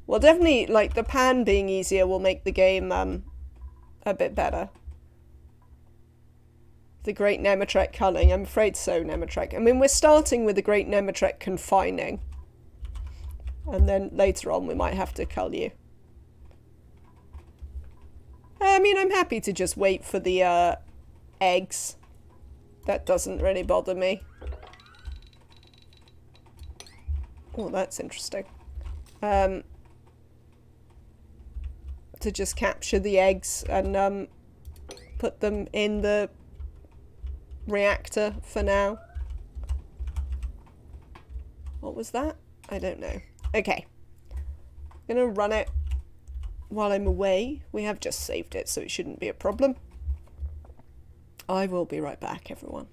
Well, definitely, like, the pan being easier will make the game a bit better. The Great Nemetrek culling. I'm afraid so, Nemetrek. I mean, we're starting with the Great Nemetrek confining. And then later on we might have to cull you. I mean, I'm happy to just wait for the eggs. That doesn't really bother me. Oh, that's interesting. To just capture the eggs and put them in the reactor for now. What was that? I don't know. Okay. I'm gonna run it while I'm away. We have just saved it, so it shouldn't be a problem. I will be right back, everyone.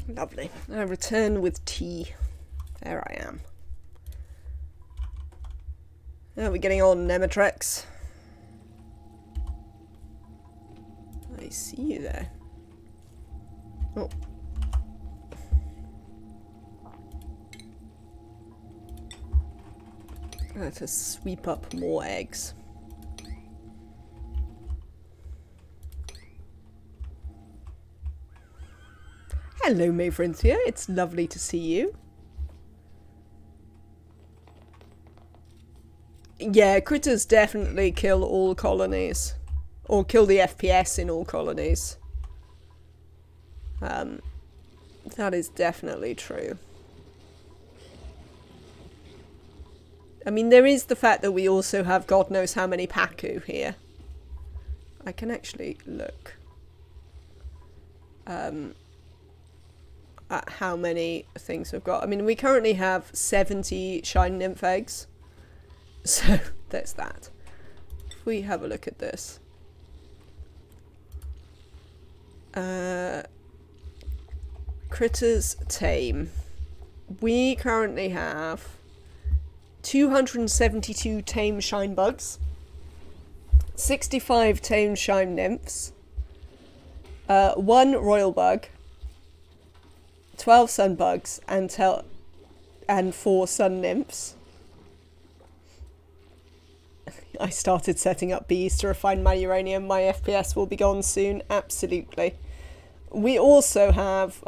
Lovely. I return with tea. There I am. How are we getting on, Nematrex? I see you there. Oh. Let us sweep up more eggs. Hello, Mayfrinthia. It's lovely to see you. Yeah, critters definitely kill all colonies. Or kill the FPS in all colonies. That is definitely true. I mean, there is the fact that we also have God knows how many Pacu here. I can actually look at how many things we've got. I mean, we currently have 70 shine nymph eggs. So, there's that. If we have a look at this. Critters tame. We currently have 272 tame shinebugs, 65 tame shine nymphs, 1 royal bug, 12 sunbugs, and 4 sun nymphs. I started setting up bees to refine my uranium. My FPS will be gone soon. Absolutely. We also have,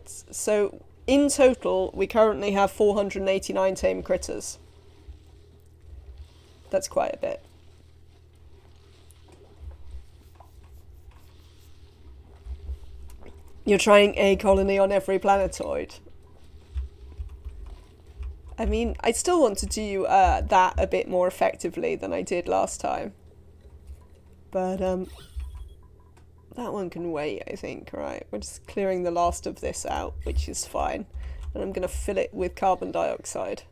so in total, we currently have 489 tame critters. That's quite a bit. You're trying a colony on every planetoid. I mean, I still want to do that a bit more effectively than I did last time. But, that one can wait, I think, right? We're just clearing the last of this out, which is fine. And I'm going to fill it with carbon dioxide.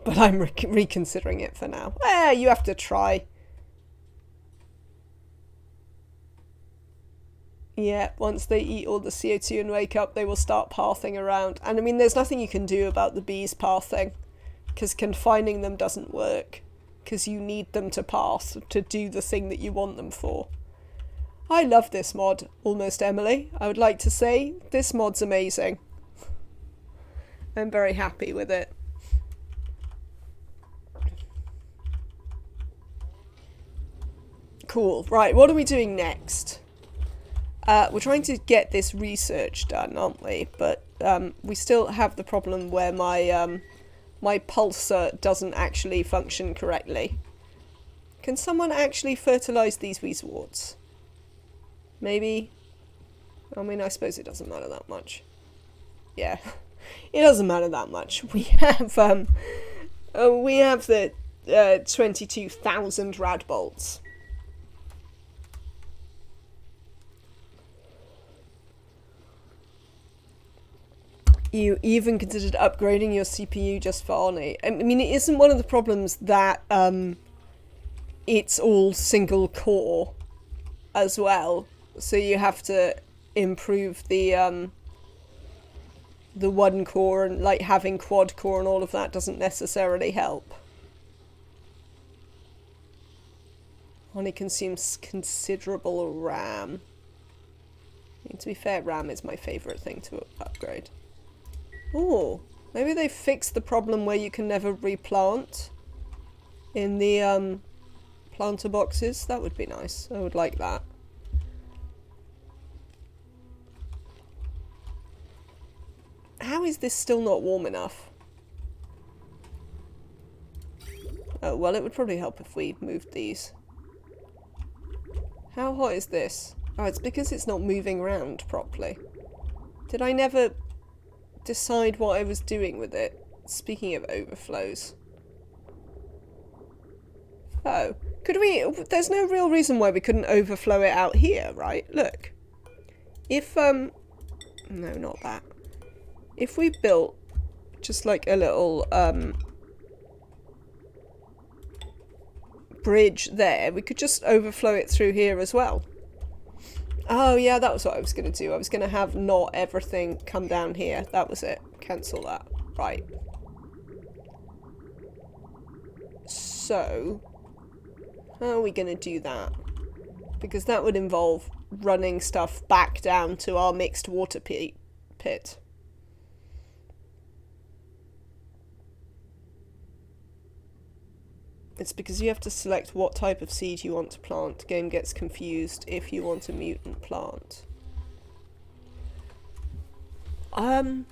But I'm reconsidering it for now. You have to try. Yeah, once they eat all the CO2 and wake up, they will start pathing around. And I mean, there's nothing you can do about the bees pathing, because confining them doesn't work. Because you need them to path to do the thing that you want them for. I love this mod, Almost Emily. I would like to say, this mod's amazing. I'm very happy with it. Cool. Right, what are we doing next? We're trying to get this research done, aren't we? But we still have the problem where my my pulsar doesn't actually function correctly. Can someone actually fertilise these weezeworts? Maybe? I mean, I suppose it doesn't matter that much. Yeah, it doesn't matter that much. We have the 22,000 rad bolts. You even considered upgrading your CPU just for ONI. I mean, it isn't one of the problems that it's all single core as well. So you have to improve the one core, and like having quad core and all of that doesn't necessarily help. ONI consumes considerable RAM. I mean, to be fair, RAM is my favourite thing to upgrade. Oh, maybe they fixed the problem where you can never replant in the planter boxes. That would be nice. I would like that. How is this still not warm enough? Oh, well, it would probably help if we moved these. How hot is this? Oh, it's because it's not moving around properly. Did I never decide what I was doing with it? Speaking of overflows. Oh, could we... There's no real reason why we couldn't overflow it out here, right? Look. If, no, not that. If we built just like a little, bridge there, we could just overflow it through here as well. Oh yeah, that was what I was going to do. I was going to have not everything come down here. That was it. Cancel that. Right. So, how are we going to do that? Because that would involve running stuff back down to our mixed water pit. It's because you have to select what type of seed you want to plant. Game gets confused if you want a mutant plant. I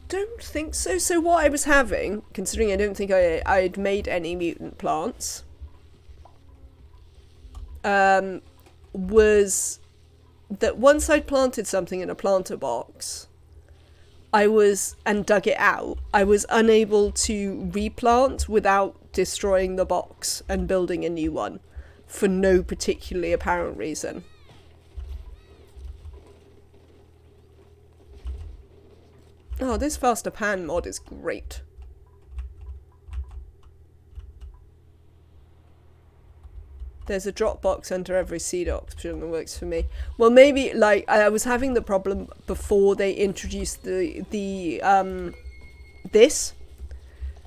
don't think so. So what I was having, considering I don't think I'd made any mutant plants, was that once I'd planted something in a planter box, and dug it out, I was unable to replant without destroying the box and building a new one for no particularly apparent reason. Oh, this faster pan mod is great. There's a drop box under every seed option that works for me. Well, maybe, like, I was having the problem before they introduced this.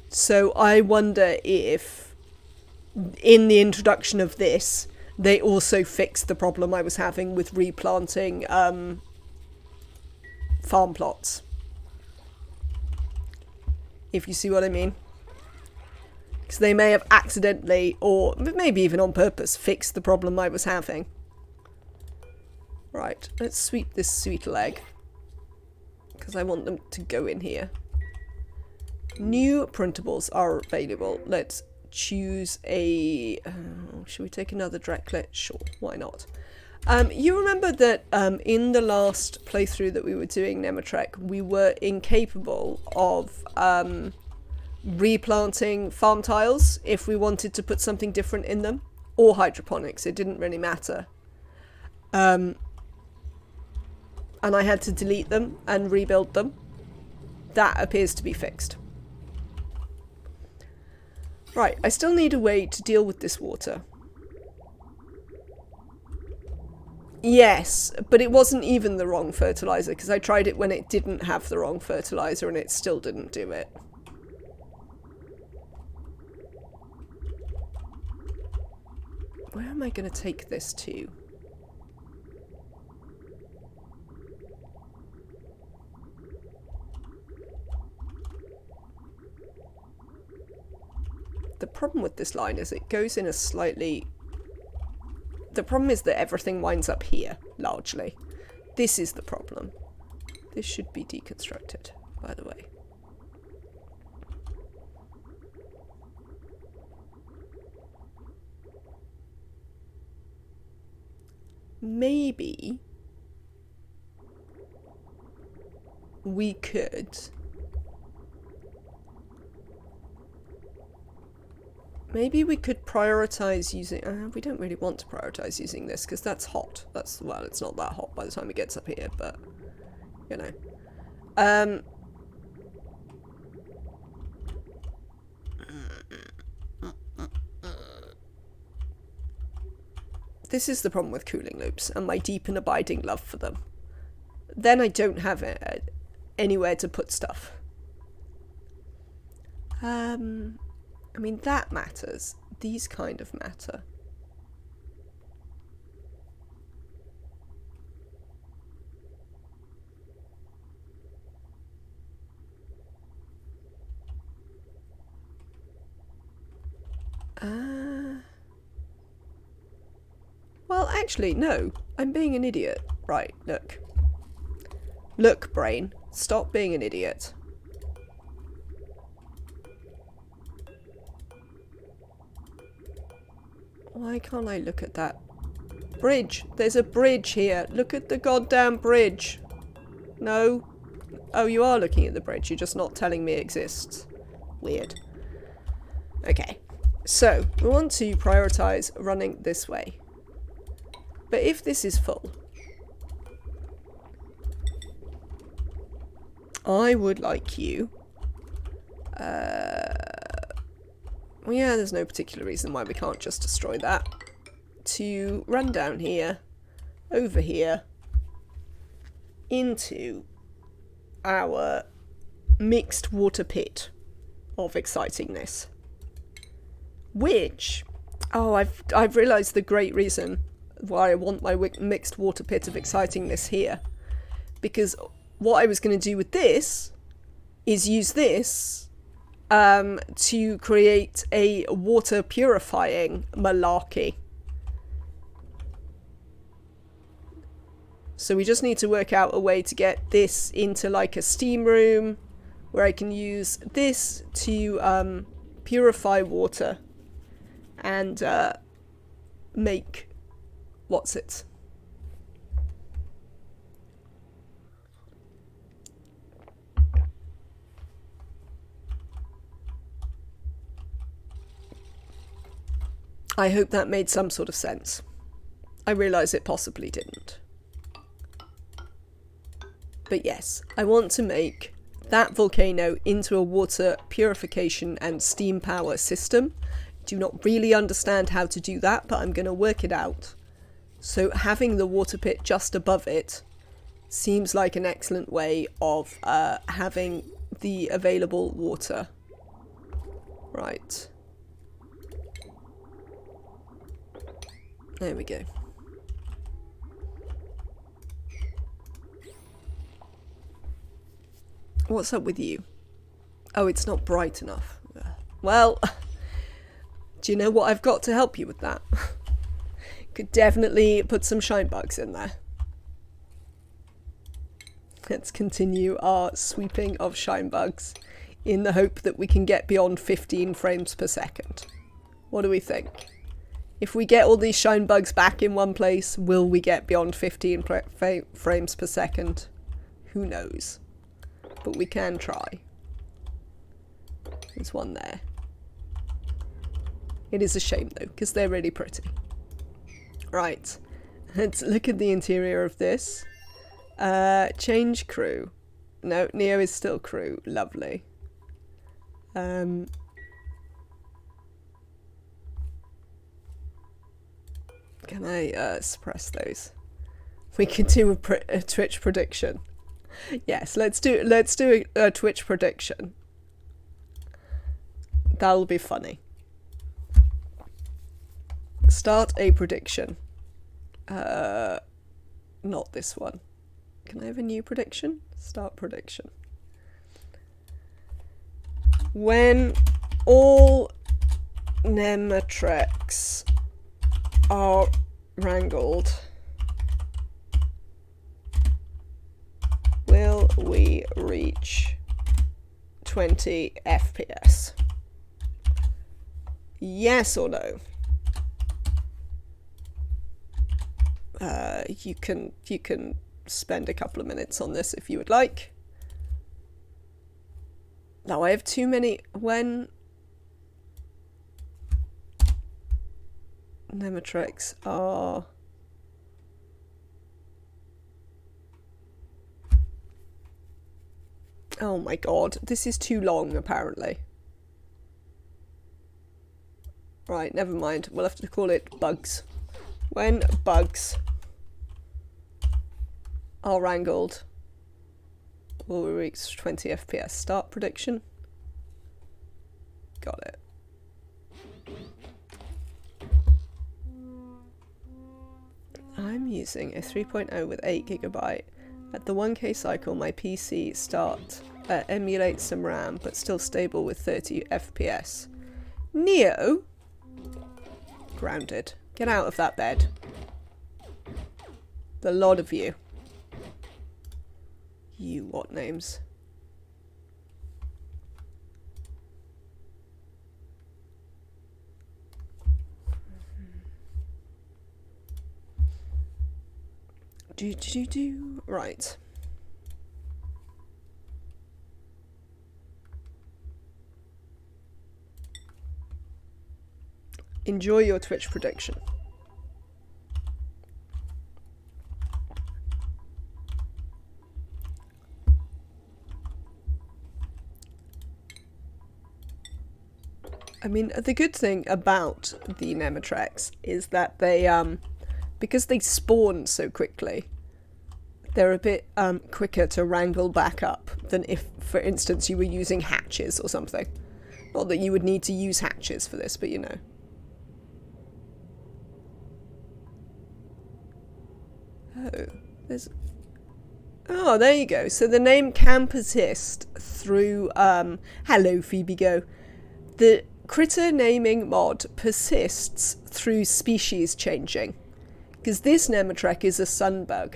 So I wonder if, in the introduction of this, they also fixed the problem I was having with replanting farm plots. If you see what I mean. Because they may have accidentally, or maybe even on purpose, fixed the problem I was having. Right, let's sweep this sweet leg. Because I want them to go in here. New printables are available. Let's choose a... should we take another Dreklet? Sure, why not? You remember that in the last playthrough that we were doing Nematrek, we were incapable of replanting farm tiles if we wanted to put something different in them, or hydroponics, it didn't really matter. And I had to delete them and rebuild them. That appears to be fixed. Right, I still need a way to deal with this water. Yes, but it wasn't even the wrong fertilizer, because I tried it when it didn't have the wrong fertilizer and it still didn't do it. Where am I going to take this to? The problem with this line is it goes in a slightly... The problem is that everything winds up here, largely. This is the problem. This should be deconstructed, by the way. Maybe we could... Maybe we could prioritize using... we don't really want to prioritize using this, because that's hot. Well, it's not that hot by the time it gets up here, but, you know. This is the problem with cooling loops, and my deep and abiding love for them. Then I don't have anywhere to put stuff. I mean, that matters. These kind of matter. Well, actually, no. I'm being an idiot. Right, look. Look, brain. Stop being an idiot. Why can't I look at that bridge? There's a bridge here. Look at the goddamn bridge. No? Oh, you are looking at the bridge. You're just not telling me it exists. Weird. Okay. So, we want to prioritize running this way. But if this is full, I would like you... well, yeah, there's no particular reason why we can't just destroy that. To run down here over here into our mixed water pit of excitingness. Which, oh, I've realised the great reason why I want my mixed water pit of excitingness here. Because what I was going to do with this is use this to create a water purifying malarkey. So we just need to work out a way to get this into like a steam room where I can use this to purify water and make what's it? I hope that made some sort of sense. I realise it possibly didn't. But yes, I want to make that volcano into a water purification and steam power system. Do not really understand how to do that, but I'm going to work it out. So having the water pit just above it seems like an excellent way of having the available water. Right. There we go. What's up with you? Oh, it's not bright enough. Well, do you know what I've got to help you with that? Could definitely put some Shinebugs in there. Let's continue our sweeping of Shinebugs in the hope that we can get beyond 15 frames per second. What do we think? If we get all these Shinebugs back in one place, will we get beyond 15 frames per second? Who knows? But we can try. There's one there. It is a shame though, because they're really pretty. Right, let's look at the interior of this. Change crew. No, Neo is still crew. Lovely. Can I suppress those? We can do a Twitch prediction. Yes, let's do a Twitch prediction. That'll be funny. Start a prediction. Not this one. Can I have a new prediction? Start prediction. When all Nematrex are wrangled, will we reach 20 FPS? Yes or no? You can spend a couple of minutes on this if you would like. Now I have too many. When Nematrex are oh my god, this is too long apparently. Right, never mind. We'll have to call it bugs. When bugs are wrangled, will we reach 20 FPS? Start prediction. Got it. I'm using a 3.0 with 8GB. At the 1K cycle, my PC emulates some RAM, but still stable with 30 FPS. Neo? Grounded. Get out of that bed. The lot of you. You what names? Right. Enjoy your Twitch prediction. I mean, the good thing about the Nematrex is that they, because they spawn so quickly, they're a bit quicker to wrangle back up than if, for instance, you were using hatches or something. Not that you would need to use hatches for this, but you know. Oh, there's... Oh, there you go. So the name can persist through... Hello, Phoebe Go. The critter naming mod persists through species changing. Because this Nemetrek is a sunbug.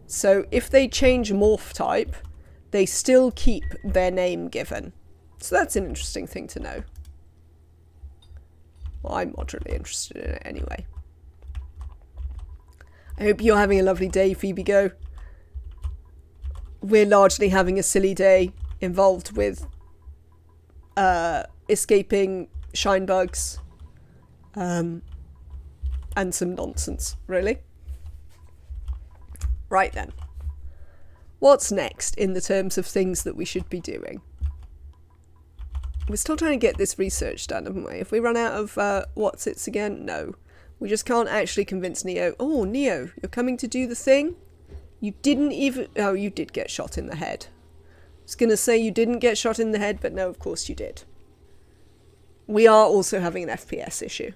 So if they change morph type, they still keep their name given. So that's an interesting thing to know. Well, I'm moderately interested in it anyway. I hope you're having a lovely day, Phoebe Go. We're largely having a silly day involved with escaping Shinebugs and some nonsense, really. Right then. What's next in the terms of things that we should be doing? We're still trying to get this research done, haven't we? If we run out of what's its again? No. We just can't actually convince Neo. Oh, Neo, you're coming to do the thing? You didn't even... Oh, you did get shot in the head. I was going to say you didn't get shot in the head, but no, of course you did. We are also having an FPS issue.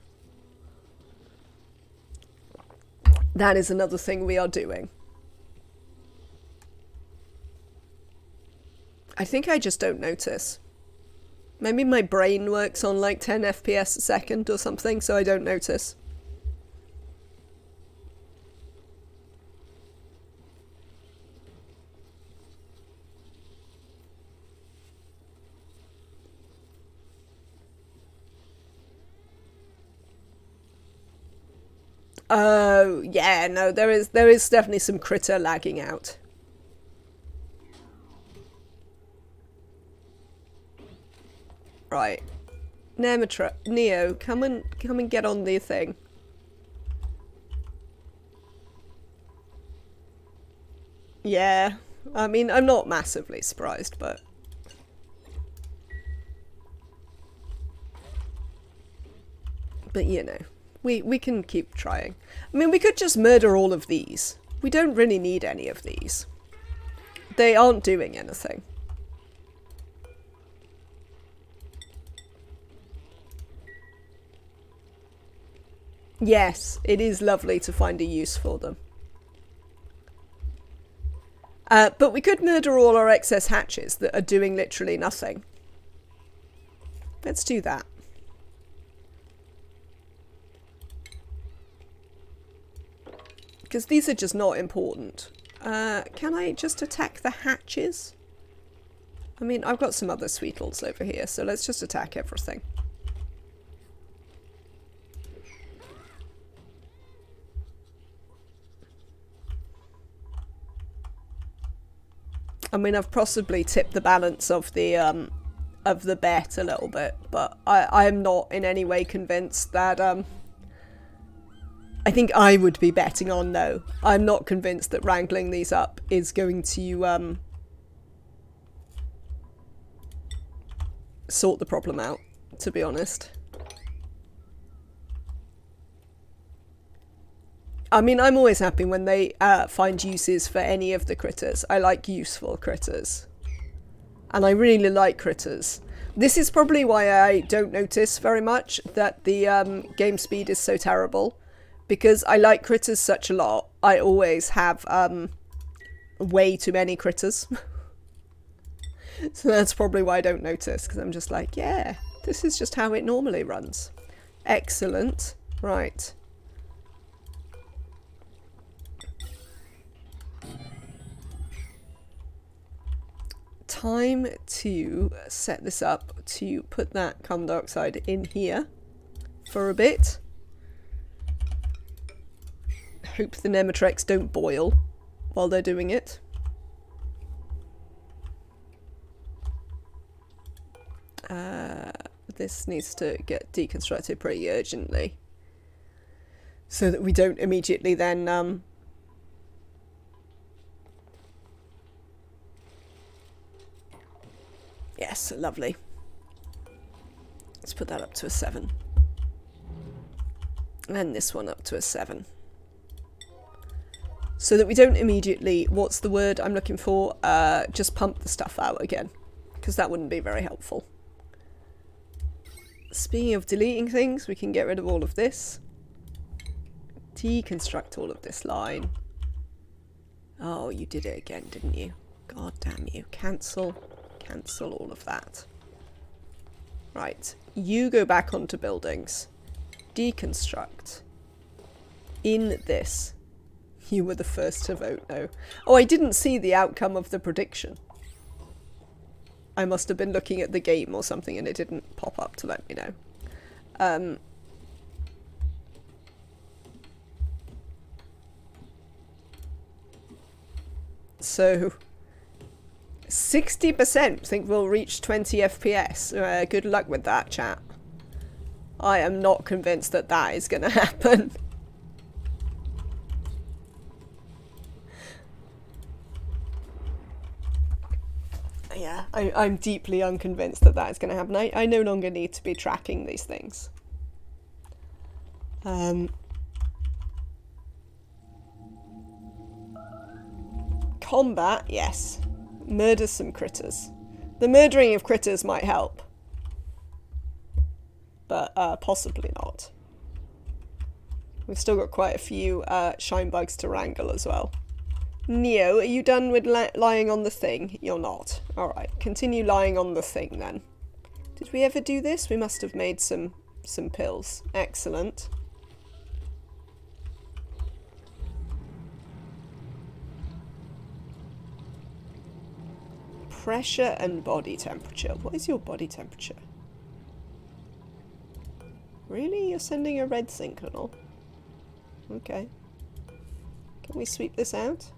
That is another thing we are doing. I think I just don't notice. Maybe my brain works on like 10 FPS a second or something, so I don't notice. Oh, yeah, no, there is definitely some critter lagging out. Right. Neo, come and get on the thing. Yeah. I mean, I'm not massively surprised, but... But, you know, we can keep trying. I mean, we could just murder all of these. We don't really need any of these. They aren't doing anything. Yes, it is lovely to find a use for them. But we could murder all our excess hatches that are doing literally nothing. Let's do that. Because these are just not important. Can I just attack the hatches? I mean, I've got some other sweetles over here, so let's just attack everything. I mean, I've possibly tipped the balance of the bet a little bit, but I am not in any way convinced that I think I would be betting on no. I'm not convinced that wrangling these up is going to sort the problem out, to be honest. I mean, I'm always happy when they find uses for any of the critters. I like useful critters. And I really like critters. This is probably why I don't notice very much that the game speed is so terrible. Because I like critters such a lot. I always have way too many critters. So that's probably why I don't notice. Because I'm just like, yeah, this is just how it normally runs. Excellent. Right. Time to set this up to put that carbon dioxide in here for a bit. Hope the Nemetreks don't boil while they're doing it. This needs to get deconstructed pretty urgently so that we don't immediately then yes, lovely. Let's put that up to a 7. And this one up to a 7. so that we don't immediately, what's the word I'm looking for, just pump the stuff out again, because that wouldn't be very helpful. Speaking of deleting things, we can get rid of all of this. Deconstruct all of this line. Oh, you did it again, didn't you? God damn you. Cancel. Cancel all of that. Right. You go back onto buildings. Deconstruct. In this. You were the first to vote no. Oh, I didn't see the outcome of the prediction. I must have been looking at the game or something and it didn't pop up to let me know. So 60% think we'll reach 20 FPS. Good luck with that, chat. I am not convinced that that is going to happen. Yeah, I'm deeply unconvinced that that is going to happen. I no longer need to be tracking these things. Combat, yes. Murder some critters. The murdering of critters might help. But possibly not. We've still got quite a few Shinebugs to wrangle as well. Neo, are you done with lying on the thing? You're not. Alright, continue lying on the thing then. Did we ever do this? We must have made some pills. Excellent. Pressure and body temperature. What is your body temperature? Really? You're sending a red signal? Okay. Can we sweep this out?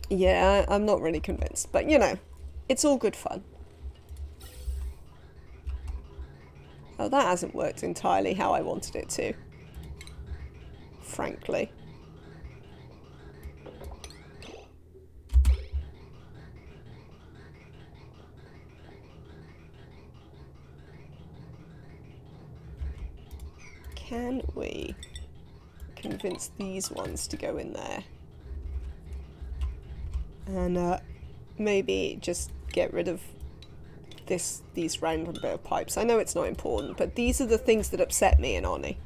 Yeah, I'm not really convinced, but you know, it's all good fun. Oh, that hasn't worked entirely how I wanted it to. Frankly. Can we convince these ones to go in there? And maybe just get rid of these random bit of pipes. I know it's not important, but these are the things that upset me in ONI.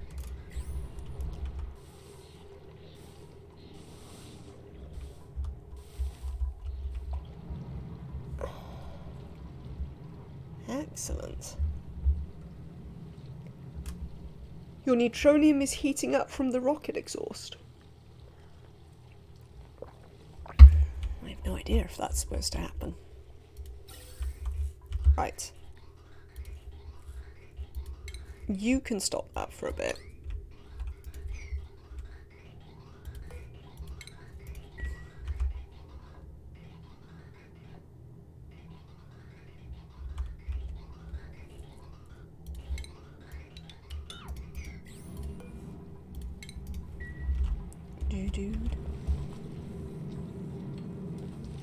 Excellent. Your neutronium is heating up from the rocket exhaust. I have no idea if that's supposed to happen. Right. You can stop that for a bit.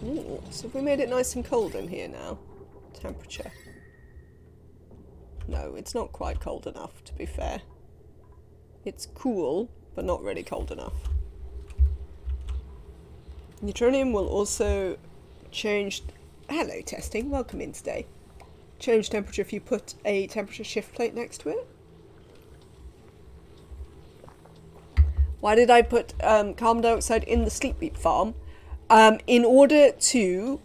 Ooh, so have we made it nice and cold in here now? Temperature. No, it's not quite cold enough, to be fair. It's cool, but not really cold enough. Neutronium will also change... Hello, testing. Welcome in today. Change temperature if you put a temperature shift plate next to it. Why did I put carbon dioxide in the sleep beat farm? In order to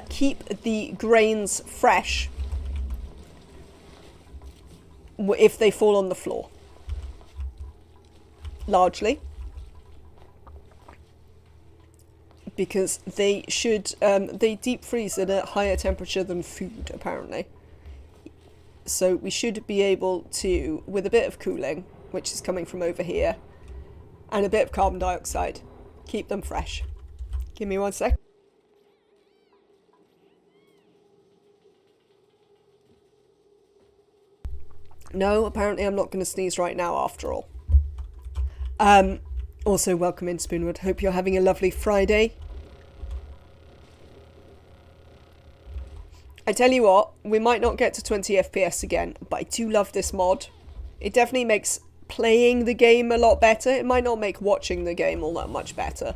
keep the grains fresh if they fall on the floor. Largely. Because they should, they deep freeze at a higher temperature than food, apparently. So we should be able to, with a bit of cooling, which is coming from over here, and a bit of carbon dioxide, keep them fresh. Give me 1 sec. No, apparently I'm not going to sneeze right now after all. Also, welcome in, Spoonwood. Hope you're having a lovely Friday. I tell you what, we might not get to 20 FPS again, but I do love this mod. It definitely makes playing the game a lot better. It might not make watching the game all that much better,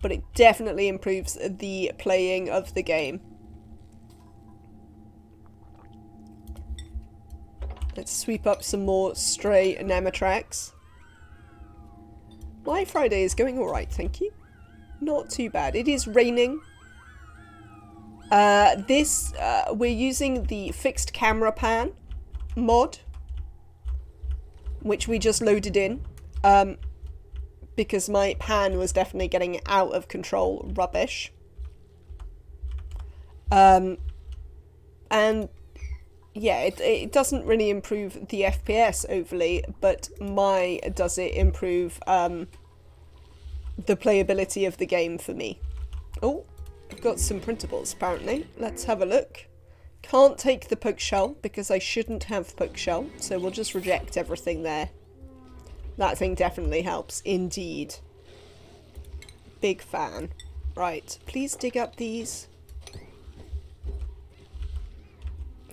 but it definitely improves the playing of the game. Let's sweep up some more stray Nematrax. My Friday is going alright, thank you. Not too bad. It is raining. We're using the fixed camera pan mod, which we just loaded in, because my pan was definitely getting out of control rubbish. And yeah, it doesn't really improve the FPS overly, but does it improve the playability of the game for me. Oh, I've got some printables apparently. Let's have a look. Can't take the poke shell because I shouldn't have poke shell, so we'll just reject everything there. That thing definitely helps, indeed. Big fan. Right, please dig up these.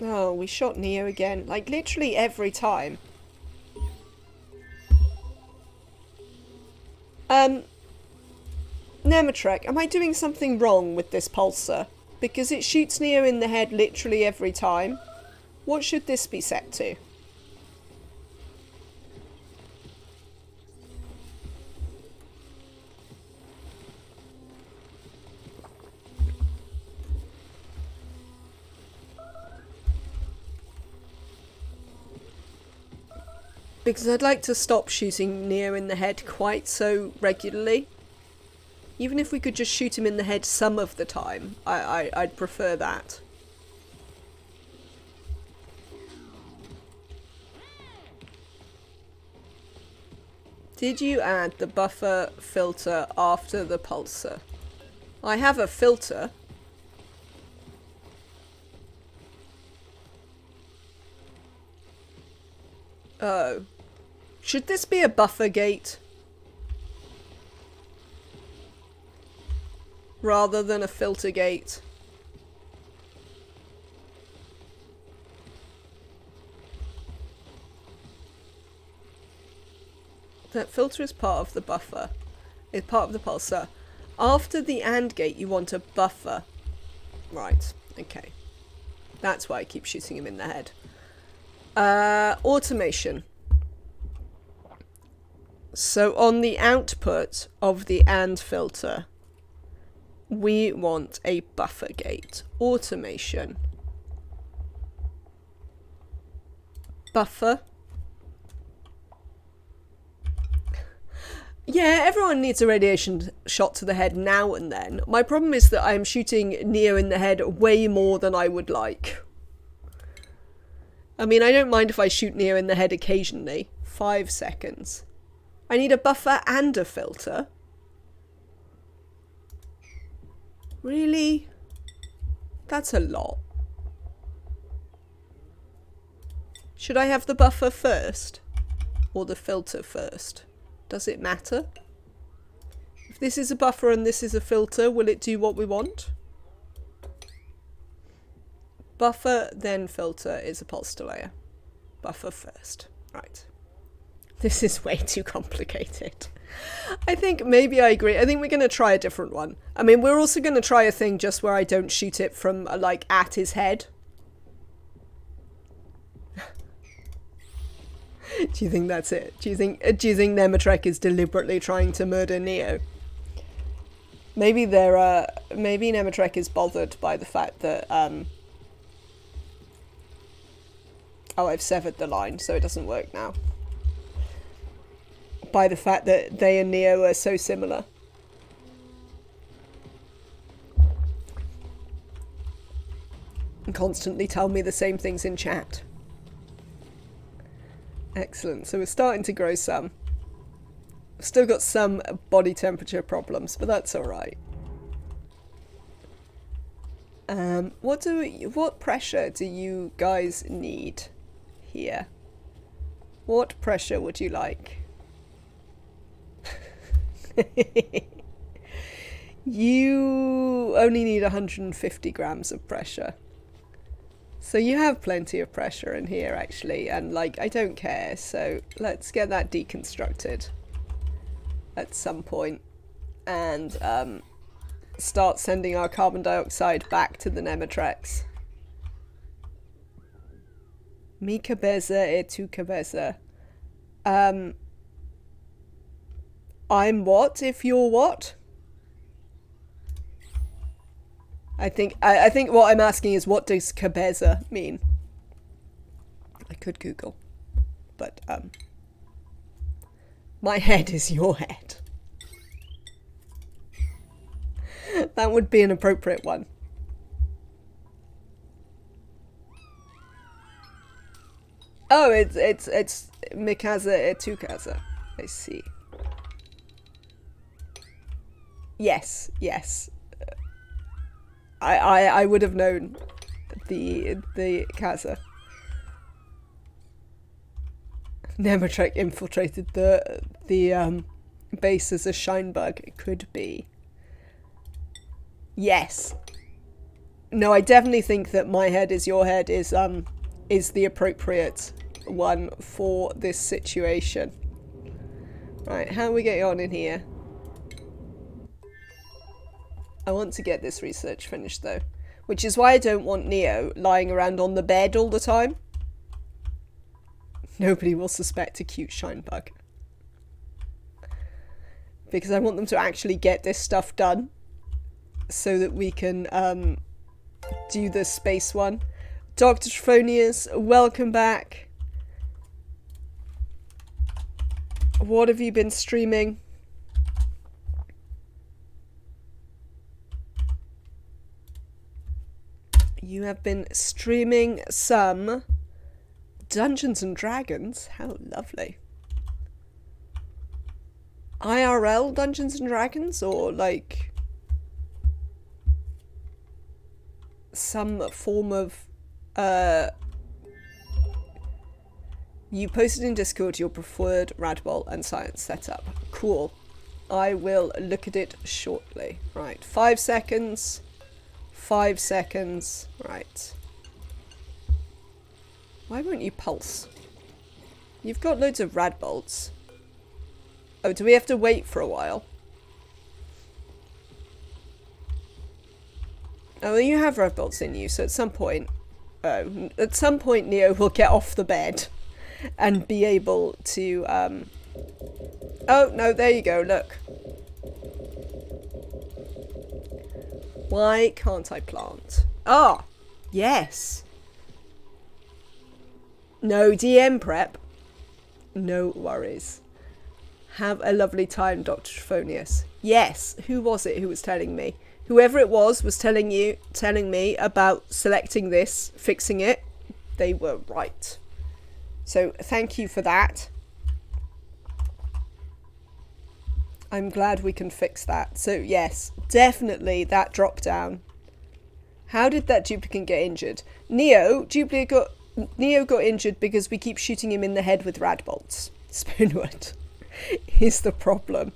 Oh, we shot Neo again. Like, literally every time. Nematrek, am I doing something wrong with this pulsar? Because it shoots Neo in the head literally every time. What should this be set to? Because I'd like to stop shooting Neo in the head quite so regularly. Even if we could just shoot him in the head some of the time, I'd prefer that. Did you add the buffer filter after the pulsar? I have a filter. Oh. Should this be a buffer gate? Rather than a filter gate? That filter is part of the buffer. It's part of the pulsar. After the AND gate, you want a buffer. Right, okay. That's why I keep shooting him in the head. Automation. So on the output of the AND filter, we want a buffer gate. Automation. Buffer. Yeah, everyone needs a radiation shot to the head now and then. My problem is that I'm shooting Neo in the head way more than I would like. I mean, I don't mind if I shoot Neo in the head occasionally. 5 seconds. I need a buffer and a filter. Really? That's a lot. Should I have the buffer first? Or the filter first? Does it matter? If this is a buffer and this is a filter, will it do what we want? Buffer, then filter is a pulse layer. Buffer first. Right. This is way too complicated. I think maybe I agree. I think we're going to try a different one. I mean, we're also going to try a thing just where I don't shoot it from, like, at his head. Do you think that's it? Do you think Nematrek is deliberately trying to murder Neo? Maybe maybe Nematrek is bothered by the fact that, oh, I've severed the line, so it doesn't work now. By the fact that they and Neo are so similar. And constantly tell me the same things in chat. Excellent. So we're starting to grow some. We've still got some body temperature problems, but that's alright. What pressure do you guys need here? What pressure would you like? You only need 150 grams of pressure. So you have plenty of pressure in here, actually, and, like, I don't care, so let's get that deconstructed at some point and start sending our carbon dioxide back to the Nematrex. Mi cabeza e tu cabeza. I'm what if you're what? I think what I'm asking is, what does cabeza mean? I could Google, but my head is your head. That would be an appropriate one. Oh, it's mi casa e tu casa. I see. Yes, yes. I would have known the casa. Nematrek infiltrated the base as a Shinebug. It could be. Yes. No, I definitely think that my head is your head is the appropriate one for this situation. Right, how are we getting on in here? I want to get this research finished though, which is why I don't want Neo lying around on the bed all the time. Nobody will suspect a cute Shinebug. Because I want them to actually get this stuff done so that we can do the space one. Dr. Trophonius, welcome back. What have you been streaming? You have been streaming some Dungeons and Dragons. How lovely. IRL Dungeons and Dragons, or like some form of you posted in Discord your preferred Radbol and Science setup. Cool. I will look at it shortly. Right, 5 seconds. 5 seconds. Right. Why won't you pulse? You've got loads of rad bolts. Oh, do we have to wait for a while? Oh, well, you have rad bolts in you, so at some point... Oh, at some point Neo will get off the bed and be able to... Oh, no, there you go, look. Why can't I plant? Ah, yes. No DM prep. No worries. Have a lovely time, Dr. Trophonius. Yes, who was it who was telling me? Whoever it was telling me about selecting this, fixing it. They were right. So thank you for that. I'm glad we can fix that. So yes, definitely that drop down. How did that duplicate get injured? Neo got injured because we keep shooting him in the head with rad bolts. Spoonwood is the problem,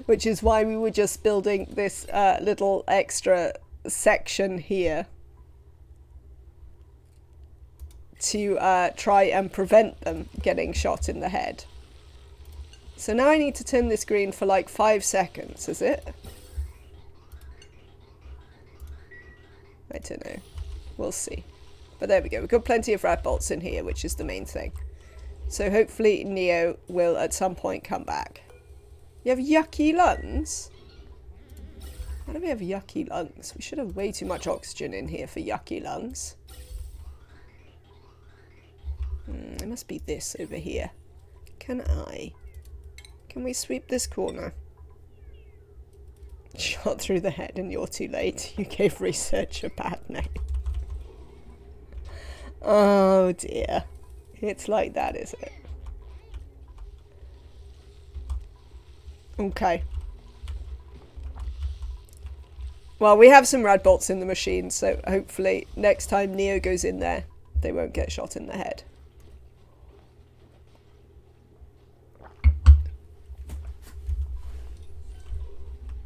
which is why we were just building this little extra section here to try and prevent them getting shot in the head. So now I need to turn this green for like 5 seconds, is it? I don't know. We'll see. But there we go. We've got plenty of rad bolts in here, which is the main thing. So hopefully Neo will at some point come back. You have yucky lungs? How do we have yucky lungs? We should have way too much oxygen in here for yucky lungs. It must be this over here. Can we sweep this corner? Shot through the head and you're too late. You gave research a bad name. Oh dear. It's like that, is it? Okay. Well, we have some rad bolts in the machine, so hopefully next time Neo goes in there, they won't get shot in the head.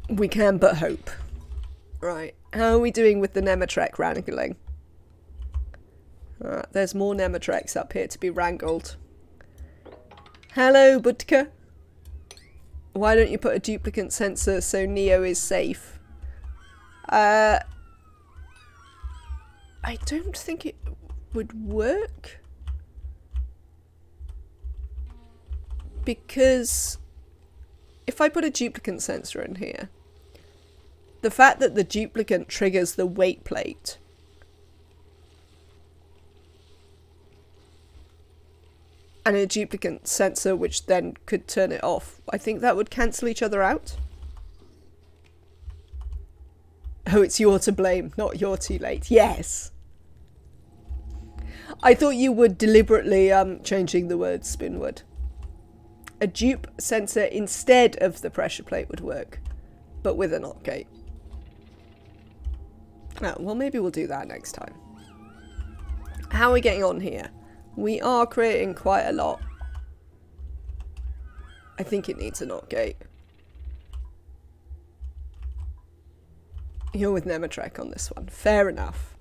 We can but hope. Right. How are we doing with the Nematrek wrangling? There's more Nematrex up here to be wrangled. Hello, Budka. Why don't you put a duplicate sensor so Neo is safe? I don't think it would work. Because if I put a duplicate sensor in here, the fact that the duplicate triggers the weight plate and a duplicate sensor which then could turn it off, I think that would cancel each other out. Oh, it's you're to blame, not you're too late. Yes! I thought you were deliberately changing the word Spinwood. A dupe sensor instead of the pressure plate would work, but with a NOT gate. Oh, well, maybe we'll do that next time. How are we getting on here? We are creating quite a lot. I think it needs a NOT gate. You're with Nematrek on this one. Fair enough.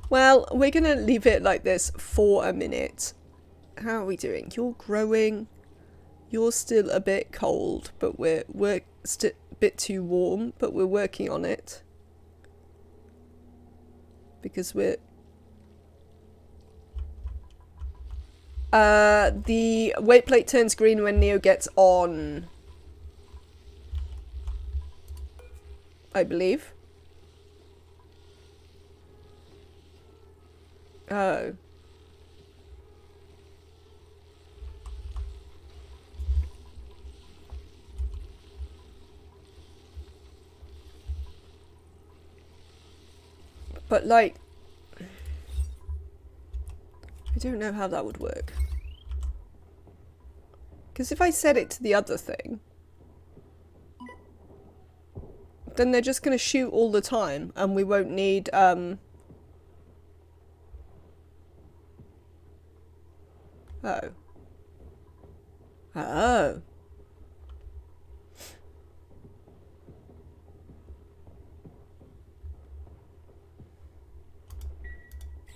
Well, we're going to leave it like this for a minute. How are we doing? You're growing. You're still a bit cold, but we're a bit too warm, but we're working on it. Because we're... the weight plate turns green when Neo gets on, I believe. Oh. But like, I don't know how that would work. Because if I set it to the other thing, then they're just going to shoot all the time and we won't need, Oh. Oh.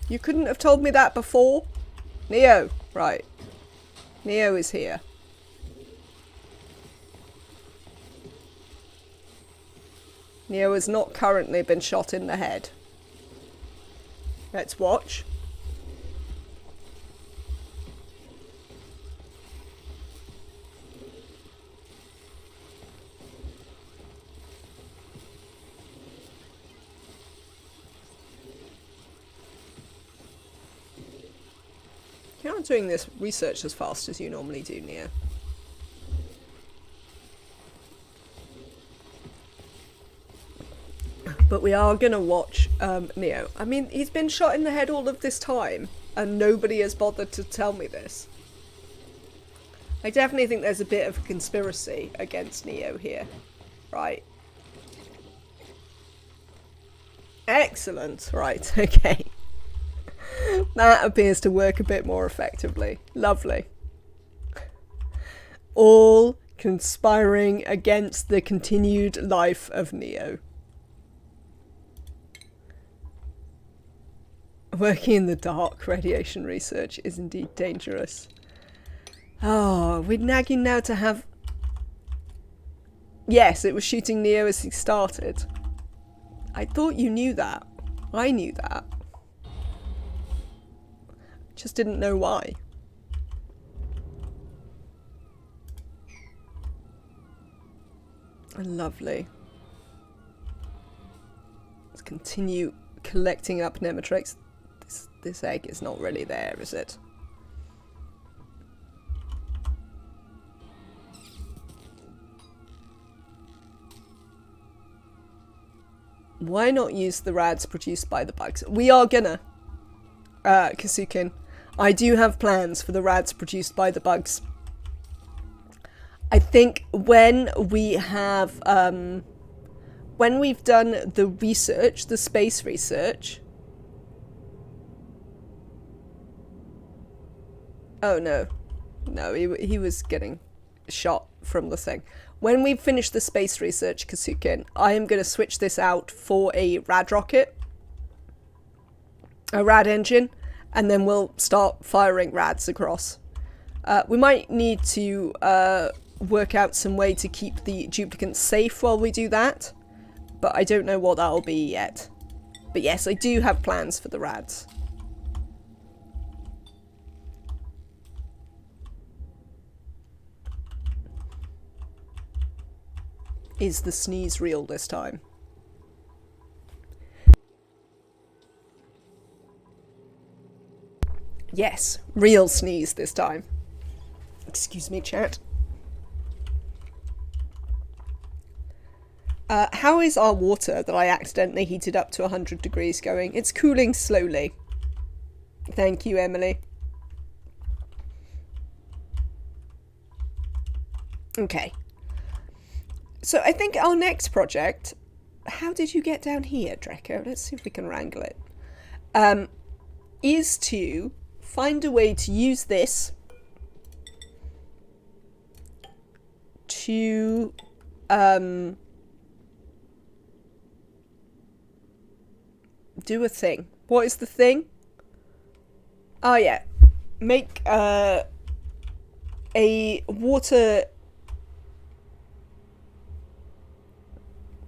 You couldn't have told me that before? Neo. Right. Neo is here. Neo has not currently been shot in the head. Let's watch. You're not doing this research as fast as you normally do, Neo. But we are going to watch Neo. I mean, he's been shot in the head all of this time, and nobody has bothered to tell me this. I definitely think there's a bit of a conspiracy against Neo here. Right. Excellent. Right, okay. That appears to work a bit more effectively. Lovely. All conspiring against the continued life of Neo. Working in the dark, radiation research is indeed dangerous. Oh, we're nagging now to have... Yes, it was shooting Neo as he started. I thought you knew that. I knew that. Just didn't know why. Lovely. Let's continue collecting up Nematrex. This egg is not really there, is it? Why not use the rads produced by the bugs? We are gonna, Kasukin. I do have plans for the rads produced by the bugs. I think when we have, when we've done the research, the space research. Oh no. No, he was getting shot from the thing. When we've finished the space research, Kasukin, I am going to switch this out for a rad rocket. A rad engine. and then we'll start firing rads across. We might need to work out some way to keep the duplicants safe while we do that, but I don't know what that'll be yet. But yes, I do have plans for the rads. Is the sneeze real this time? Yes, real sneeze this time. Excuse me, chat. How is our water that I accidentally heated up to 100 degrees going? It's cooling slowly. Thank you, Emily. Okay. So I think our next project... How did you get down here, Draco? Let's see if we can wrangle it. Is to find a way to use this to... do a thing. What is the thing? Oh yeah. Make a water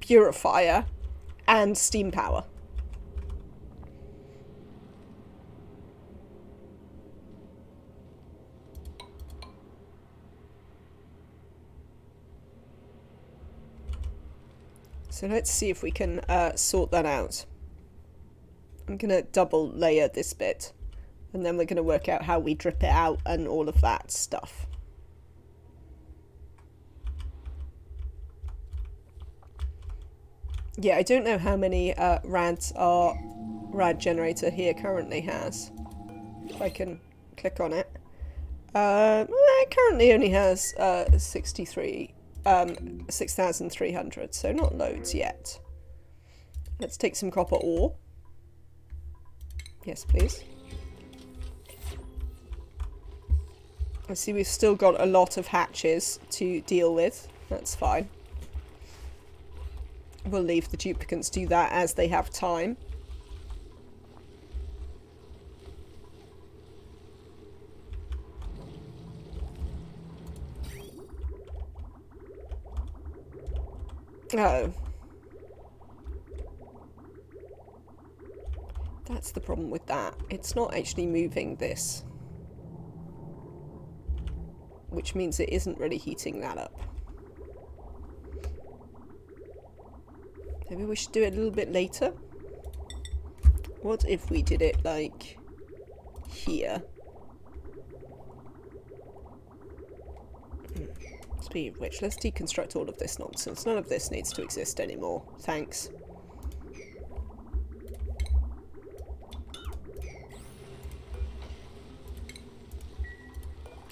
purifier and steam power. So let's see if we can sort that out. I'm going to double layer this bit, and then we're going to work out how we drip it out and all of that stuff. Yeah, I don't know how many rads our rad generator here currently has. If I can click on it. It currently only has 6,300, so not loads yet. Let's take some copper ore. Yes, please. I see we've still got a lot of hatches to deal with. That's fine. We'll leave the duplicants do that as they have time. Oh. That's the problem with that. It's not actually moving this. Which means it isn't really heating that up. Maybe we should do it a little bit later. What if we did it like here? Speaking of which, let's deconstruct all of this nonsense. None of this needs to exist anymore. Thanks.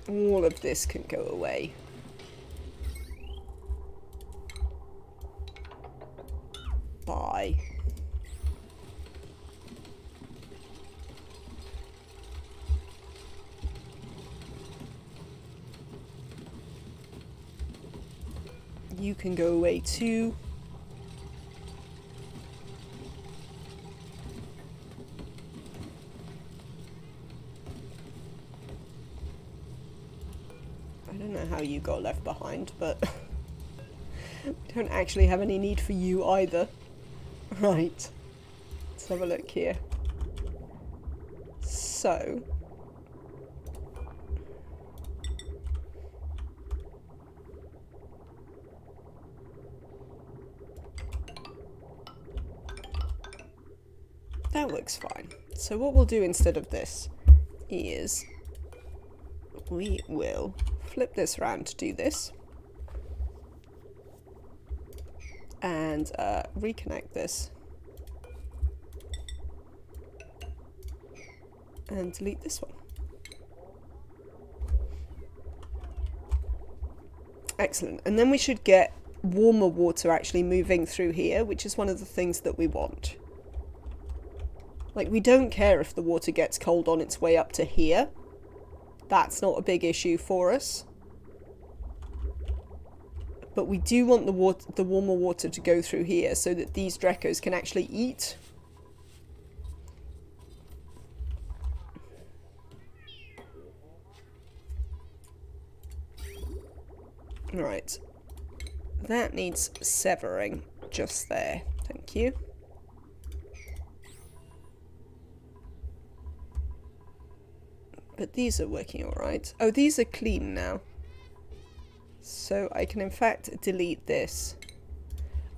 All of this can go away. Bye. You can go away too. I don't know how you got left behind, but we don't actually have any need for you either. Right. Let's have a look here. So... that looks fine. So what we'll do instead of this is we will flip this around to do this and reconnect this and delete this one. Excellent. And then we should get warmer water actually moving through here, which is one of the things that we want. Like, we don't care if the water gets cold on its way up to here. That's not a big issue for us. But we do want the warmer water to go through here so that these Drecos can actually eat. Right. That needs severing just there. Thank you. But these are working alright. Oh, these are clean now. So I can in fact delete this.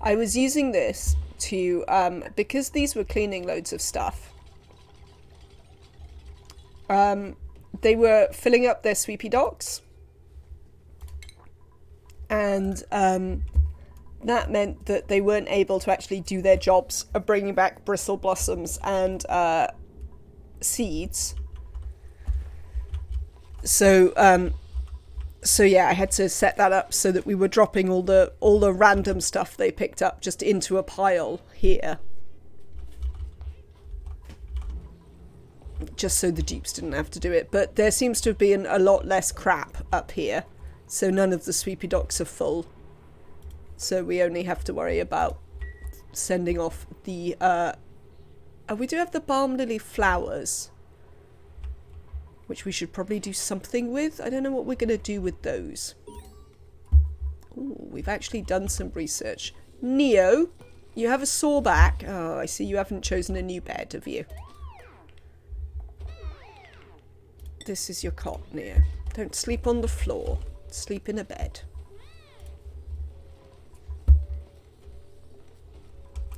I was using this to, because these were cleaning loads of stuff, they were filling up their sweepy docks. And that meant that they weren't able to actually do their jobs of bringing back bristle blossoms and seeds. So yeah, I had to set that up so that we were dropping all the random stuff they picked up just into a pile here. Just so the dupes didn't have to do it. But there seems to have been a lot less crap up here. So none of the sweepy docks are full. So we only have to worry about sending off the... we do have the balm lily flowers, which we should probably do something with. I don't know what we're going to do with those. Ooh, we've actually done some research. Neo, you have a sore back. Oh, I see you haven't chosen a new bed, have you? This is your cot, Neo. Don't sleep on the floor. Sleep in a bed.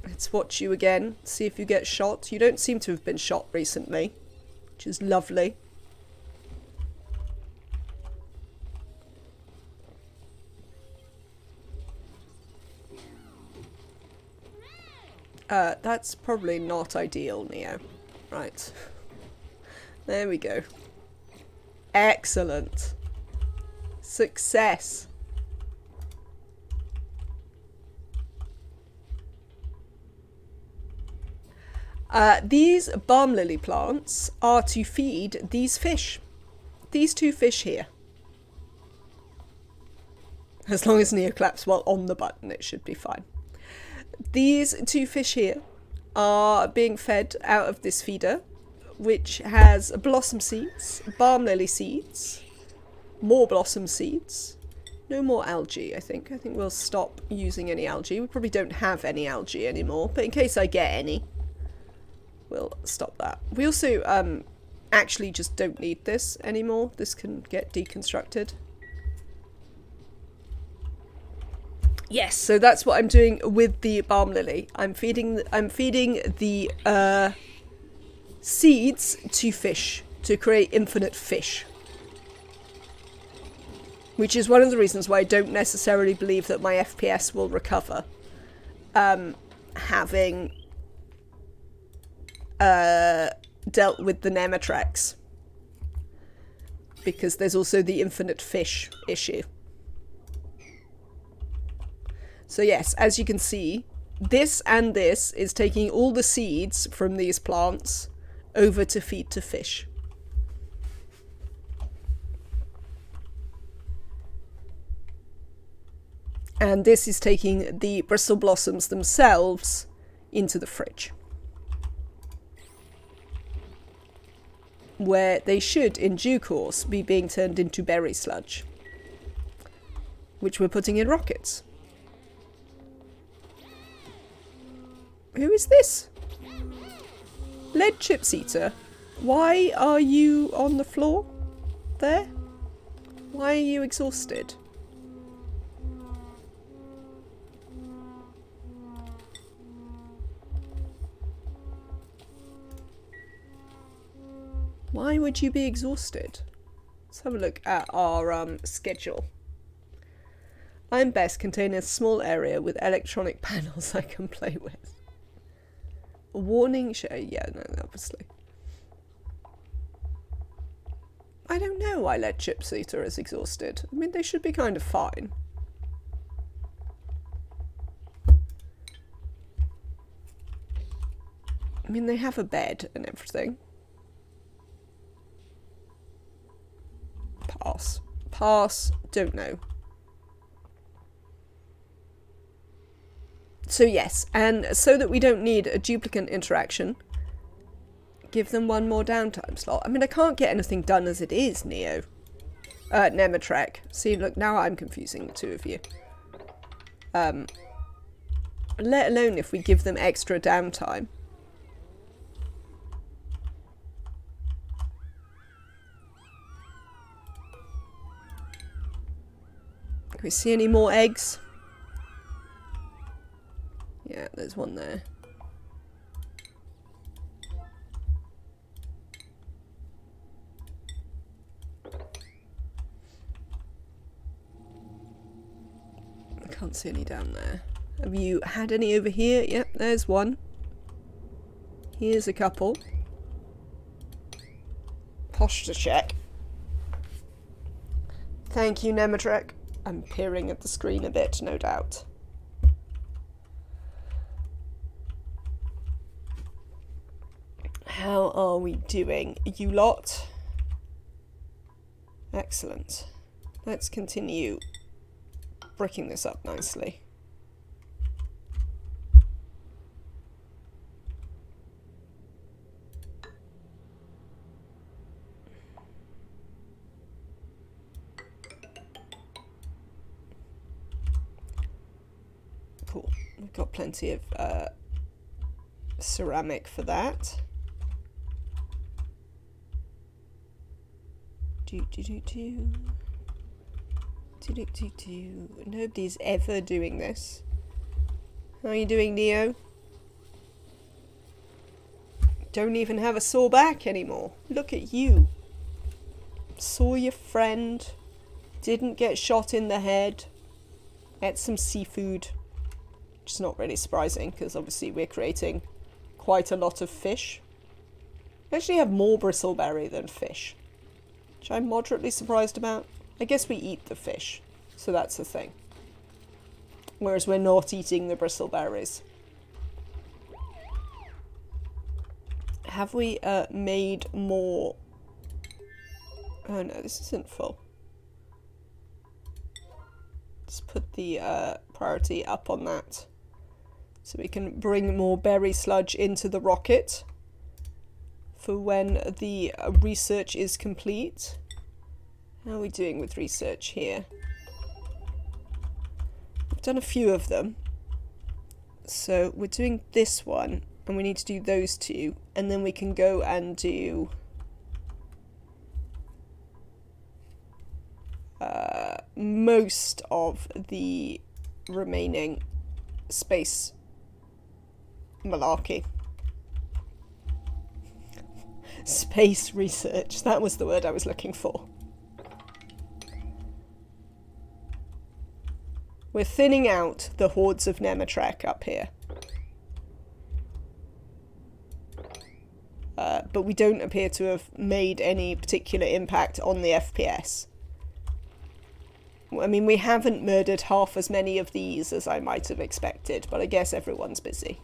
Let's watch you again. See if you get shot. You don't seem to have been shot recently, which is lovely. That's probably not ideal, Neo. Right. There we go. Excellent. Success. These balm lily plants are to feed these fish. These two fish here. As long as Neo claps while on the button, it should be fine. These two fish here are being fed out of this feeder, which has blossom seeds, balm lily seeds, more blossom seeds, no more algae, I think. I think we'll stop using any algae. We probably don't have any algae anymore, but in case I get any, we'll stop that. We also actually just don't need this anymore. This can get deconstructed. Yes, so that's what I'm doing with the balm lily. I'm feeding the seeds to fish to create infinite fish, which is one of the reasons why I don't necessarily believe that my FPS will recover, having dealt with the Nematrex, because there's also the infinite fish issue. So yes, as you can see, this and this is taking all the seeds from these plants over to feed to fish. And this is taking the bristle blossoms themselves into the fridge, where they should, in due course, be being turned into berry sludge, which we're putting in rockets. Who is this? Lead chips eater. Why are you on the floor there? Why are you exhausted? Why would you be exhausted? Let's have a look at our schedule. I'm best contained in a small area with electronic panels I can play with. Warning show. Yeah, no, obviously. I don't know why Lead Chips Eater is exhausted. I mean, they should be kind of fine. I mean, they have a bed and everything. Pass. Pass. Don't know. So yes, and so that we don't need a duplicate interaction, give them one more downtime slot. I mean, I can't get anything done as it is, Neo. Nematrek. See, look, now I'm confusing the two of you. Let alone if we give them extra downtime. Can we see any more eggs? Yeah, there's one there. I can't see any down there. Have you had any over here? Yep, there's one. Here's a couple. Posture check. Thank you, Nematrek. I'm peering at the screen a bit, no doubt. How are we doing, you lot? Excellent. Let's continue bricking this up nicely. Cool. We've got plenty of ceramic for that. Nobody's ever doing this. How are you doing, Neo? Don't even have a sore back anymore. Look at you. Saw your friend. Didn't get shot in the head. Ate some seafood. Which is not really surprising, because obviously we're creating quite a lot of fish. We actually have more bristleberry than fish, which I'm moderately surprised about. I guess we eat the fish, so that's the thing. Whereas we're not eating the bristleberries. Have we made more? Oh no, this isn't full. Let's put the priority up on that. So we can bring more berry sludge into the rocket for when the research is complete. How are we doing with research here? We've done a few of them. So we're doing this one, and we need to do those two, and then we can go and do most of the remaining space malarkey. Space research, that was the word I was looking for. We're thinning out the hordes of Nematrek up here. But we don't appear to have made any particular impact on the FPS. I mean, we haven't murdered half as many of these as I might have expected, but I guess everyone's busy.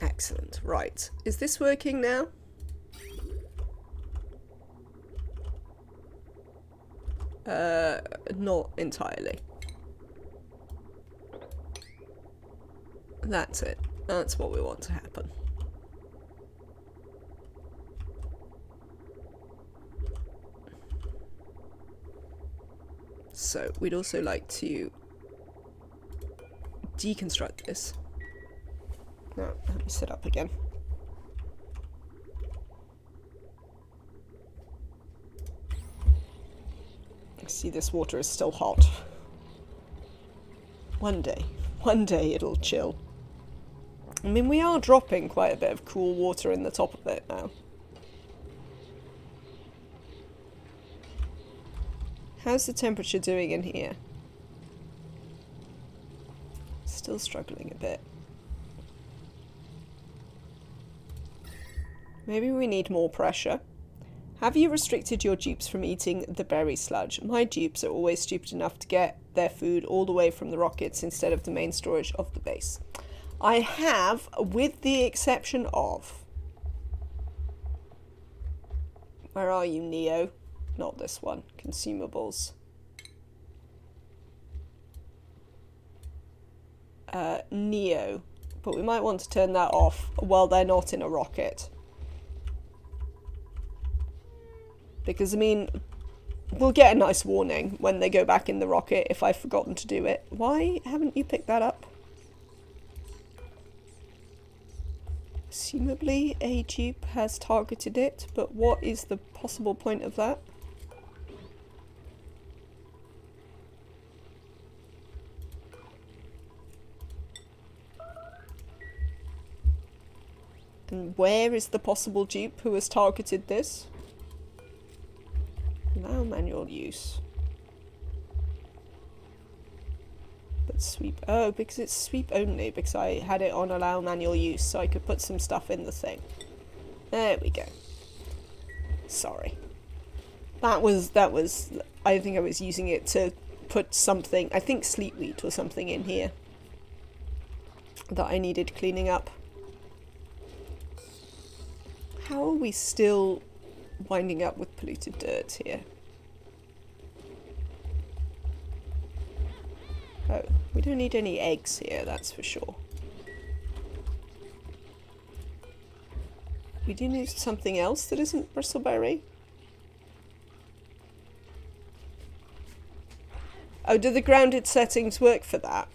Excellent. Right. Is this working now? Not entirely. That's it. That's what we want to happen. So, we'd also like to deconstruct this. No, let me sit up again. I see this water is still hot. One day it'll chill. I mean, we are dropping quite a bit of cool water in the top of it now. How's the temperature doing in here? Still struggling a bit. Maybe we need more pressure. Have you restricted your dupes from eating the berry sludge? My dupes are always stupid enough to get their food all the way from the rockets instead of the main storage of the base. I have, with the exception of... Where are you, Neo? Not this one. Consumables. Neo. But we might want to turn that off while they're not in a rocket. Because, I mean, we'll get a nice warning when they go back in the rocket if I've forgotten to do it. Why haven't you picked that up? Presumably a dupe has targeted it, but what is the possible point of that? And where is the possible dupe who has targeted this? Allow manual use. But sweep... Oh, because it's sweep only, because I had it on allow manual use, so I could put some stuff in the thing. There we go. Sorry. That was... I think I was using it to put something... I think sleep wheat or something in here that I needed cleaning up. How are we still winding up with polluted dirt here? Oh, we don't need any eggs here, that's for sure. We do need something else that isn't bristleberry. Oh, do the grounded settings work for that?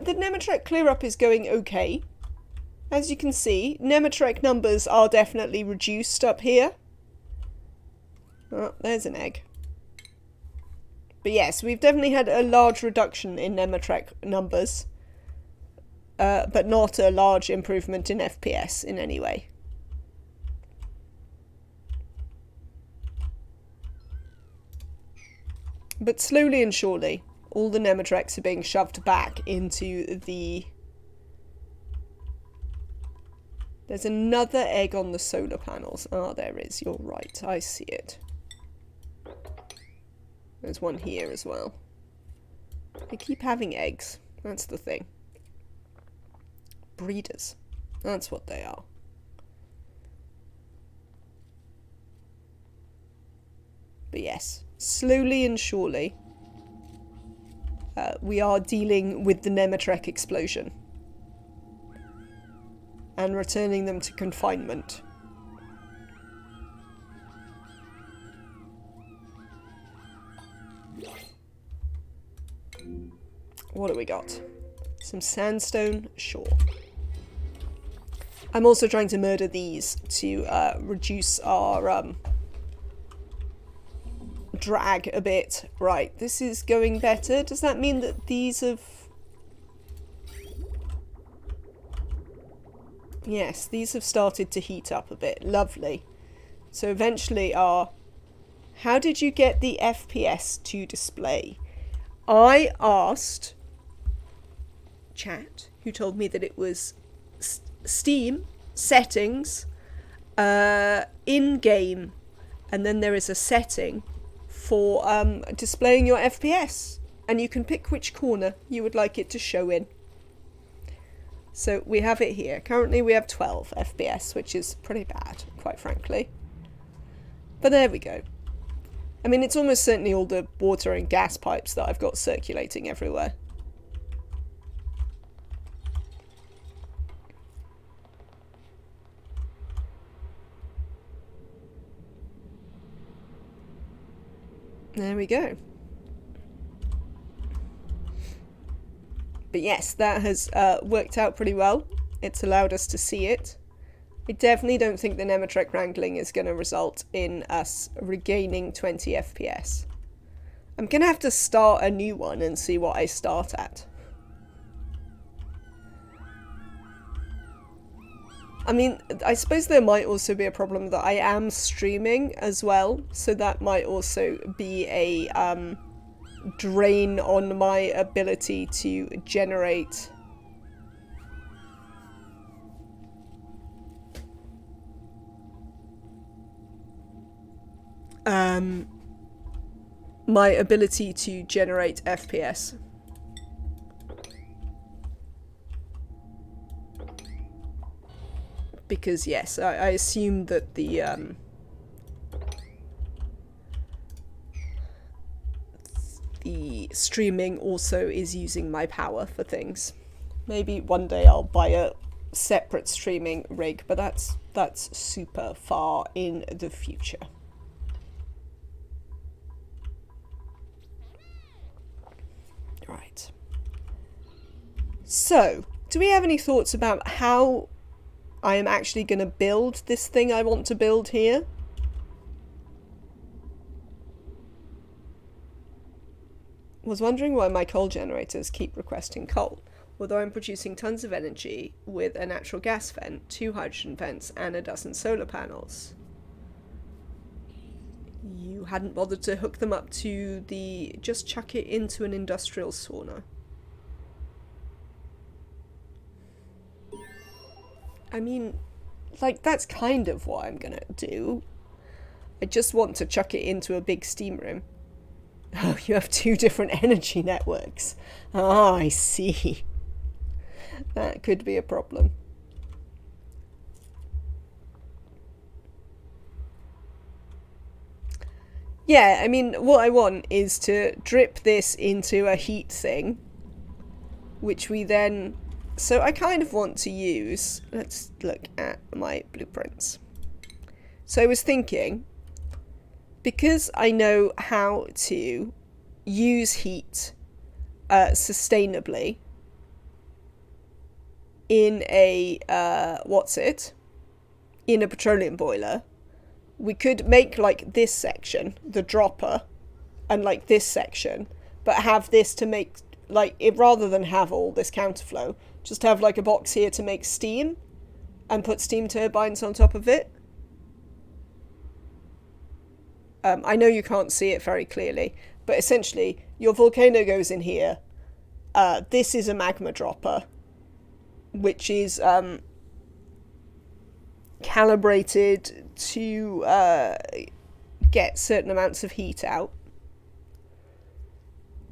The Nematrek clear-up is going okay. As you can see, Nematrek numbers are definitely reduced up here. Oh, there's an egg. But yes, we've definitely had a large reduction in Nematrek numbers. But not a large improvement in FPS in any way. But slowly and surely, all the Nematreks are being shoved back into the... There's another egg on the solar panels. Ah, there is. You're right. I see it. There's one here as well. They keep having eggs. That's the thing. Breeders. That's what they are. But yes, slowly and surely, we are dealing with the Nematrek explosion. And returning them to confinement. What do we got? Some sandstone? Sure. I'm also trying to murder these to reduce our drag a bit. Right, this is going better. Does that mean that these have... Yes, these have started to heat up a bit. Lovely. So eventually our... How did you get the FPS to display? I asked chat, who told me that it was Steam settings, in-game, and then there is a setting for displaying your FPS, and you can pick which corner you would like it to show in. So we have it here. Currently we have 12 FPS, which is pretty bad, quite frankly. But there we go. I mean, it's almost certainly all the water and gas pipes that I've got circulating everywhere. There we go. But yes, that has worked out pretty well. It's allowed us to see it. I definitely don't think the Nematrek wrangling is going to result in us regaining 20 FPS. I'm going to have to start a new one and see what I start at. I mean, I suppose there might also be a problem that I am streaming as well, so that might also be a drain on my ability to generate my ability to generate FPS. Because yes, I assume that the streaming also is using my power for things. Maybe one day I'll buy a separate streaming rig, but that's super far in the future. Right. So, do we have any thoughts about how I am actually going to build this thing I want to build here? Was wondering why my coal generators keep requesting coal, although I'm producing tons of energy with a natural gas vent, 2 hydrogen vents, and a dozen solar panels. You hadn't bothered to hook them up to the... just chuck it into an industrial sauna. I mean, like, that's kind of what I'm gonna do. I just want to chuck it into a big steam room. Oh, you have 2 different energy networks. Ah, I see. That could be a problem. Yeah, I mean, what I want is to drip this into a heat thing, which we then... So I kind of want to use... Let's look at my blueprints. So I was thinking, because I know how to use heat sustainably in a... in a petroleum boiler, we could make, like, this section, the dropper, and, like, this section, but have this to make, like, it, rather than have all this counterflow, just have, like, a box here to make steam, and put steam turbines on top of it. I know you can't see it very clearly, but essentially, your volcano goes in here. This is a magma dropper, which is, calibrated to get certain amounts of heat out,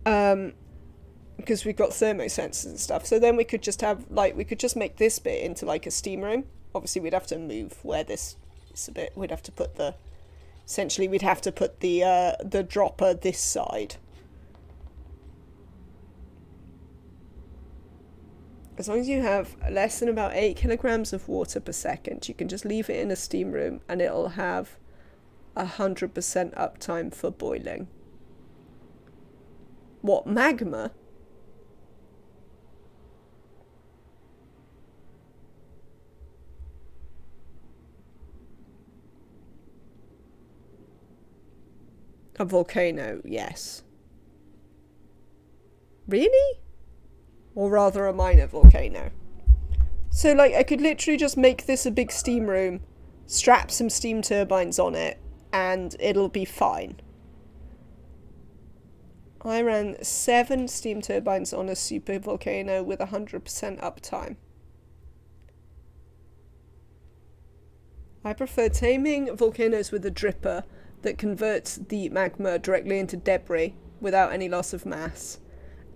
because we've got thermosensors and stuff. So then we could just have, like, we could just make this bit into, like, a steam room. Obviously we'd have to move where this is a bit. We'd have to put the, essentially we'd have to put the dropper this side. As long as you have less than about 8 kilograms of water per second, you can just leave it in a steam room and it'll have 100% uptime for boiling. What, magma? A volcano, yes. Really? Or rather a minor volcano. So, like, I could literally just make this a big steam room, strap some steam turbines on it, and it'll be fine. I ran 7 steam turbines on a super volcano with 100% uptime. I prefer taming volcanoes with a dripper that converts the magma directly into debris without any loss of mass,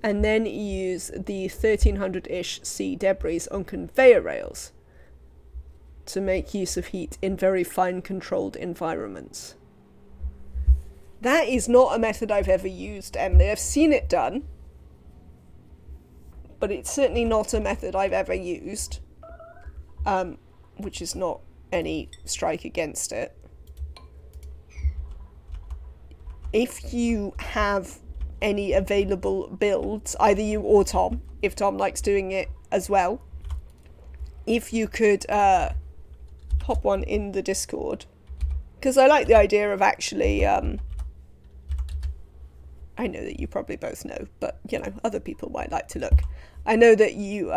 and then use the 1300-ish C debris on conveyor rails to make use of heat in very fine controlled environments. That is not a method I've ever used, Emily. I've seen it done, but it's certainly not a method I've ever used, which is not any strike against it. If you have any available builds, either you or Tom, if Tom likes doing it as well, if you could pop one in the Discord, because I like the idea of actually, I know that you probably both know, but you know, other people might like to look. I know that you,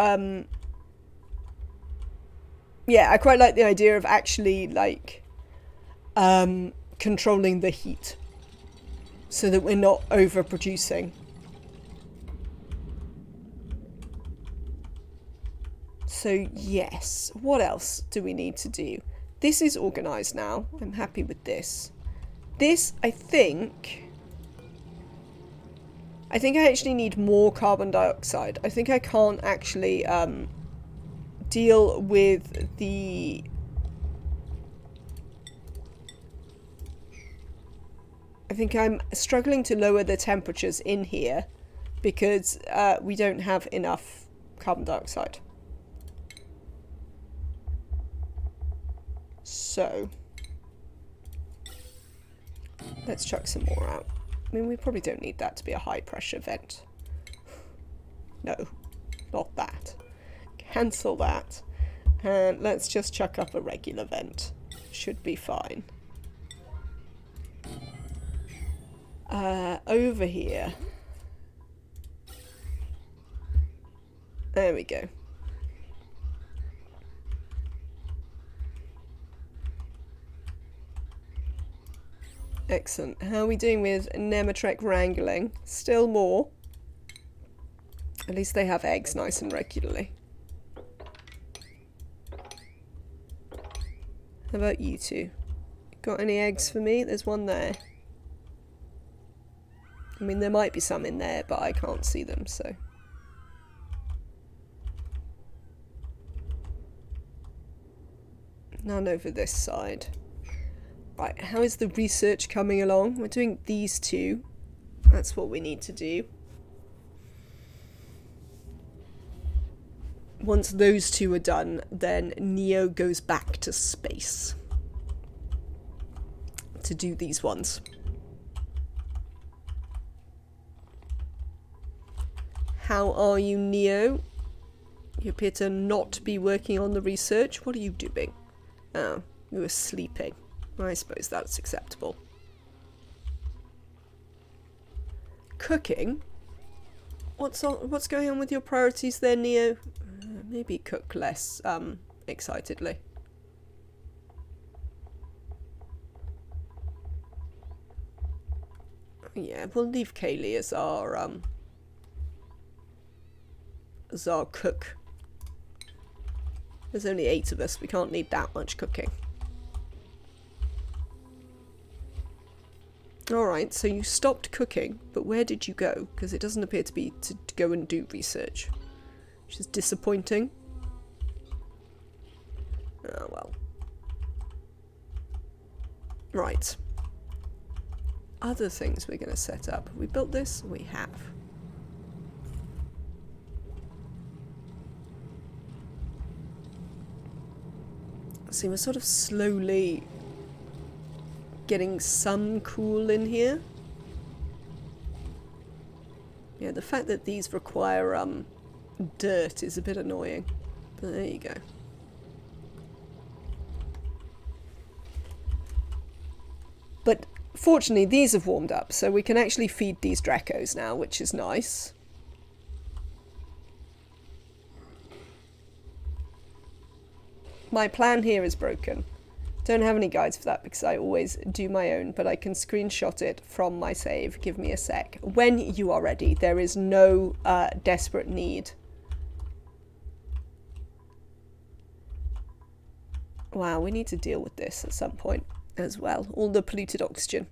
yeah, I quite like the idea of actually, like, controlling the heat so that we're not overproducing. So yes, what else do we need to do? This is organised now. I'm happy with this. This, I think, I think I actually need more carbon dioxide. I think I can't actually deal with the... I think I'm struggling to lower the temperatures in here because we don't have enough carbon dioxide. So, let's chuck some more out. I mean, we probably don't need that to be a high pressure vent. No, not that. Cancel that. And let's just chuck up a regular vent. Should be fine. Over here. There we go. Excellent. How are we doing with Nemetrek wrangling? Still more. At least they have eggs nice and regularly. How about you two? Got any eggs for me? There's one there. I mean, there might be some in there, but I can't see them, so... None over this side. Right, how is the research coming along? We're doing these two. That's what we need to do. Once those two are done, then Neo goes back to space to do these ones. How are you, Neo? You appear to not be working on the research. What are you doing? Oh, you were sleeping. I suppose that's acceptable. Cooking? What's going on with your priorities there, Neo? Maybe cook less excitedly. Yeah, we'll leave Kaylee as our cook. There's only 8 of us. We can't need that much cooking. Alright, so you stopped cooking, but where did you go? Because it doesn't appear to be to go and do research. Which is disappointing. Oh well. Right. Other things we're going to set up. We built this? We have. See, we're sort of slowly getting some cool in here. Yeah, the fact that these require dirt is a bit annoying. But there you go. But fortunately these have warmed up, so we can actually feed these Dracos now, which is nice. My plan here is broken. Don't have any guides for that because I always do my own, but I can screenshot it from my save. Give me a sec. When you are ready, there is no desperate need. Wow, we need to deal with this at some point as well. All the polluted oxygen.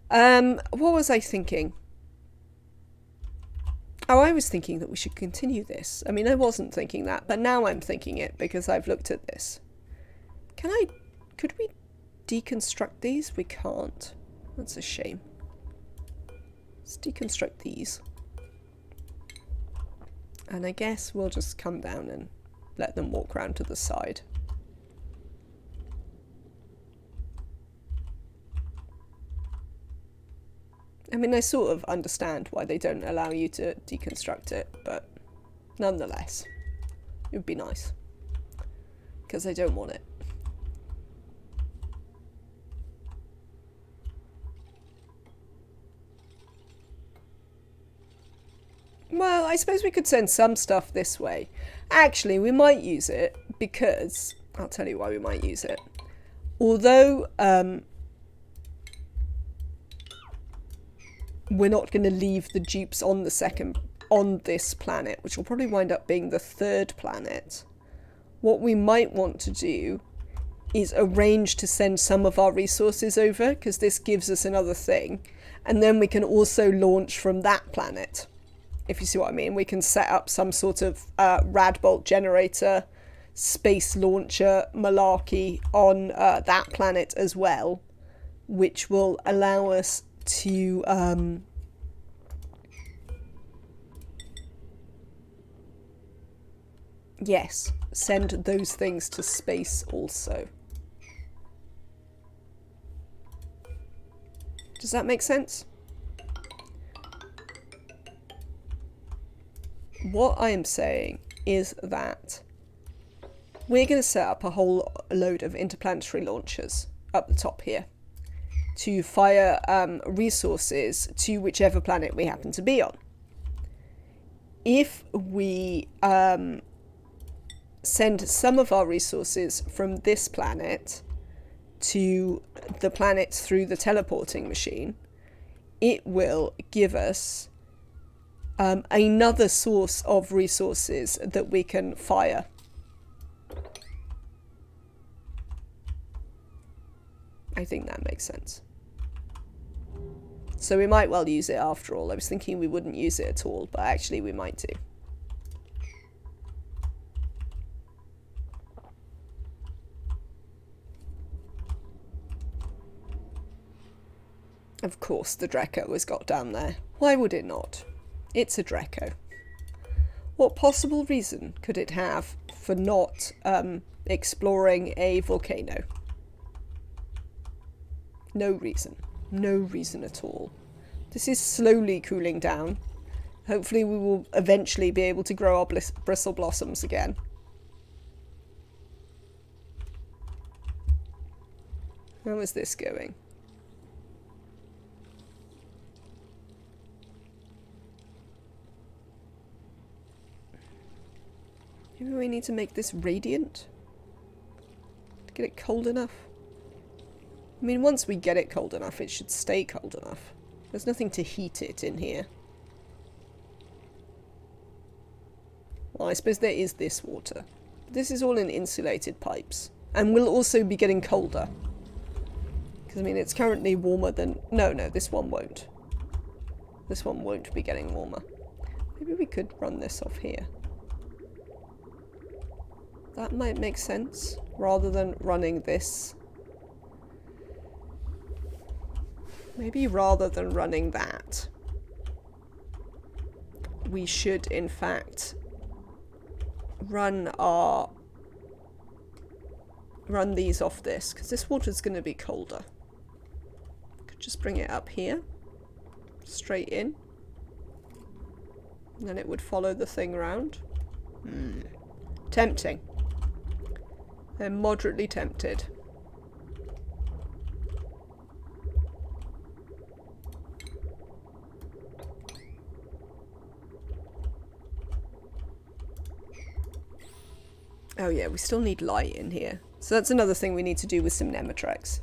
What was I thinking? Oh, I was thinking that we should continue this. I mean, I wasn't thinking that, but now I'm thinking it because I've looked at this. Could we deconstruct these? We can't. That's a shame. Let's deconstruct these. And I guess we'll just come down and let them walk around to the side. I mean, I sort of understand why they don't allow you to deconstruct it, but nonetheless, it would be nice. Because I don't want it. Well, I suppose we could send some stuff this way. Actually, we might use it because... I'll tell you why we might use it. Although, we're not going to leave the dupes on this planet, which will probably wind up being the 3rd planet. What we might want to do is arrange to send some of our resources over, because this gives us another thing. And then we can also launch from that planet, if you see what I mean. We can set up some sort of radbolt generator, space launcher malarkey on that planet as well, which will allow us to yes, send those things to space also. Does that make sense? What I am saying is that we're going to set up a whole load of interplanetary launchers up the top here to fire resources to whichever planet we happen to be on. If we send some of our resources from this planet to the planet through the teleporting machine, it will give us another source of resources that we can fire. I think that makes sense. So we might well use it after all. I was thinking we wouldn't use it at all, but actually we might do. Of course the Draco has got down there. Why would it not? It's a Draco. What possible reason could it have for not exploring a volcano? No reason. No reason at all. This is slowly cooling down. Hopefully we will eventually be able to grow our bristle blossoms again. How is this going? Maybe we need to make this radiant to get it cold enough. I mean, once we get it cold enough, it should stay cold enough. There's nothing to heat it in here. Well, I suppose there is this water. This is all in insulated pipes. And will also be getting colder. Because, I mean, it's currently warmer than... No, this one won't. This one won't be getting warmer. Maybe we could run this off here. That might make sense, rather than running this. Maybe rather than running that, we should in fact run these off this, because this water's going to be colder. Could just bring it up here, straight in, and then it would follow the thing round. Tempting. I'm moderately tempted. Oh yeah, we still need light in here. So that's another thing we need to do with some Nematrex.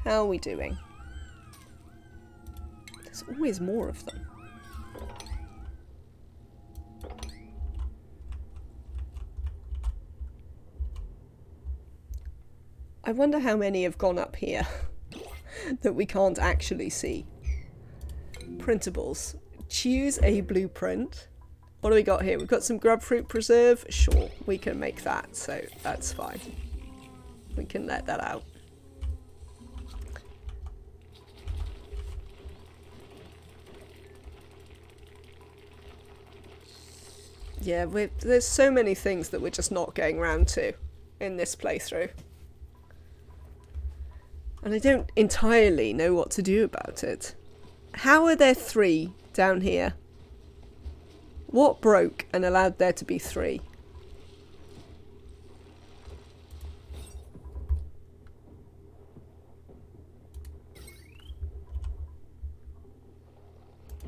How are we doing? There's always more of them. I wonder how many have gone up here that we can't actually see. Printables. Choose a blueprint. What do we got here? We've got some grub fruit preserve. Sure, we can make that, so that's fine. We can let that out. Yeah, there's so many things that we're just not getting round to in this playthrough. And I don't entirely know what to do about it. How are there 3 down here? What broke and allowed there to be 3?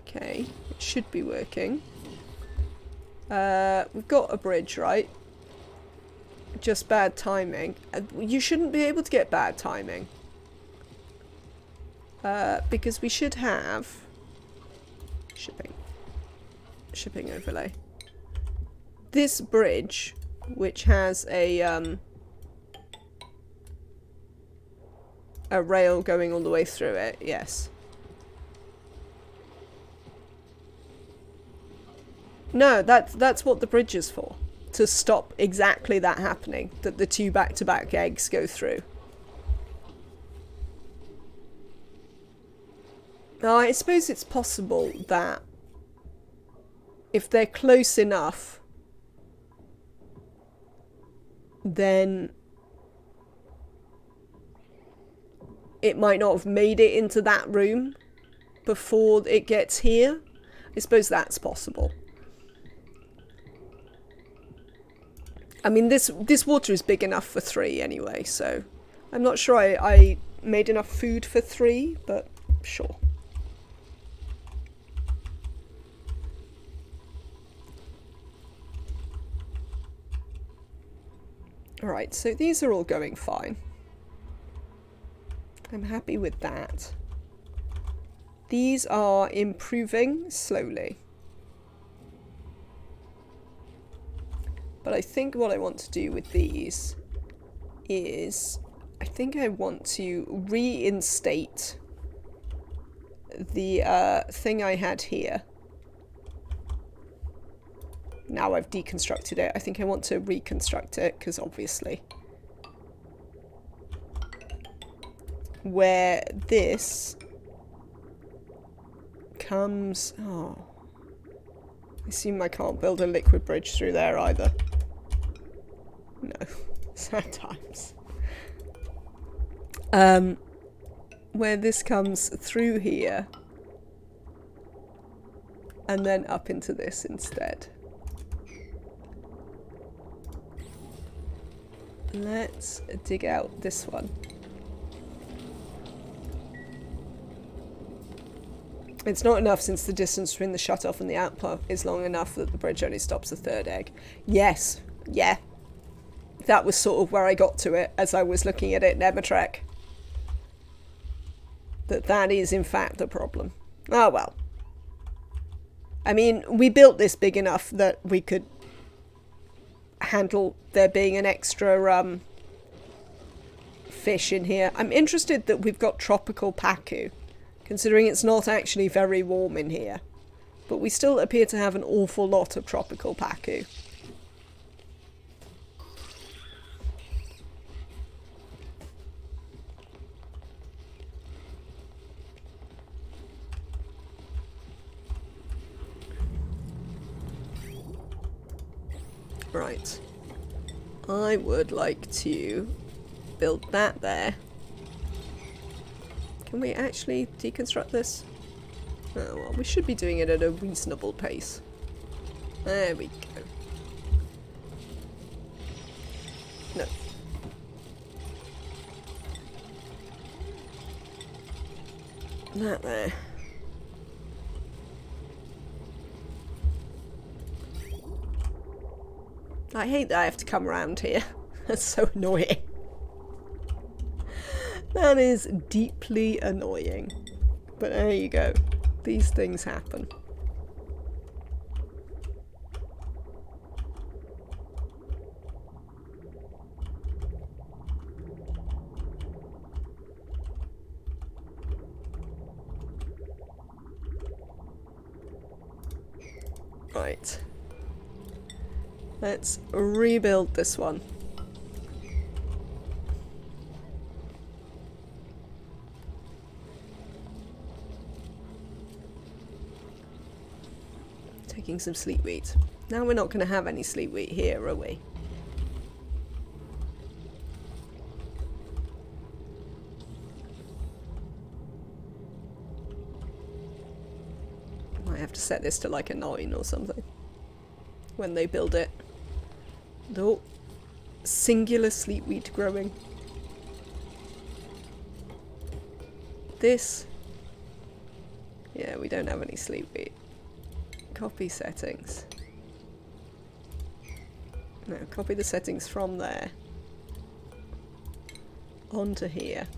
Okay, it should be working. We've got a bridge, right? Just bad timing. You shouldn't be able to get bad timing. Because we should have shipping overlay. This bridge, which has a rail going all the way through it, yes. No, that's what the bridge is for. To stop exactly that happening. That the two back-to-back eggs go through. Now, I suppose it's possible that if they're close enough, then it might not have made it into that room before it gets here. I suppose that's possible. I mean, this water is big enough for 3 anyway, so I'm not sure I made enough food for 3, but sure. Alright, so these are all going fine. I'm happy with that. These are improving slowly. But I think what I want to do with these is, I think I want to reinstate the thing I had here. Now I've deconstructed it. I think I want to reconstruct it, because obviously where this comes... Oh. I assume I can't build a liquid bridge through there either. No. Sad times. Where this comes through here and then up into this instead. Let's dig out this one. It's not enough since the distance between the shut-off and the output is long enough that the bridge only stops the 3rd egg. Yes. Yeah. That was sort of where I got to it as I was looking at it, Nemetrek. That is in fact the problem. Oh well. I mean, we built this big enough that we could handle there being an extra fish in here. I'm interested that we've got tropical pacu, considering it's not actually very warm in here. But we still appear to have an awful lot of tropical pacu. Right. I would like to build that there. Can we actually deconstruct this? Oh, well, we should be doing it at a reasonable pace. There we go. No. That there. I hate that I have to come around here. That's so annoying. That is deeply annoying. But there you go. These things happen. Right. Let's rebuild this one. Taking some sleet wheat. Now we're not going to have any sleet wheat here, are we? Might have to set this to like a 9 or something when they build it. Though, singular sleet wheat growing. This. Yeah, we don't have any sleet wheat. Copy settings. No, copy the settings from there onto here.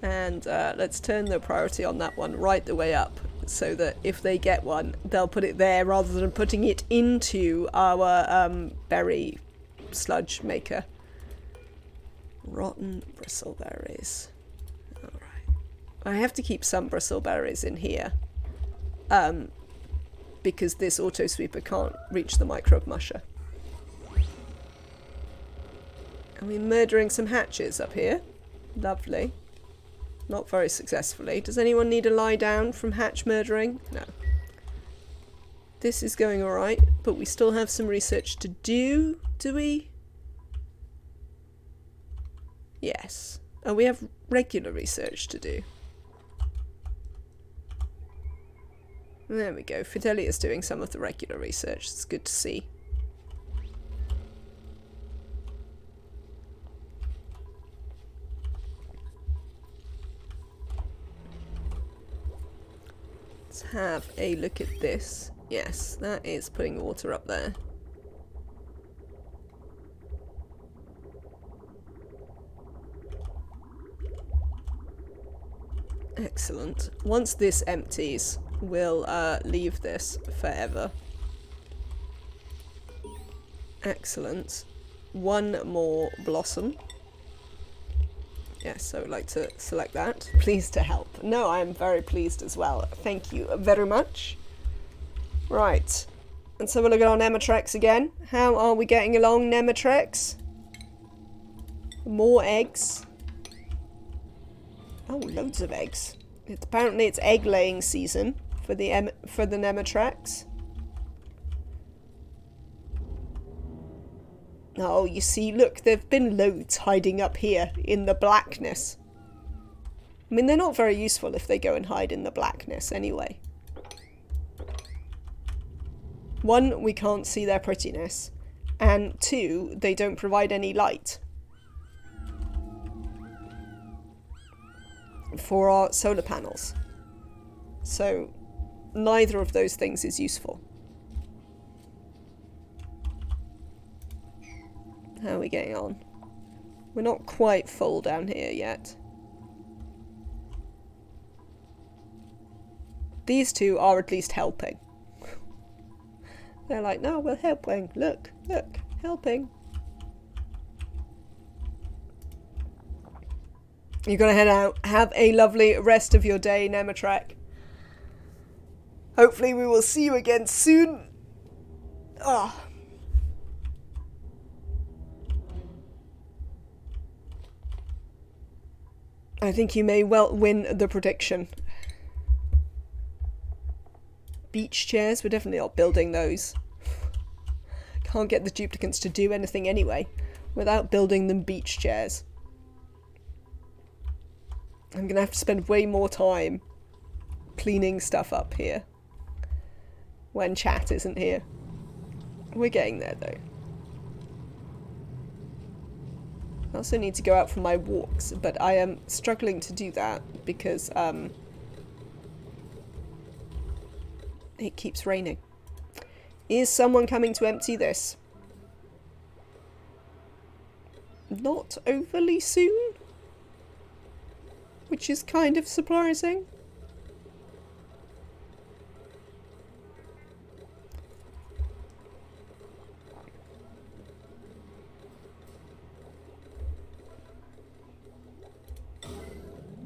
And let's turn the priority on that one right the way up, so that if they get one, they'll put it there rather than putting it into our berry sludge maker. Rotten bristleberries. Alright. I have to keep some bristleberries in here. because this auto sweeper can't reach the microbe musher. Are we murdering some hatches up here? Lovely. Not very successfully. Does anyone need a lie down from hatch murdering? No. This is going alright, but we still have some research to do, do we? Yes. Oh, we have regular research to do. There we go. Fidelia's doing some of the regular research. It's good to see. Let's have a look at this. Yes, that is putting water up there. Excellent. Once this empties, we'll leave this forever. Excellent. One more blossom. Yes, I would like to select that. Pleased to help. No, I am very pleased as well. Thank you very much. Right. Let's have a look at our Nematrex again. How are we getting along, Nematrex? More eggs. Oh, loads of eggs. Apparently it's egg laying season for the Nematrex. Oh, you see, look, there've been loads hiding up here in the blackness. I mean, they're not very useful if they go and hide in the blackness anyway. One, we can't see their prettiness. And two, they don't provide any light for our solar panels. So, neither of those things is useful. How are we getting on? We're not quite full down here yet. These two are at least helping. They're like, no, we're helping. Look, look, helping. You're gonna head out. Have a lovely rest of your day, Nematrex. Hopefully we will see you again soon. Ah. I think you may well win the prediction. Beach chairs, we're definitely not building those. Can't get the duplicants to do anything anyway without building them beach chairs. I'm gonna have to spend way more time cleaning stuff up here when chat isn't here. We're getting there though. I also need to go out for my walks, but I am struggling to do that because it keeps raining. Is someone coming to empty this? Not overly soon, which is kind of surprising.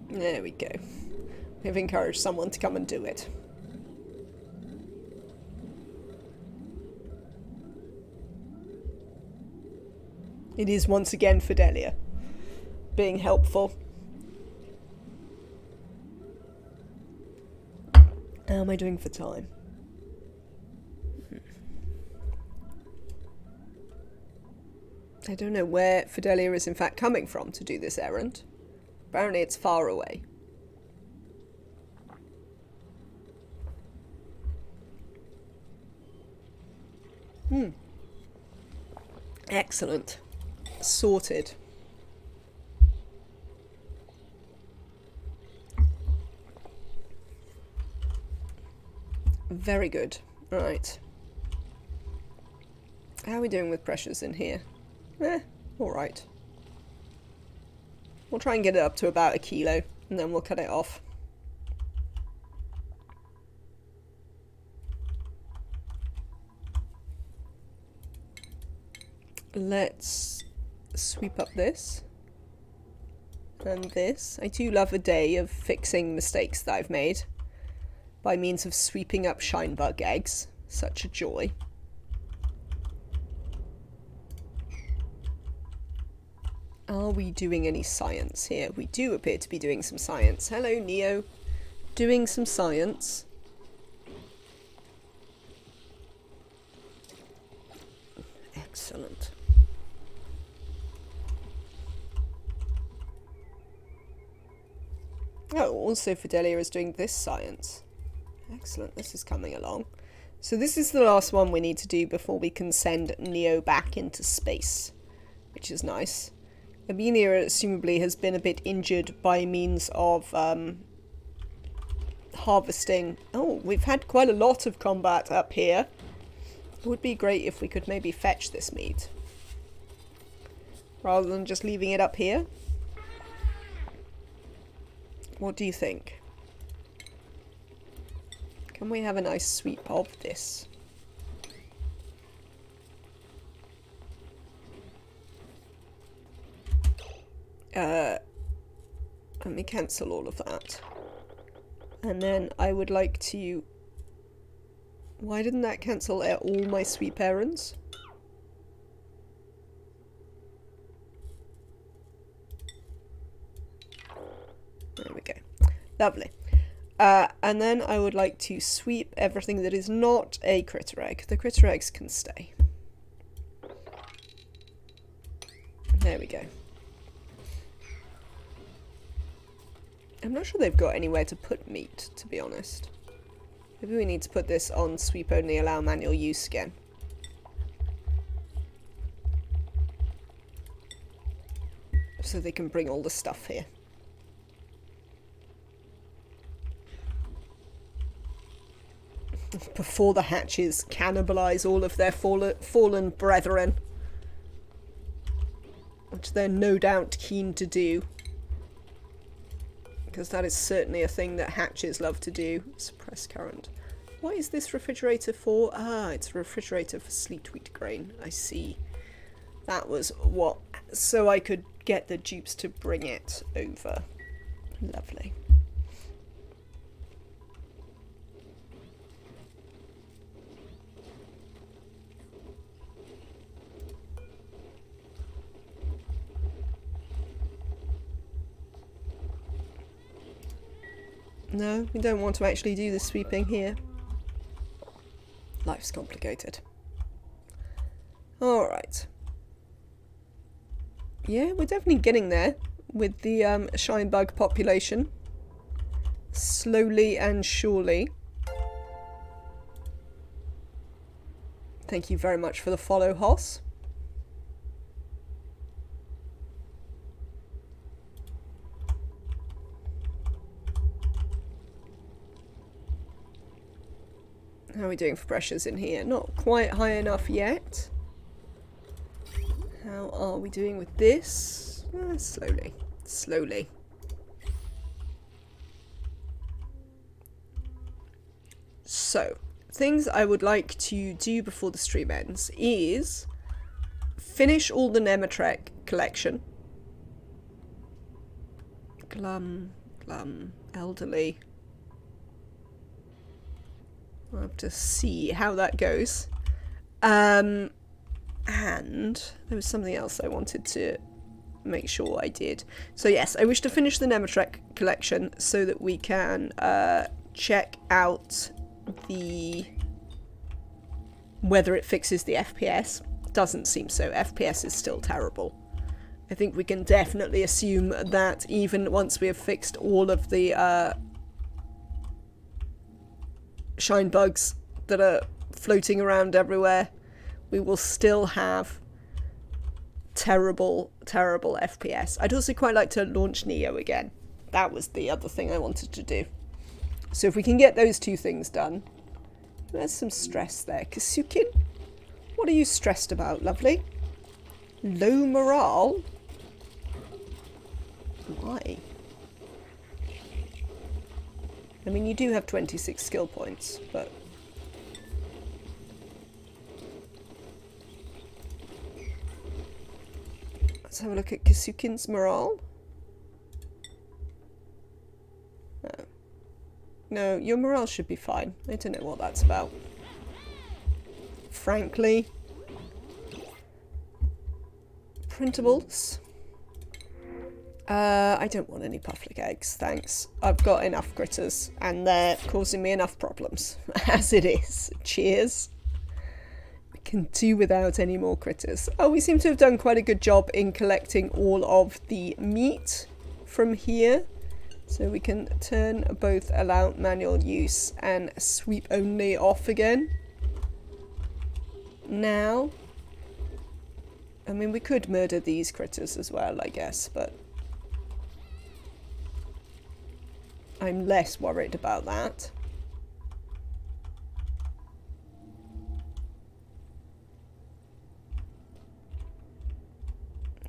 There we go. We've encouraged someone to come and do it. It is once again Fidelia being helpful. How am I doing for time? I don't know where Fidelia is in fact coming from to do this errand. Apparently it's far away. Excellent. Sorted. Very good. Right. How are we doing with pressures in here? Alright. We'll try and get it up to about 1 kilo, and then we'll cut it off. Let's sweep up this. And this. I do love a day of fixing mistakes that I've made by means of sweeping up Shinebug eggs. Such a joy. Are we doing any science here? We do appear to be doing some science. Hello, Neo. Doing some science. Excellent. Oh, also Fidelia is doing this science. Excellent, this is coming along. So this is the last one we need to do before we can send Neo back into space, which is nice. Amelia, assumably, has been a bit injured by means of harvesting. Oh, we've had quite a lot of combat up here. It would be great if we could maybe fetch this meat, rather than just leaving it up here. What do you think? Can we have a nice sweep of this? Let me cancel all of that. And then I would like to... Why didn't that cancel all my sweep errands? There we go. Lovely. And then I would like to sweep everything that is not a critter egg. The critter eggs can stay. There we go. I'm not sure they've got anywhere to put meat, to be honest. Maybe we need to put this on sweep only, allow manual use again. So they can bring all the stuff here. Before the hatches cannibalize all of their fallen brethren. Which they're no doubt keen to do. Because that is certainly a thing that hatches love to do. Suppress current. What is this refrigerator for? Ah, it's a refrigerator for sleet wheat grain. I see. That was what... So I could get the dupes to bring it over. Lovely. No, we don't want to actually do the sweeping here. Life's complicated. Alright. Yeah, we're definitely getting there with the Shinebug population. Slowly and surely. Thank you very much for the follow, Hoss. How are we doing for pressures in here? Not quite high enough yet. How are we doing with this? Slowly. Slowly. So, things I would like to do before the stream ends is finish all the Nomadic collection. Glum, elderly. I'll have to see how that goes. And there was something else I wanted to make sure I did. So yes, I wish to finish the Nomadic collection so that we can check out whether it fixes the FPS. Doesn't seem so. FPS is still terrible. I think we can definitely assume that even once we have fixed all of the Shinebugs that are floating around everywhere, we will still have terrible, terrible FPS. I'd also quite like to launch Neo again. That was the other thing I wanted to do. So if we can get those two things done. There's some stress there. Kasukin, what are you stressed about, lovely? Low morale? Why? I mean, you do have 26 skill points, but... Let's have a look at Kasukin's morale. Oh. No, your morale should be fine. I don't know what that's about. Frankly. Printables. I don't want any pufflick eggs, thanks. I've got enough critters, and they're causing me enough problems. As it is. Cheers. We can do without any more critters. Oh, we seem to have done quite a good job in collecting all of the meat from here. So we can turn both allow manual use and sweep only off again. Now, I mean, we could murder these critters as well, I guess, but I'm less worried about that.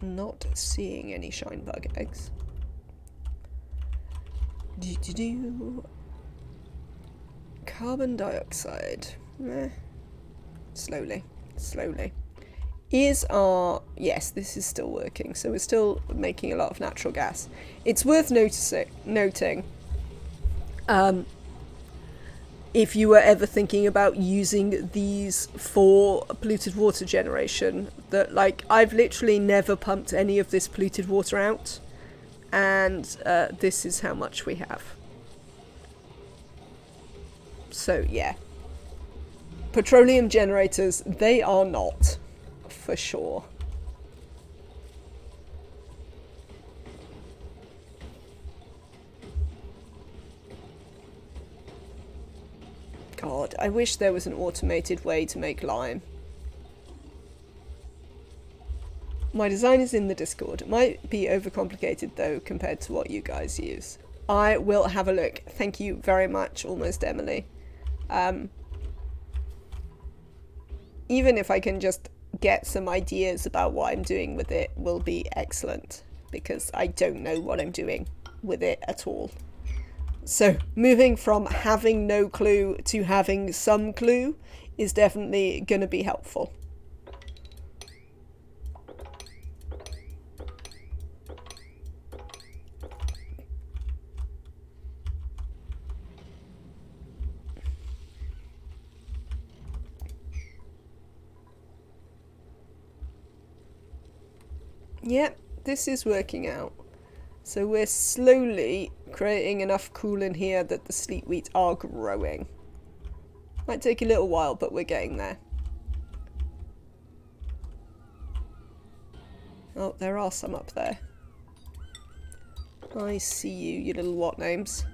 Not seeing any shinebug eggs. Carbon dioxide. Slowly, slowly. Is our... Yes, this is still working, so we're still making a lot of natural gas. It's worth noting, if you were ever thinking about using these for polluted water generation, that, like, I've literally never pumped any of this polluted water out. And this is how much we have. So, yeah. Petroleum generators, they are not, for sure. God, I wish there was an automated way to make lime. My design is in the Discord. It might be overcomplicated though compared to what you guys use. I will have a look. Thank you very much, Almost Emily. Even if I can just get some ideas about what I'm doing with it will be excellent, because I don't know what I'm doing with it at all. So moving from having no clue to having some clue is definitely going to be helpful. Yep, this is working out. So we're slowly creating enough cool in here that the sleet wheat are growing. Might take a little while, but we're getting there. Oh, there are some up there. I see you, you little what names.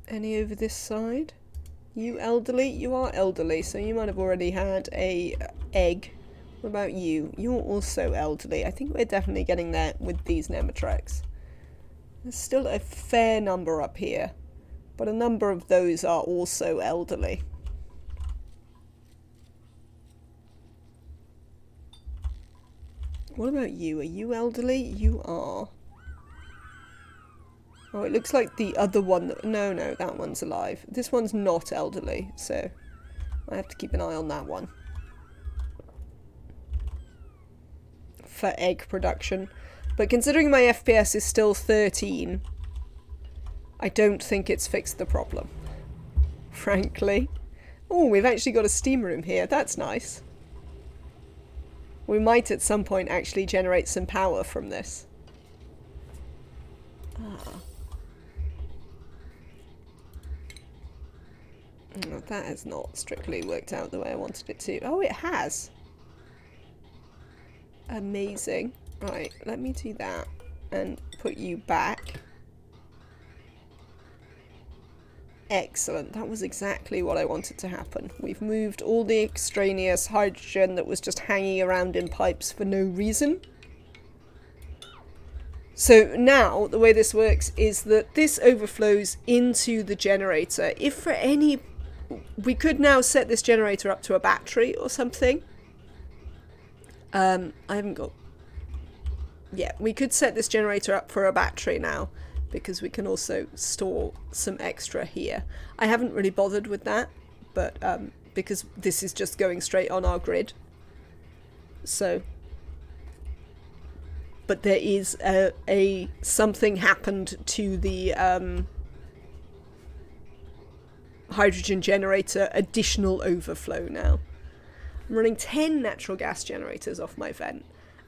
Any over this side? You elderly? You are elderly, so you might have already had a egg. What about you? You're also elderly. I think we're definitely getting there with these Nematrex. There's still a fair number up here, but a number of those are also elderly. What about you? Are you elderly? You are. Oh, it looks like the other one... No, that one's alive. This one's not elderly, so I have to keep an eye on that one. For egg production. But considering my FPS is still 13, I don't think it's fixed the problem. Frankly. Oh, we've actually got a steam room here. That's nice. We might at some point actually generate some power from this. Ah. Oh, that has not strictly worked out the way I wanted it to. Oh, it has. Amazing. Right, let me do that and put you back. Excellent. That was exactly what I wanted to happen. We've moved all the extraneous hydrogen that was just hanging around in pipes for no reason. So now the way this works is that this overflows into the generator. If for any... We could now set this generator up to a battery or something. I haven't got... Yeah, we could set this generator up for a battery now, because we can also store some extra here. I haven't really bothered with that, but because this is just going straight on our grid. So, but there is a something happened to the hydrogen generator additional overflow now. I'm running 10 natural gas generators off my vent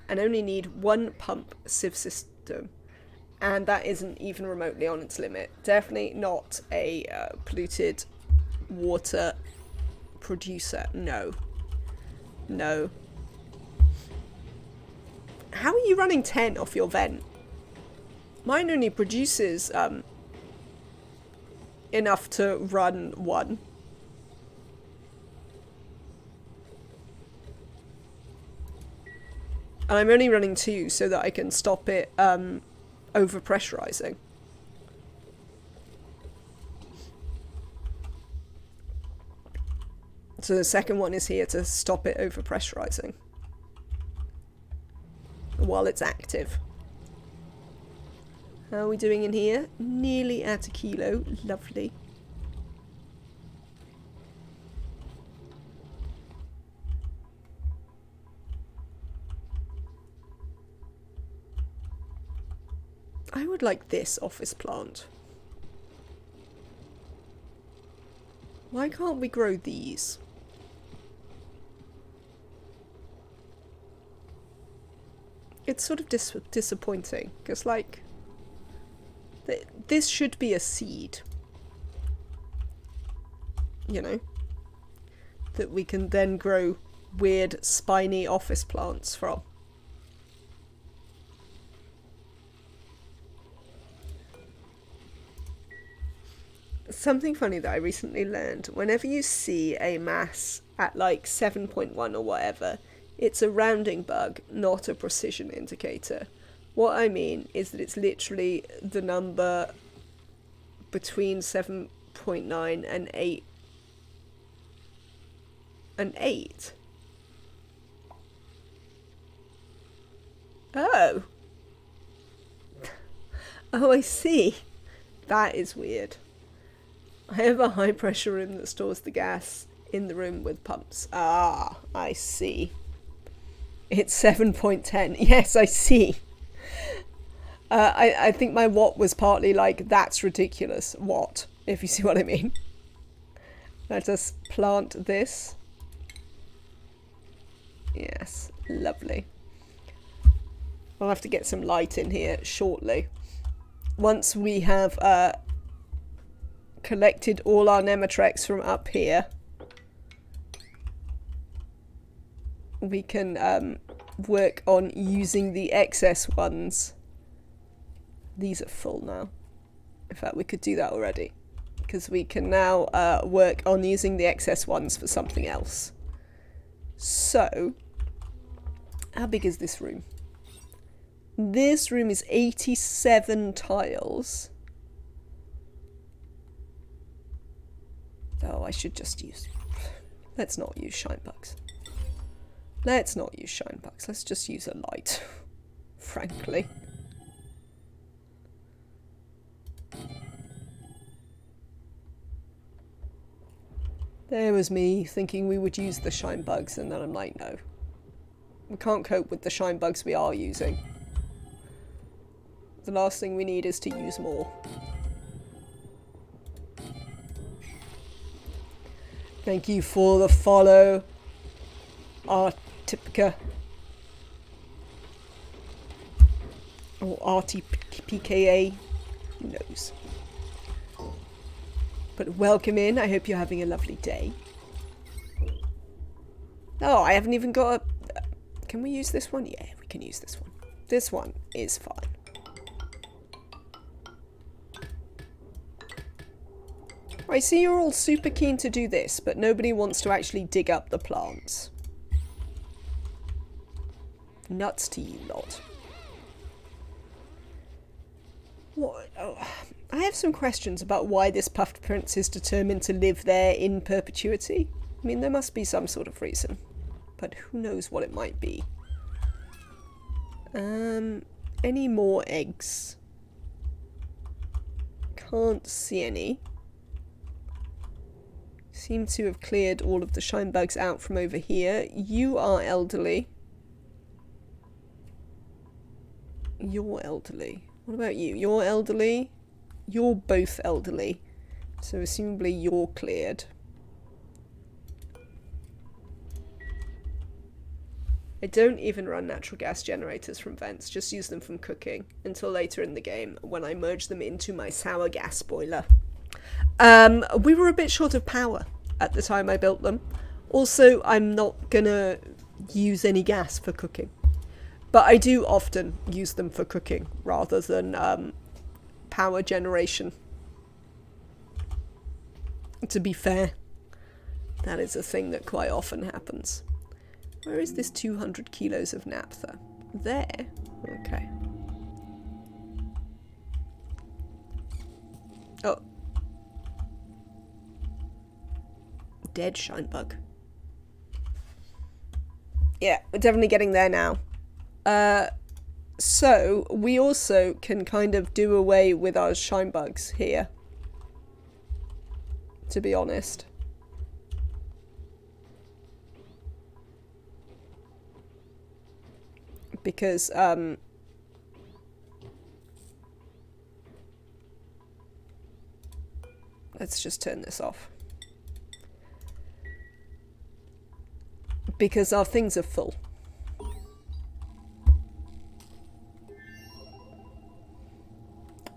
and only need 1 pump sieve system, and that isn't even remotely on its limit. Definitely not a polluted water producer. No. How are you running 10 off your vent? Mine only produces enough to run 1. And I'm only running 2 so that I can stop it overpressurizing. So the second one is here to stop it overpressurizing while it's active. How are we doing in here? Nearly at a kilo. Lovely. I would like this office plant. Why can't we grow these? It's sort of disappointing, because like, this should be a seed, you know, that we can then grow weird spiny office plants from. Something funny that I recently learned, whenever you see a mass at like 7.1 or whatever, it's a rounding bug, not a precision indicator. What I mean is that it's literally the number between 7.9 and 8. And 8? Oh. Oh, I see. That is weird. I have a high pressure room that stores the gas in the room with pumps. Ah, I see. It's 7.10. Yes, I see. I think my what was partly like, that's ridiculous. What? If you see what I mean. Let us plant this. Yes, lovely. I'll have to get some light in here shortly. Once we have collected all our Nematrex from up here, we can work on using the excess ones. These are full now. In fact, we could do that already, because we can now work on using the excess ones for something else. So, how big is this room? This room is 87 tiles. Oh, I should just use... Let's not use Shinebugs. Let's not use Shinebugs. Let's just use a light, frankly. There was me thinking we would use the Shinebugs, and then I'm like, no. We can't cope with the Shinebugs we are using. The last thing we need is to use more. Thank you for the follow, Artipka. Or RTPKA. Who knows? But welcome in. I hope you're having a lovely day. Oh, I haven't even got a... Can we use this one? Yeah, we can use this one. This one is fine. I see you're all super keen to do this, but nobody wants to actually dig up the plants. Nuts to you lot. What? Oh, I have some questions about why this puffed prince is determined to live there in perpetuity. I mean, there must be some sort of reason, but who knows what it might be. Any more eggs? can't see any. Seem to have cleared all of the Shinebugs out from over here. You are elderly. You're elderly. What about you? You're elderly. You're both elderly. So assumably you're cleared. I don't even run natural gas generators from vents, just use them from cooking until later in the game when I merge them into my sour gas boiler. We were a bit short of power at the time I built them. Also, I'm not gonna use any gas for cooking. But I do often use them for cooking rather than power generation. To be fair, that is a thing that quite often happens. Where is this 200 kilos of naphtha? There? Okay. Oh. Dead Shinebug. Yeah, we're definitely getting there now. So, we also can kind of do away with our Shinebugs here. To be honest. Because, let's just turn this off. Because our things are full.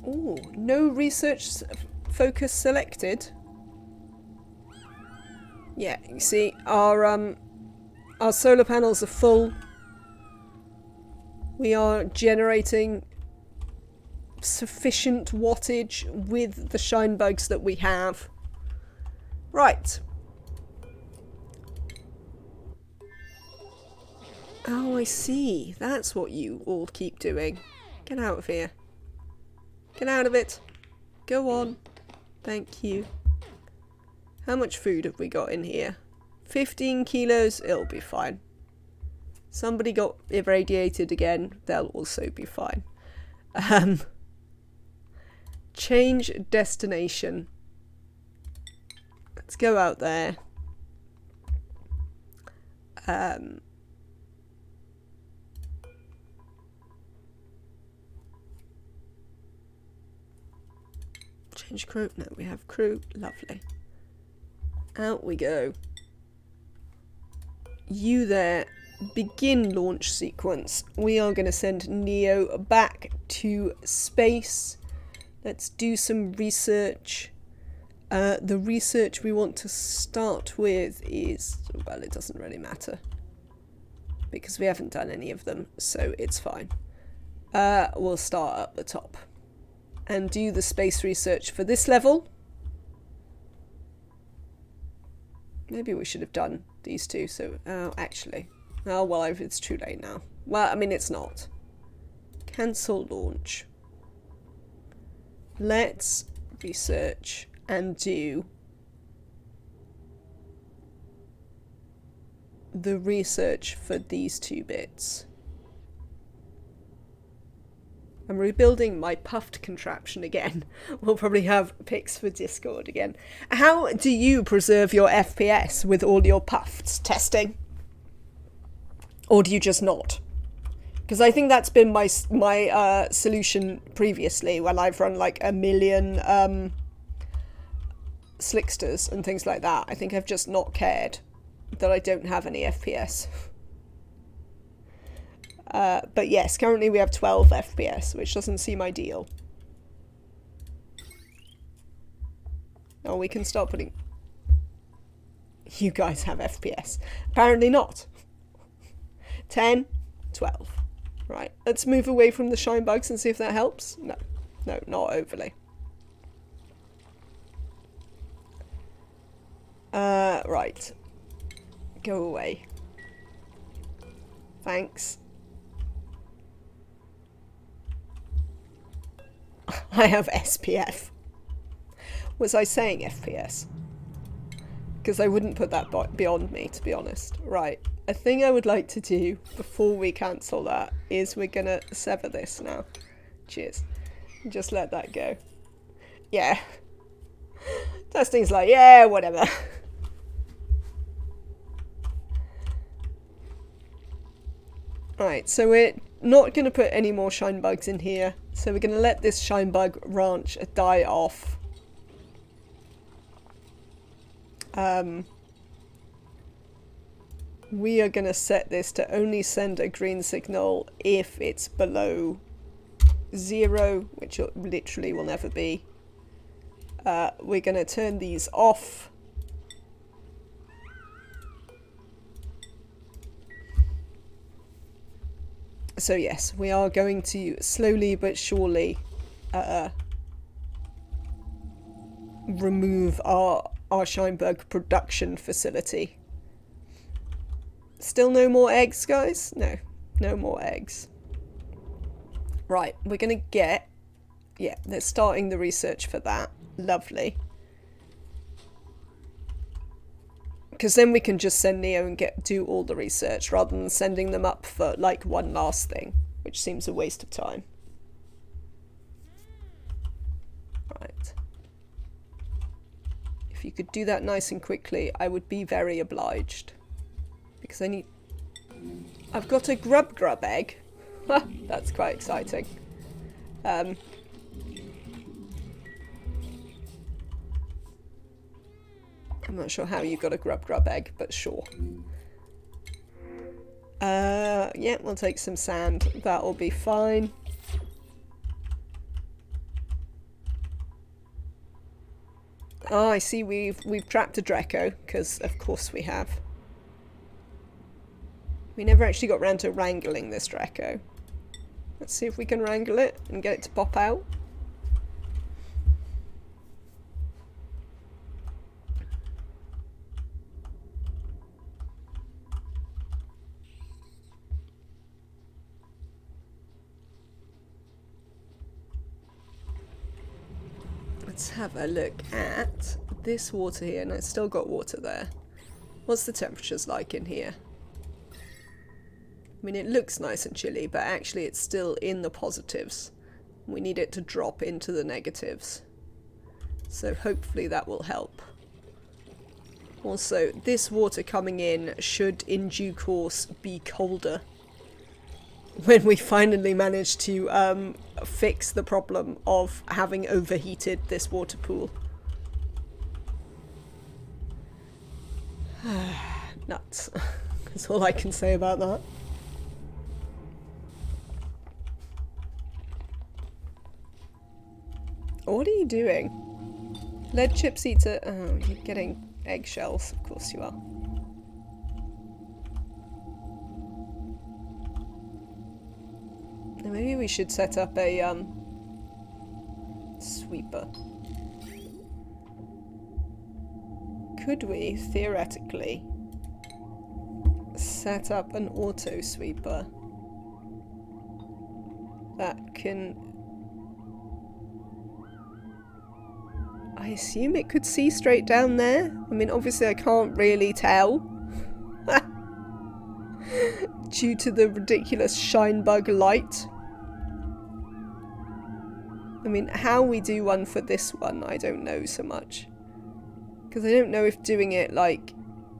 Ooh, no research focus selected. Yeah, you see, our solar panels are full. We are generating sufficient wattage with the Shinebugs that we have. Right. Oh, I see. That's what you all keep doing. Get out of here. Get out of it. Go on. Thank you. How much food have we got in here? 15 kilos. It'll be fine. Somebody got irradiated again. They'll also be fine. Change destination. Let's go out there. Change crew. No, we have crew. Lovely. Out we go. You there. Begin launch sequence. We are going to send Neo back to space. Let's do some research. The research we want to start with is, well, it doesn't really matter because we haven't done any of them, so it's fine. We'll start at the top and do the space research for this level. Maybe we should have done these two, so actually, oh well, it's too late now. Well, I mean, it's not. Cancel launch. Let's research and do the research for these two bits. I'm rebuilding my puffed contraption again. We'll probably have pics for Discord again. How do you preserve your FPS with all your puffs? Testing? Or do you just not? Because I think that's been my solution previously when I've run like a million slicksters and things like that. I think I've just not cared that I don't have any FPS. But yes, currently we have 12 FPS, which doesn't seem ideal. Oh, we can start putting... You guys have FPS. Apparently not. 10, 12. Right, let's move away from the Shinebugs and see if that helps. No, no, not overly. Right. Go away. Thanks. I have SPF. Was I saying FPS? Because I wouldn't put that beyond me, to be honest. Right. A thing I would like to do before we cancel that is we're gonna sever this now. Cheers. Just let that go. Yeah. Testing's like, yeah, whatever. Right, so we're not going to put any more Shinebugs in here. So we're going to let this Shinebug ranch die off. We are going to set this to only send a green signal if it's below 0, which it literally will never be. We're going to turn these off. So yes, we are going to slowly but surely remove our Shinebug production facility. Still no more eggs, guys? No, no more eggs. Right, we're going to get... Yeah, they're starting the research for that. Lovely. Because then we can just send Neo and do all the research rather than sending them up for like one last thing, which seems a waste of time. Right. If you could do that nice and quickly, I would be very obliged. Because I need... I've got a grub egg. That's quite exciting. I'm not sure how you got a grub egg, but sure. Yeah, we'll take some sand. That'll be fine. Oh, I see we've trapped a Draco, because of course we have. We never actually got round to wrangling this Draco. Let's see if we can wrangle it and get it to pop out. Let's have a look at this water here. And it's still got water there. What's the temperatures like in here? I mean, it looks nice and chilly, but actually it's still in the positives. We need it to drop into the negatives. So hopefully that will help. Also, this water coming in should in due course be colder. When we finally manage to fix the problem of having overheated this water pool. Nuts. That's all I can say about that. What are you doing? Lead chips eater. Oh, you're getting eggshells. Of course you are. Now maybe we should set up a sweeper. Could we theoretically set up an auto sweeper that can... I assume it could see straight down there. I mean, obviously I can't really tell. Due to the ridiculous Shinebug light. I mean, how we do one for this one, I don't know so much. Because I don't know if doing it, like,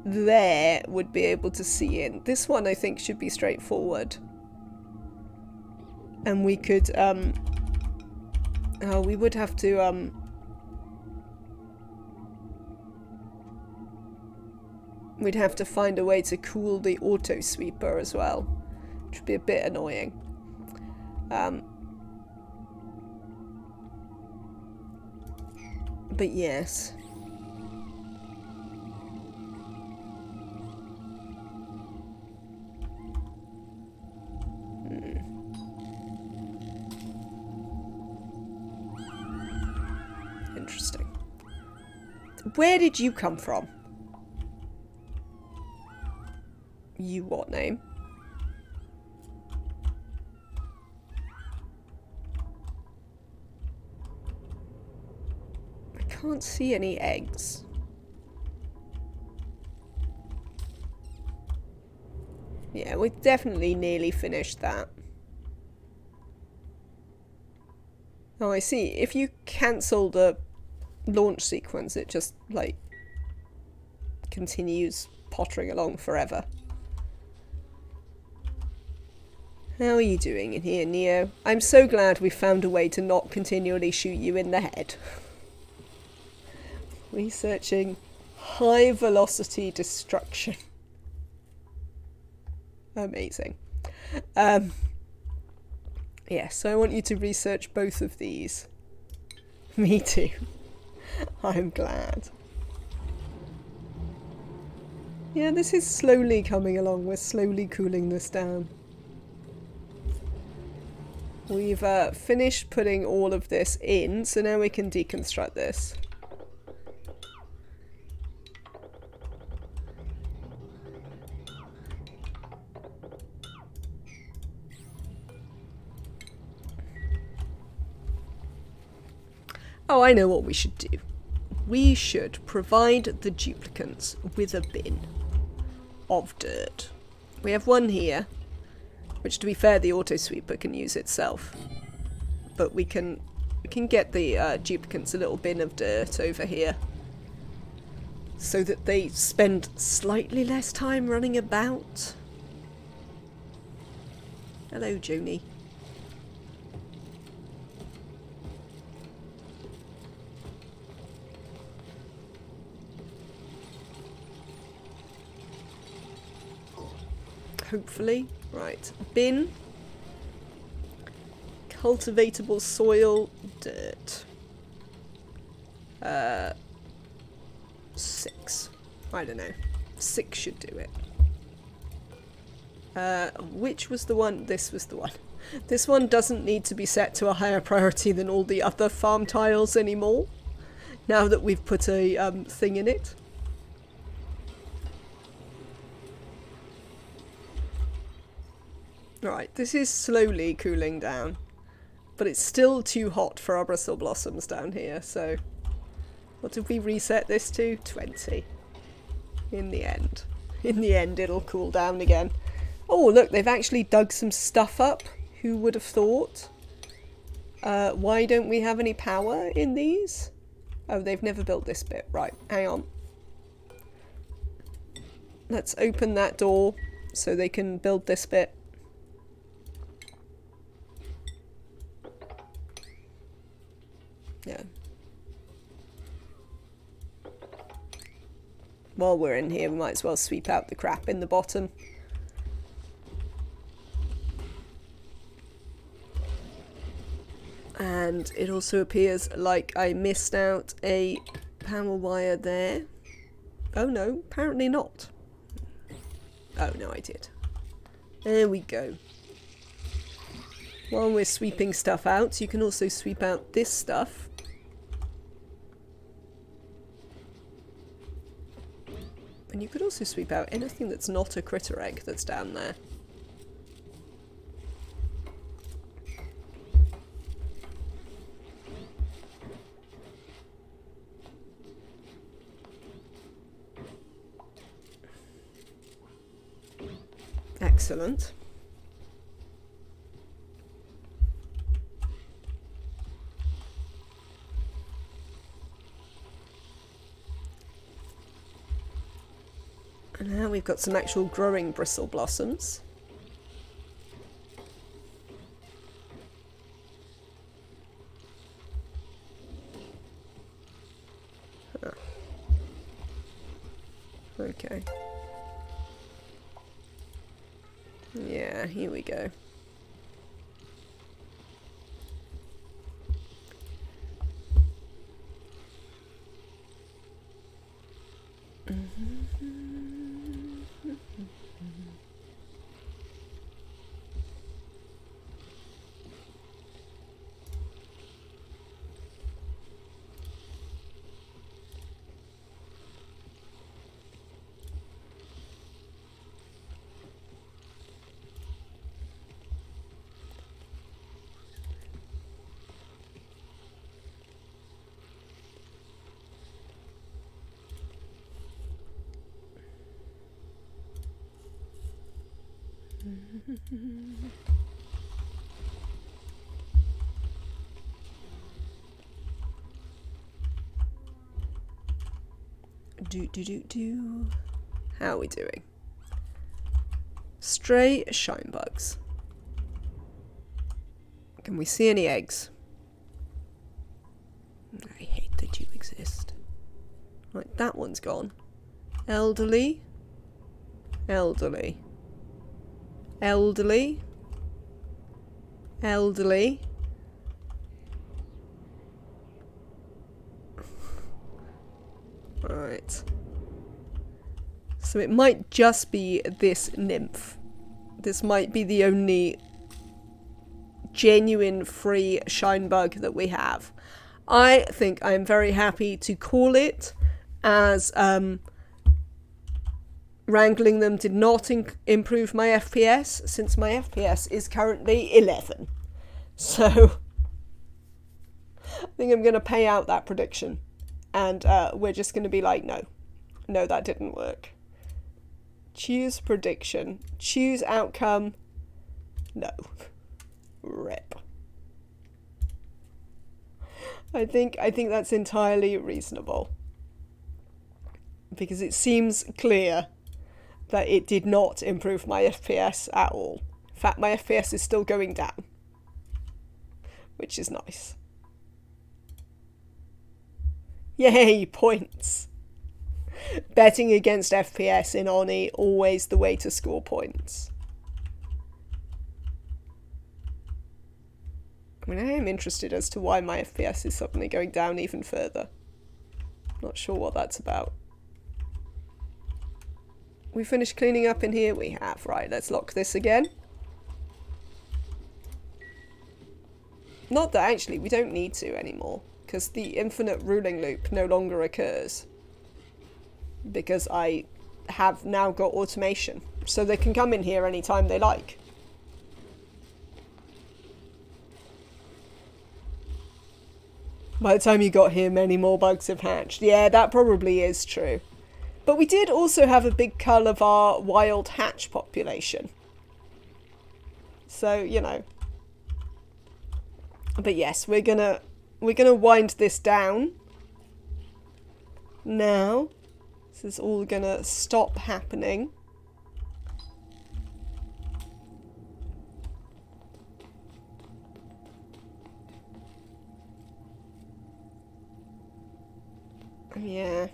there would be able to see in. This one, I think, should be straightforward. And we could, oh, we would have to, we'd have to find a way to cool the auto sweeper as well, which would be a bit annoying. But yes. Interesting. Where did you come from? You what name? I can't see any eggs. Yeah, we definitely nearly finished that. Oh, I see. If you cancel the launch sequence. It just, like, continues pottering along forever. How are you doing in here, Neo? I'm so glad we found a way to not continually shoot you in the head. Researching high velocity destruction. Amazing. Yeah, so I want you to research both of these. Me too. I'm glad. Yeah, this is slowly coming along. We're slowly cooling this down. We've finished putting all of this in, so now we can deconstruct this. Oh, I know what we should do. We should provide the duplicants with a bin of dirt. We have one here, which, to be fair, the auto-sweeper can use itself. But we can get the duplicants a little bin of dirt over here, so that they spend slightly less time running about. Hello, Joni. Hopefully. Right. Bin. Cultivatable soil. Dirt. 6. I don't know. 6 should do it. Which was the one? This was the one. This one doesn't need to be set to a higher priority than all the other farm tiles anymore, now that we've put a thing in it. Right, this is slowly cooling down, but it's still too hot for our bristle blossoms down here, so what did we reset this to? 20. In the end. In the end, it'll cool down again. Oh, look, they've actually dug some stuff up. Who would have thought? Why don't we have any power in these? Oh, they've never built this bit. Right, hang on. Let's open that door so they can build this bit. Yeah. While we're in here, we might as well sweep out the crap in the bottom. And it also appears like I missed out a power wire there. Oh no, apparently not. Oh no, I did. There we go. While we're sweeping stuff out, you can also sweep out this stuff. And you could also sweep out anything that's not a critter egg that's down there. Excellent. And now we've got some actual growing bristle blossoms. Huh. Okay. Yeah, here we go. How are we doing? Stray Shinebugs. Can we see any eggs? I hate that you exist. Right, that one's gone. Elderly. Elderly. Elderly. Elderly. Right. So it might just be this nymph. This might be the only genuine free Shinebug that we have. I think I'm very happy to call it, as wrangling them did not improve my FPS, since my FPS is currently 11. So I think I'm going to pay out that prediction. And we're just going to be like, no. No, that didn't work. Choose prediction. Choose outcome. No. Rip. I think that's entirely reasonable. Because it seems clear that it did not improve my FPS at all. In fact, my FPS is still going down. Which is nice. Yay, points. Betting against FPS in ONI, always the way to score points. I mean, I am interested as to why my FPS is suddenly going down even further. Not sure what that's about. We finished cleaning up in here? We have. Right, let's lock this again. Not that actually we don't need to anymore, because the infinite ruling loop no longer occurs. Because I have now got automation. So they can come in here anytime they like. By the time you got here, many more bugs have hatched. Yeah, that probably is true. But we did also have a big cull of our wild hatch population. So, you know. But yes, we're gonna wind this down. Now. This is all gonna stop happening. Yeah.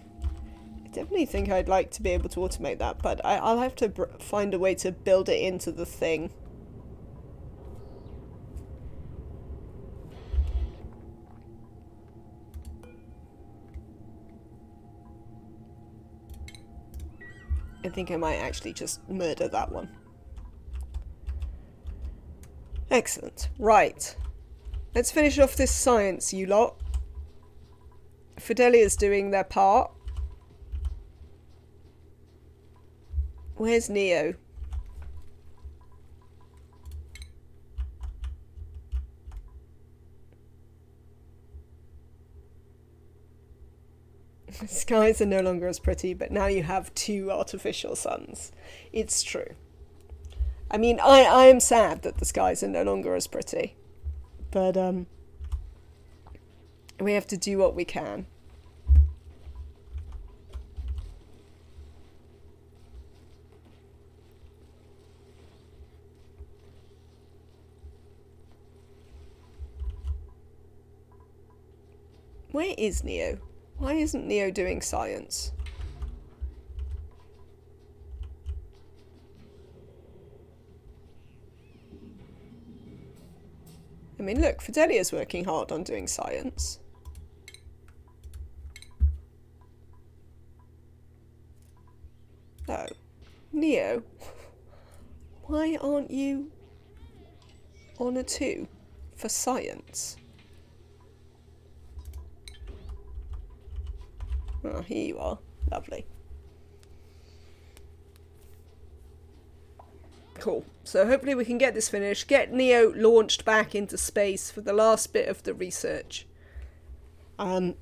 I definitely think I'd like to be able to automate that, but I'll have to find a way to build it into the thing. I think I might actually just murder that one. Excellent. Right. Let's finish off this science, you lot. Fidelia's doing their part. Where's Neo? The skies are no longer as pretty, but now you have 2 artificial suns. It's true. I mean, I am sad that the skies are no longer as pretty. But, we have to do what we can. Where is Neo? Why isn't Neo doing science? I mean, look, Fidelia's working hard on doing science. Oh. Neo? Why aren't you on a 2 for science? Oh, here you are. Lovely. Cool. So hopefully we can get this finished. Get Neo launched back into space for the last bit of the research. And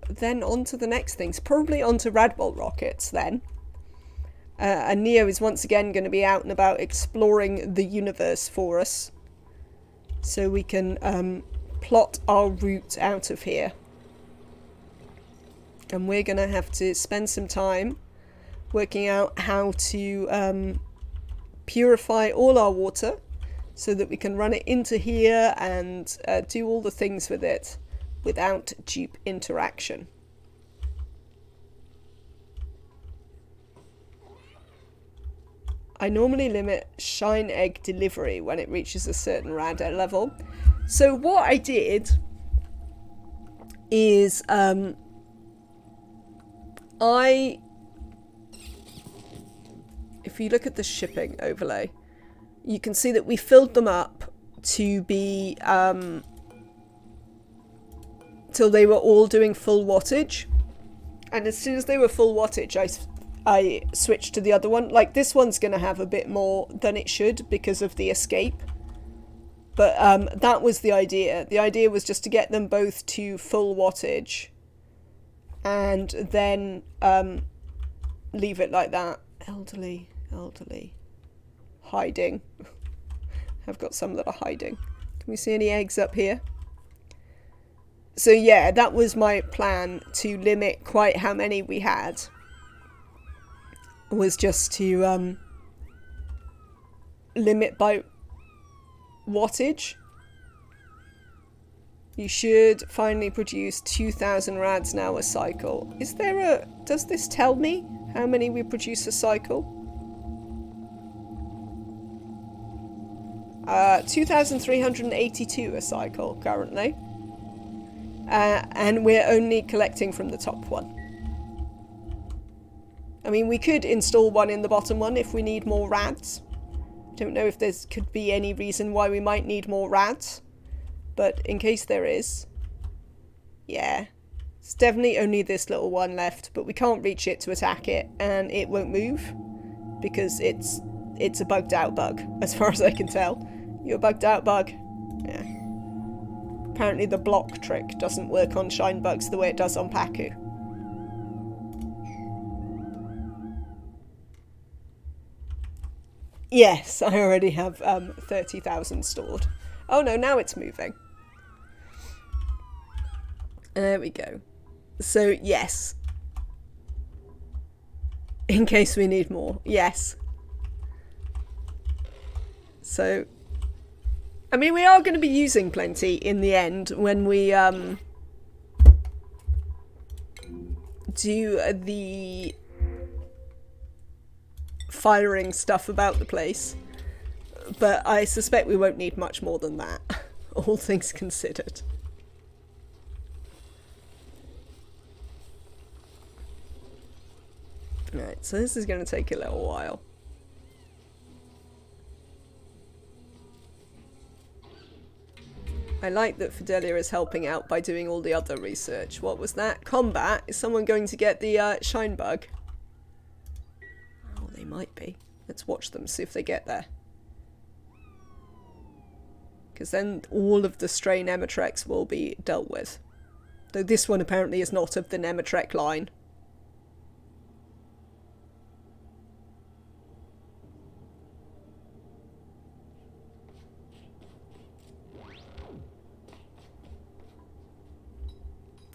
then on to the next things. Probably onto Radbolt rockets then. And Neo is once again going to be out and about exploring the universe for us. So we can plot our route out of here. And we're going to have to spend some time working out how to purify all our water so that we can run it into here and do all the things with it without dupe interaction. I normally limit shine egg delivery when it reaches a certain random level. So what I did is if you look at the shipping overlay, you can see that we filled them up to be till they were all doing full wattage, and as soon as they were full wattage I switched to the other one. Like, this one's gonna have a bit more than it should because of the escape, but that was the idea. The idea was just to get them both to full wattage and then leave it like that. Elderly, hiding. I've got some that are hiding. Can we see any eggs up here? So yeah, that was my plan, to limit quite how many we had. Was just to limit by wattage. You should finally produce 2,000 rads now a cycle. Is there a... Does this tell me how many we produce a cycle? 2,382 a cycle currently. And we're only collecting from the top one. I mean, we could install one in the bottom one if we need more rads. Don't know if there could be any reason why we might need more rads. But in case there is, yeah, it's definitely only this little one left, but we can't reach it to attack it, and it won't move because it's a bugged out bug, as far as I can tell. You're a bugged out bug? Yeah. Apparently the block trick doesn't work on Shinebugs the way it does on Paku. Yes, I already have 30,000 stored. Oh no, now it's moving. There we go. So, yes. In case we need more. Yes. So, I mean, we are going to be using plenty in the end when we do the firing stuff about the place. But I suspect we won't need much more than that, all things considered. Right, so this is going to take a little while. I like that Fidelia is helping out by doing all the other research. What was that? Combat? Is someone going to get the Shinebug? Oh, they might be. Let's watch them, see if they get there. Because then all of the stray Nematrex will be dealt with. Though this one apparently is not of the Nematrek line.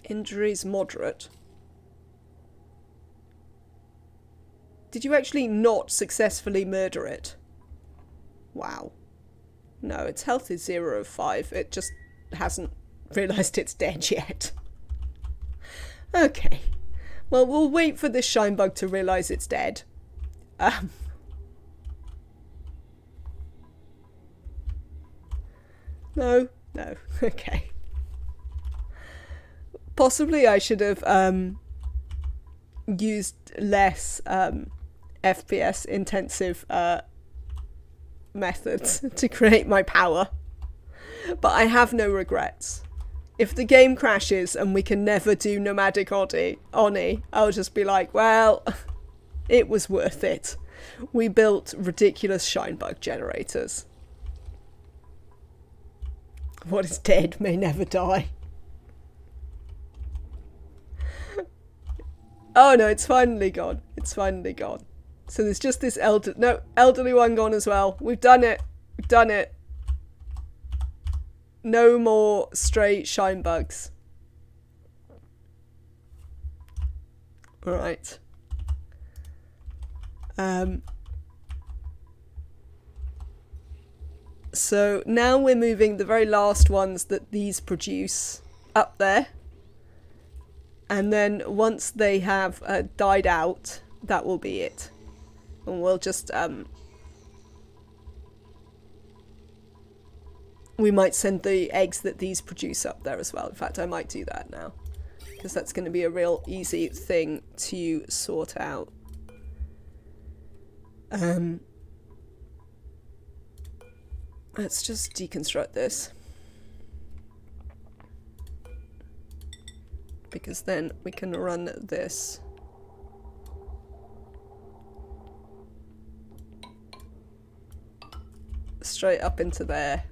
Injuries moderate. Did you actually not successfully murder it? Wow. No, its health is 0 of 5. It just hasn't realised it's dead yet. Okay. Well, we'll wait for this Shinebug to realise it's dead. No. Okay. Possibly I should have used less FPS intensive methods to create my power. But I have no regrets. If the game crashes and we can never do Nomadic ONI, I'll just be like, well, it was worth it. We built ridiculous Shinebug generators. What is dead may never die. Oh no, it's finally gone. It's finally gone. So there's just this elderly one gone as well. We've done it. We've done it. No more stray Shinebugs. Right. So now we're moving the very last ones that these produce up there. And then once they have died out, that will be it. And we'll just... we might send the eggs that these produce up there as well. In fact, I might do that now. Because that's going to be a real easy thing to sort out. Let's just deconstruct this. Because then we can run this. Straight up into there.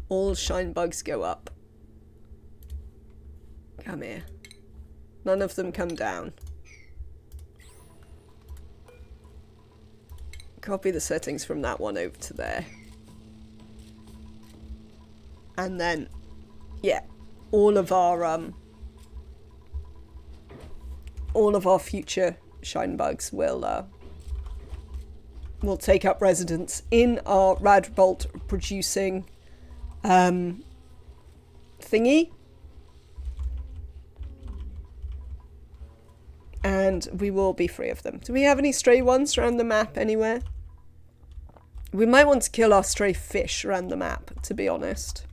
All Shinebugs go up. Come here. None of them come down. Copy the settings from that one over to there. And then, yeah, all of our future Shinebugs will take up residence in our Radbolt producing thingy. And we will be free of them. Do we have any stray ones around the map anywhere? We might want to kill our stray fish around the map, to be honest.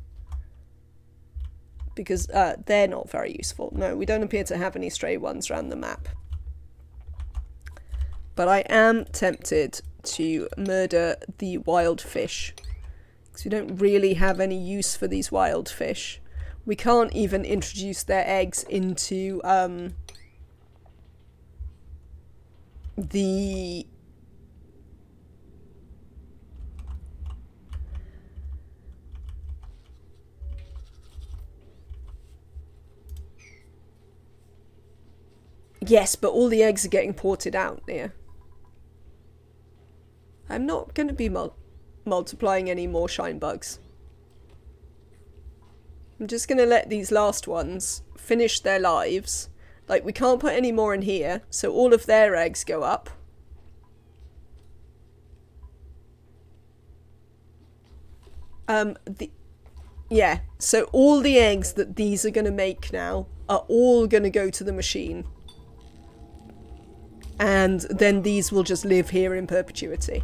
Because they're not very useful. No, we don't appear to have any stray ones around the map. But I am tempted to murder the wild fish. Because we don't really have any use for these wild fish. We can't even introduce their eggs into... the yes, but all the eggs are getting ported out there. I'm not going to be multiplying any more Shinebugs. I'm just going to let these last ones finish their lives. Like, we can't put any more in here, so all of their eggs go up. Yeah, so all the eggs that these are going to make now are all going to go to the machine. And then these will just live here in perpetuity.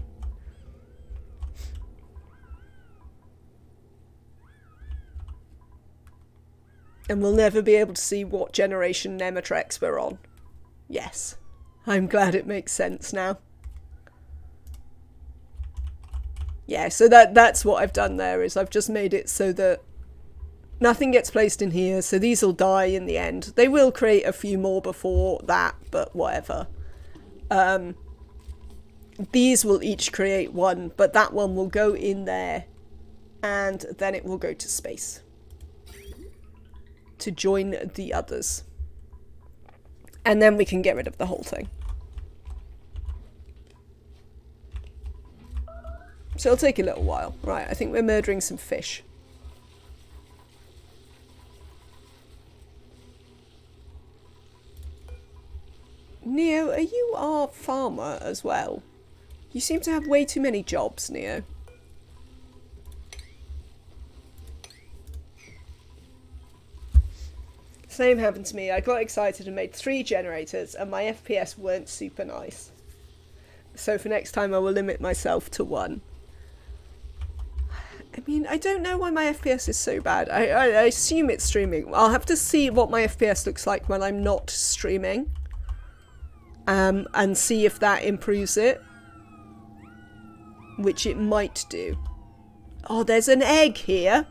And we'll never be able to see what generation Nematrex we're on. Yes. I'm glad it makes sense now. Yeah, so that's what I've done there, is I've just made it so that nothing gets placed in here, so these will die in the end. They will create a few more before that, but whatever. These will each create one, but that one will go in there, and then it will go to space. To join the others. And then we can get rid of the whole thing. So it'll take a little while. Right, I think we're murdering some fish. Neo, are you our farmer as well? You seem to have way too many jobs, Neo. Same happened to me. I got excited and made 3 generators and my FPS weren't super nice. So for next time I will limit myself to 1. I mean, I don't know why my FPS is so bad. I assume it's streaming. I'll have to see what my FPS looks like when I'm not streaming. And see if that improves it. Which it might do. Oh, there's an egg here.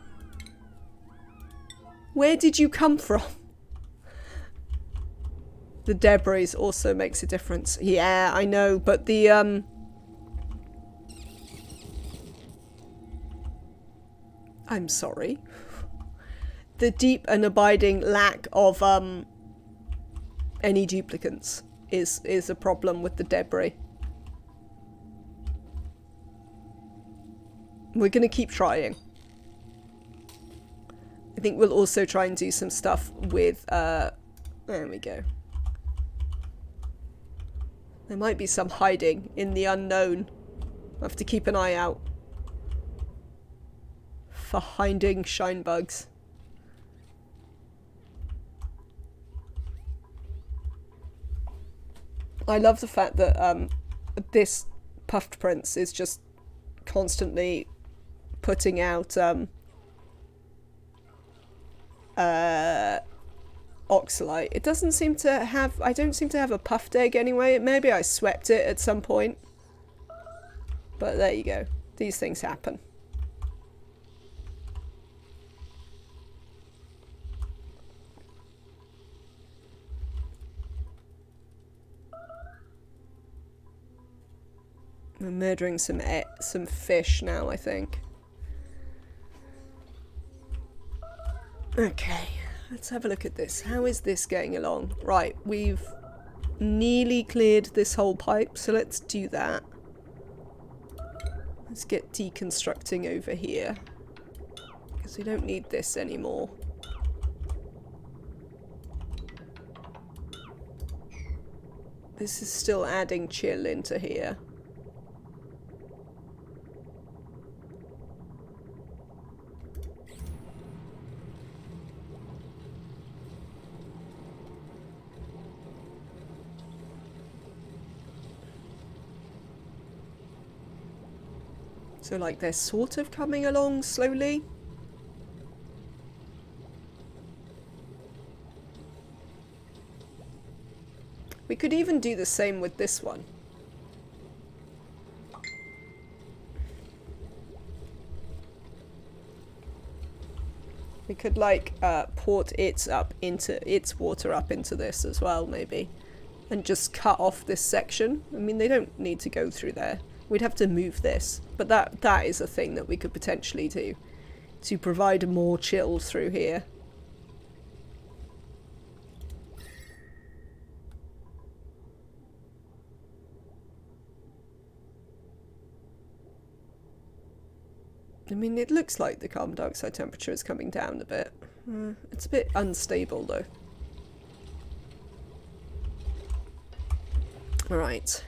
Where did you come from? The debris also makes a difference. Yeah, I know, but the, I'm sorry. The deep and abiding lack of, any duplicants is a problem with the debris. We're gonna keep trying. I think we'll also try and do some stuff with, there we go. There might be some hiding in the unknown. I have to keep an eye out for hiding shinebugs. I love the fact that this puffed prince is just constantly putting out oxalite. It doesn't seem to have, I don't seem to have a puffed egg anyway. Maybe I swept it at some point. But there you go. These things happen. We're murdering some fish now, I think. Okay, let's have a look at this. How is this getting along? Right, we've nearly cleared this whole pipe, so let's do that. Let's get deconstructing over here, because we don't need this anymore. This is still adding chill into here. So like they're sort of coming along slowly. We could even do the same with this one. We could like port its water up into this as well, maybe. And just cut off this section. I mean, they don't need to go through there. We'd have to move this, but that is a thing that we could potentially do to provide more chill through here. I mean, it looks like the carbon dioxide temperature is coming down a bit. It's a bit unstable though. All right.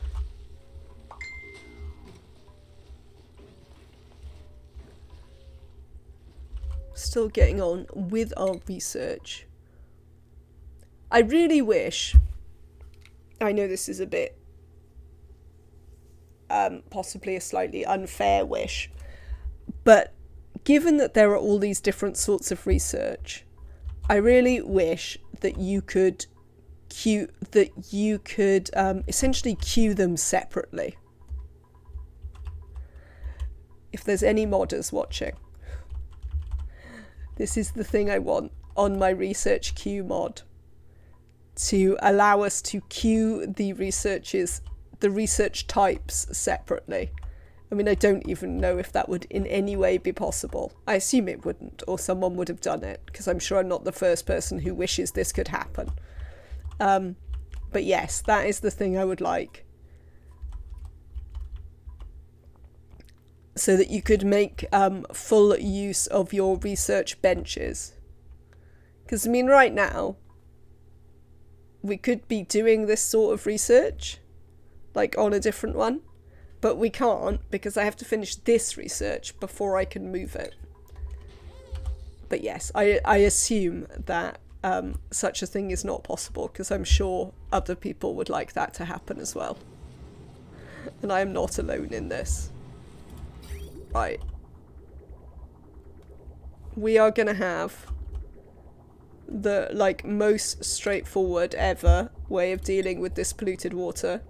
Still getting on with our research. I really wish, I know this is a bit possibly a slightly unfair wish, but given that there are all these different sorts of research, I really wish that you could essentially queue them separately. If there's any modders watching, this is the thing I want on my research queue mod, to allow us to queue the research types separately. I mean, I don't even know if that would in any way be possible. I assume it wouldn't, or someone would have done it, because I'm sure I'm not the first person who wishes this could happen. But yes, that is the thing I would like. So that you could make full use of your research benches. Because, I mean, right now, we could be doing this sort of research, like on a different one, but we can't because I have to finish this research before I can move it. But yes, I assume that such a thing is not possible, because I'm sure other people would like that to happen as well. And I am not alone in this. Right. We are gonna have the most straightforward ever way of dealing with this polluted water,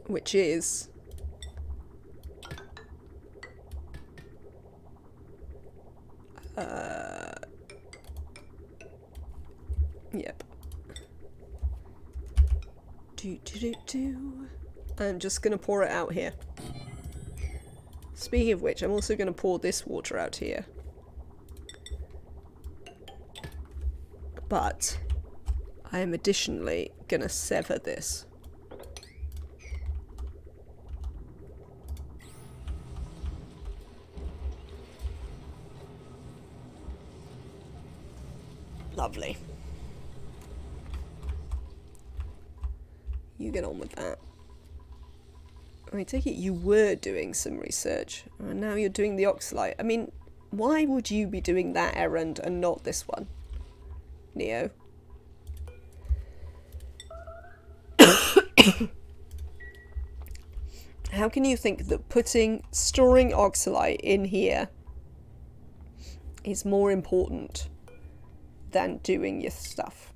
which is yep. I'm just gonna pour it out here. Speaking of which, I'm also going to pour this water out here. But I am additionally going to sever this. Lovely. You get on with that. I take it you were doing some research, and now you're doing the oxalite. I mean, why would you be doing that errand and not this one, Neo? How can you think that storing oxalite in here is more important than doing your stuff?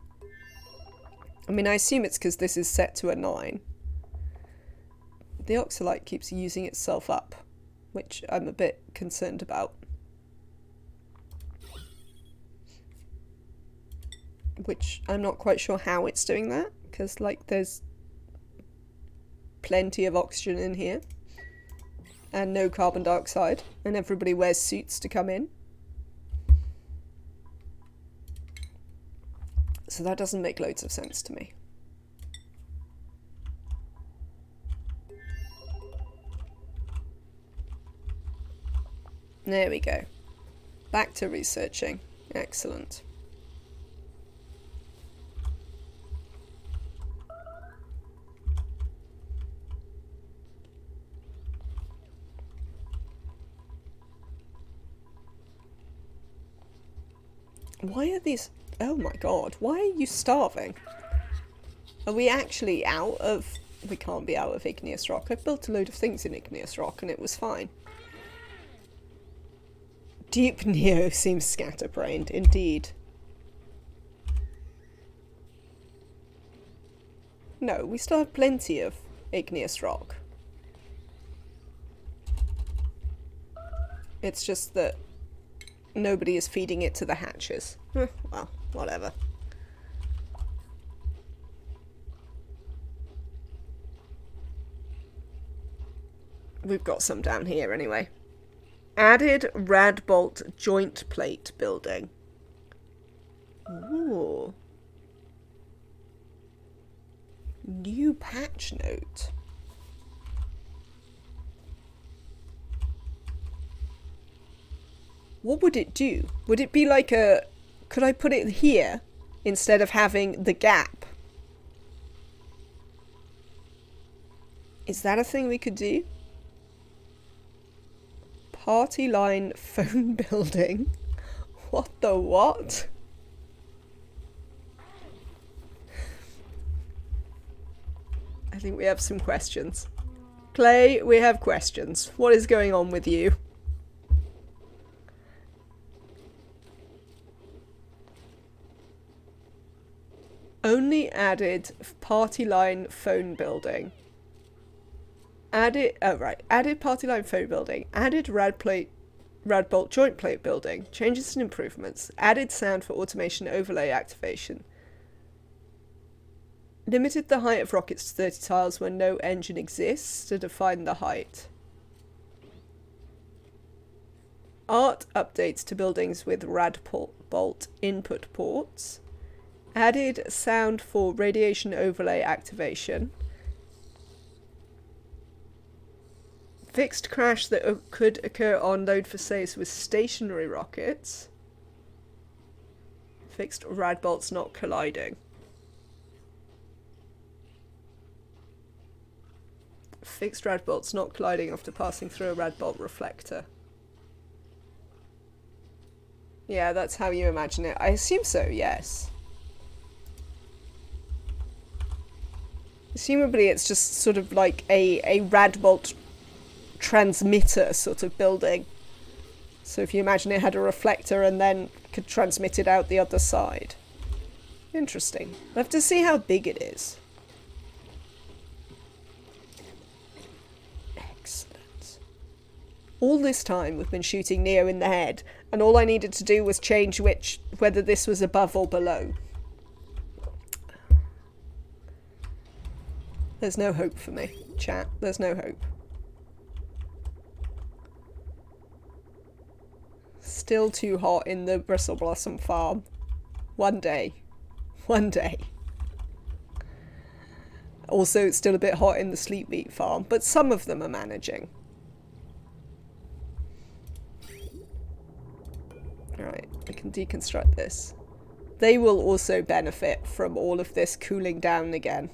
I mean, I assume it's because this is set to a 9. The oxalite keeps using itself up, which I'm a bit concerned about. Which I'm not quite sure how it's doing that, because, like, there's plenty of oxygen in here and no carbon dioxide, and everybody wears suits to come in. So that doesn't make loads of sense to me. There we go. Back to researching. Excellent. Why are these... Oh my god, why are you starving? Are we actually out of... We can't be out of igneous rock. I built a load of things in igneous rock and it was fine. Deep Neo seems scatterbrained, indeed. No, we still have plenty of igneous rock. It's just that nobody is feeding it to the hatches. Well, whatever. We've got some down here anyway. Added rad bolt joint plate building. Ooh. New patch note. What would it do? Would it be like a... Could I put it here instead of having the gap? Is that a thing we could do? Party line phone building? What the what? I think we have some questions. Clay, we have questions. What is going on with you? Only added party line phone building. Added party line phone building. Added rad bolt joint plate building. Changes and improvements. Added sound for automation overlay activation. Limited the height of rockets to 30 tiles when no engine exists to define the height. Art updates to buildings with rad bolt input ports. Added sound for radiation overlay activation. Fixed crash that could occur on load for saves with stationary rockets. Fixed rad bolts not colliding. Fixed rad bolts not colliding after passing through a rad bolt reflector. Yeah, that's how you imagine it. I assume so, yes. Assumably it's just sort of like a rad bolt transmitter sort of building. So if you imagine it had a reflector and then could transmit it out the other side. Interesting. We'll have to see how big it is. Excellent. All this time we've been shooting Neo in the head, and all I needed to do was change whether this was above or below. There's no hope for me, chat. There's no hope. Still too hot in the Bristle Blossom farm. One day. One day. Also, it's still a bit hot in the Sleep Beat farm, but some of them are managing. Alright, I can deconstruct this. They will also benefit from all of this cooling down again.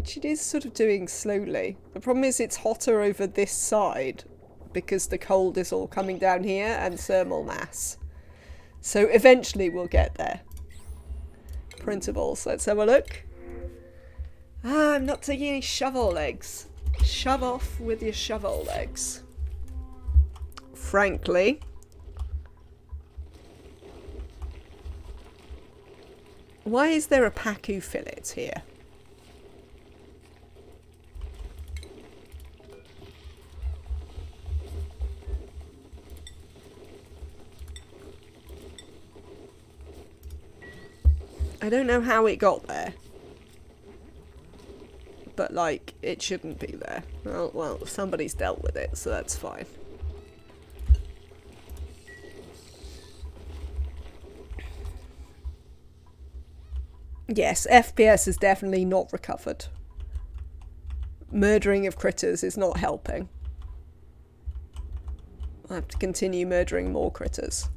which it is sort of doing slowly. The problem is it's hotter over this side because the cold is all coming down here and thermal mass. So eventually we'll get there. Printables, let's have a look. Ah, I'm not taking any shovel legs. Shove off with your shovel legs. Frankly. Why is there a Pacu fillet here? I don't know how it got there. But, like, it shouldn't be there. Well, somebody's dealt with it, so that's fine. Yes, FPS is definitely not recovered. Murdering of critters is not helping. I have to continue murdering more critters.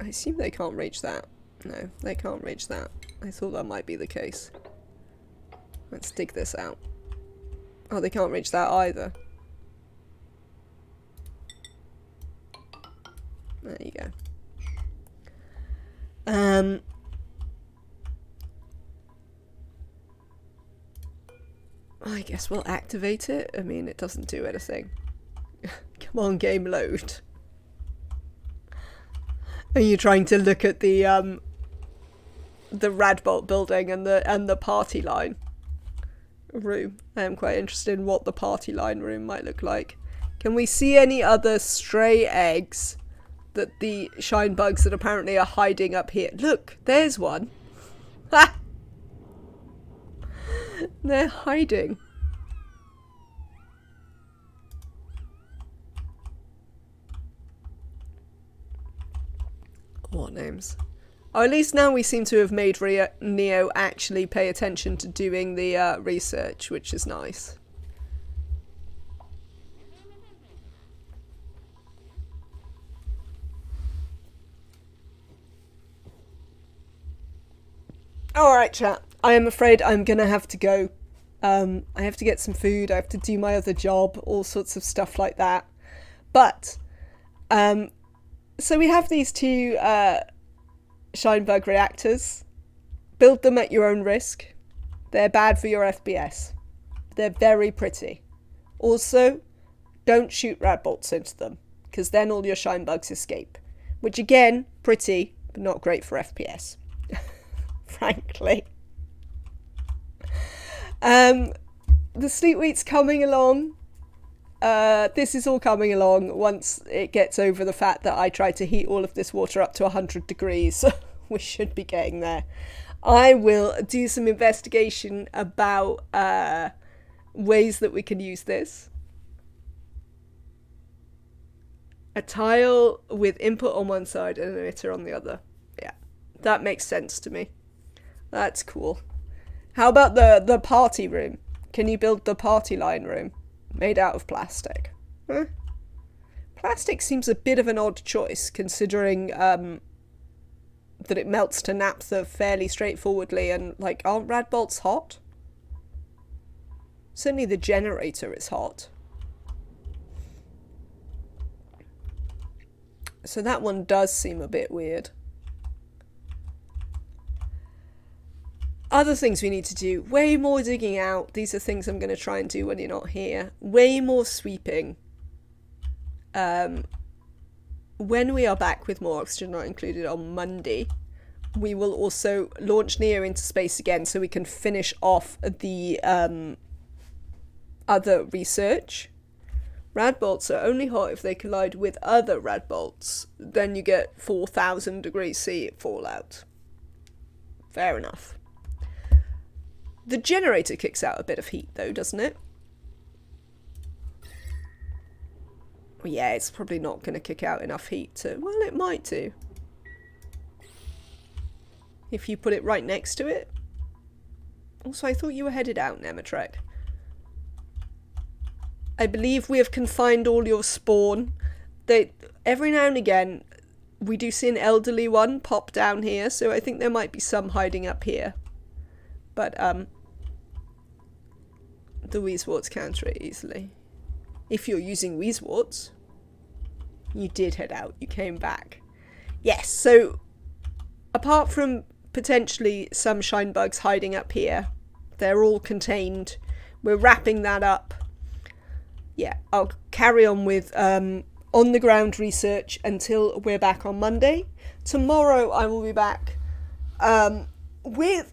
I assume they can't reach that. No, they can't reach that. I thought that might be the case. Let's dig this out. Oh, they can't reach that either. There you go. I guess we'll activate it. I mean, it doesn't do anything. Come on, game load. Are you trying to look at the Radbolt building and the party line room? I am quite interested in what the party line room might look like. Can we see any other stray eggs that the Shinebugs that apparently are hiding up here? Look, there's one. Ha! They're hiding. What names? Oh, at least now we seem to have made Neo actually pay attention to doing the research, which is nice. Alright, chat. I am afraid I'm gonna have to go. I have to get some food, I have to do my other job, all sorts of stuff like that. But, so we have these two Shinebug reactors. Build them at your own risk. They're bad for your FPS. They're very pretty. Also, don't shoot Radbolts into them, because then all your Shinebugs escape. Which again, pretty, but not great for FPS. Frankly. The sleep wheat's coming along. This is all coming along once it gets over the fact that I tried to heat all of this water up to 100 degrees. We should be getting there. I will do some investigation about ways that we can use this. A tile with input on one side and an emitter on the other. Yeah, that makes sense to me. That's cool. How about the party room? Can you build the party line room? Made out of plastic. Huh? Plastic seems a bit of an odd choice, considering that it melts to naphtha fairly straightforwardly, and, like, aren't Radbolts hot? Certainly the generator is hot. So that one does seem a bit weird. Other things we need to do. Way more digging out. These are things I'm going to try and do when you're not here. Way more sweeping. When we are back with more Oxygen Not Included on Monday, we will also launch Neo into space again so we can finish off the other research. Radbolts are only hot if they collide with other Radbolts. Then you get 4,000 degrees C fallout. Fair enough. The generator kicks out a bit of heat though, doesn't it? Well, yeah, it's probably not going to kick out enough heat to... Well, it might do. If you put it right next to it. Also, I thought you were headed out, Nematrek. I believe we have confined all your spawn. Every now and again, We do see an elderly one pop down here, so I think there might be some hiding up here. But the Weezewarts counter it easily. If you're using Weezewarts, you did head out, you came back. Yes, so apart from potentially some Shinebugs hiding up here, they're all contained. We're wrapping that up. Yeah, I'll carry on with on the ground research until we're back on Monday. Tomorrow I will be back with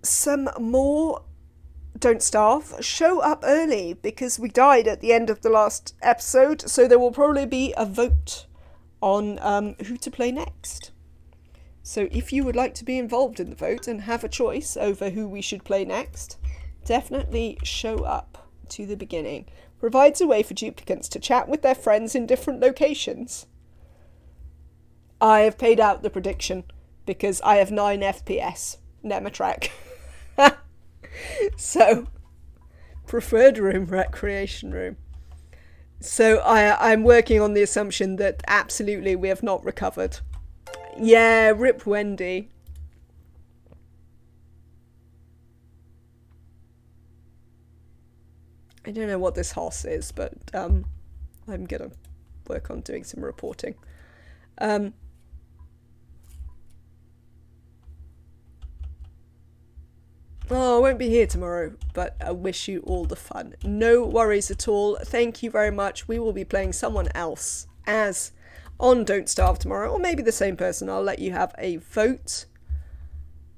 some more Don't Starve. Show up early because we died at the end of the last episode, so there will probably be a vote on who to play next. So if you would like to be involved in the vote and have a choice over who we should play next, definitely show up to the beginning. Provides a way for duplicants to chat with their friends in different locations. I have paid out the prediction because I have 9 FPS. Nematrack. So, preferred room, recreation room. So I'm working on the assumption that absolutely we have not recovered. Yeah, rip Wendy. I don't know what this hoss is, but I'm gonna work on doing some reporting. Oh, I won't be here tomorrow, but I wish you all the fun. No worries at all. Thank you very much. We will be playing someone else as on Don't Starve tomorrow, or maybe the same person. I'll let you have a vote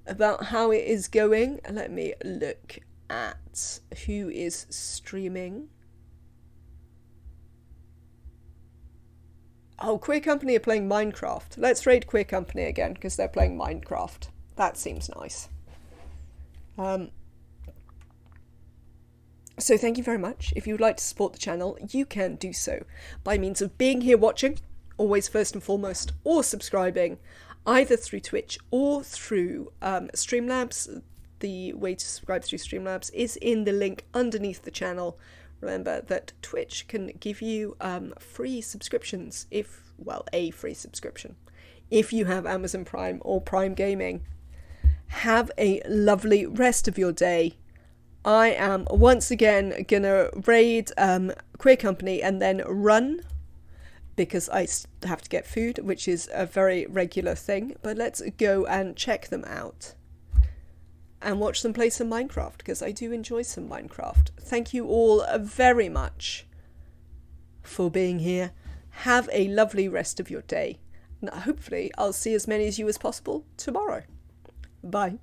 about how it is going. Let me look at who is streaming. Oh, Queer Company are playing Minecraft. Let's raid Queer Company again because they're playing Minecraft. That seems nice. So thank you very much. If you would like to support the channel, you can do so by means of being here watching, always first and foremost, or subscribing, either through Twitch or through Streamlabs. The way to subscribe through Streamlabs is in the link underneath the channel. Remember that Twitch can give you free subscriptions a free subscription if you have Amazon Prime or Prime Gaming. Have a lovely rest of your day. I am once again gonna raid Queer Company and then run because I have to get food, which is a very regular thing. But let's go and check them out and watch them play some Minecraft because I do enjoy some Minecraft. Thank you all very much for being here. Have a lovely rest of your day. And hopefully I'll see as many of you as possible tomorrow. Bye.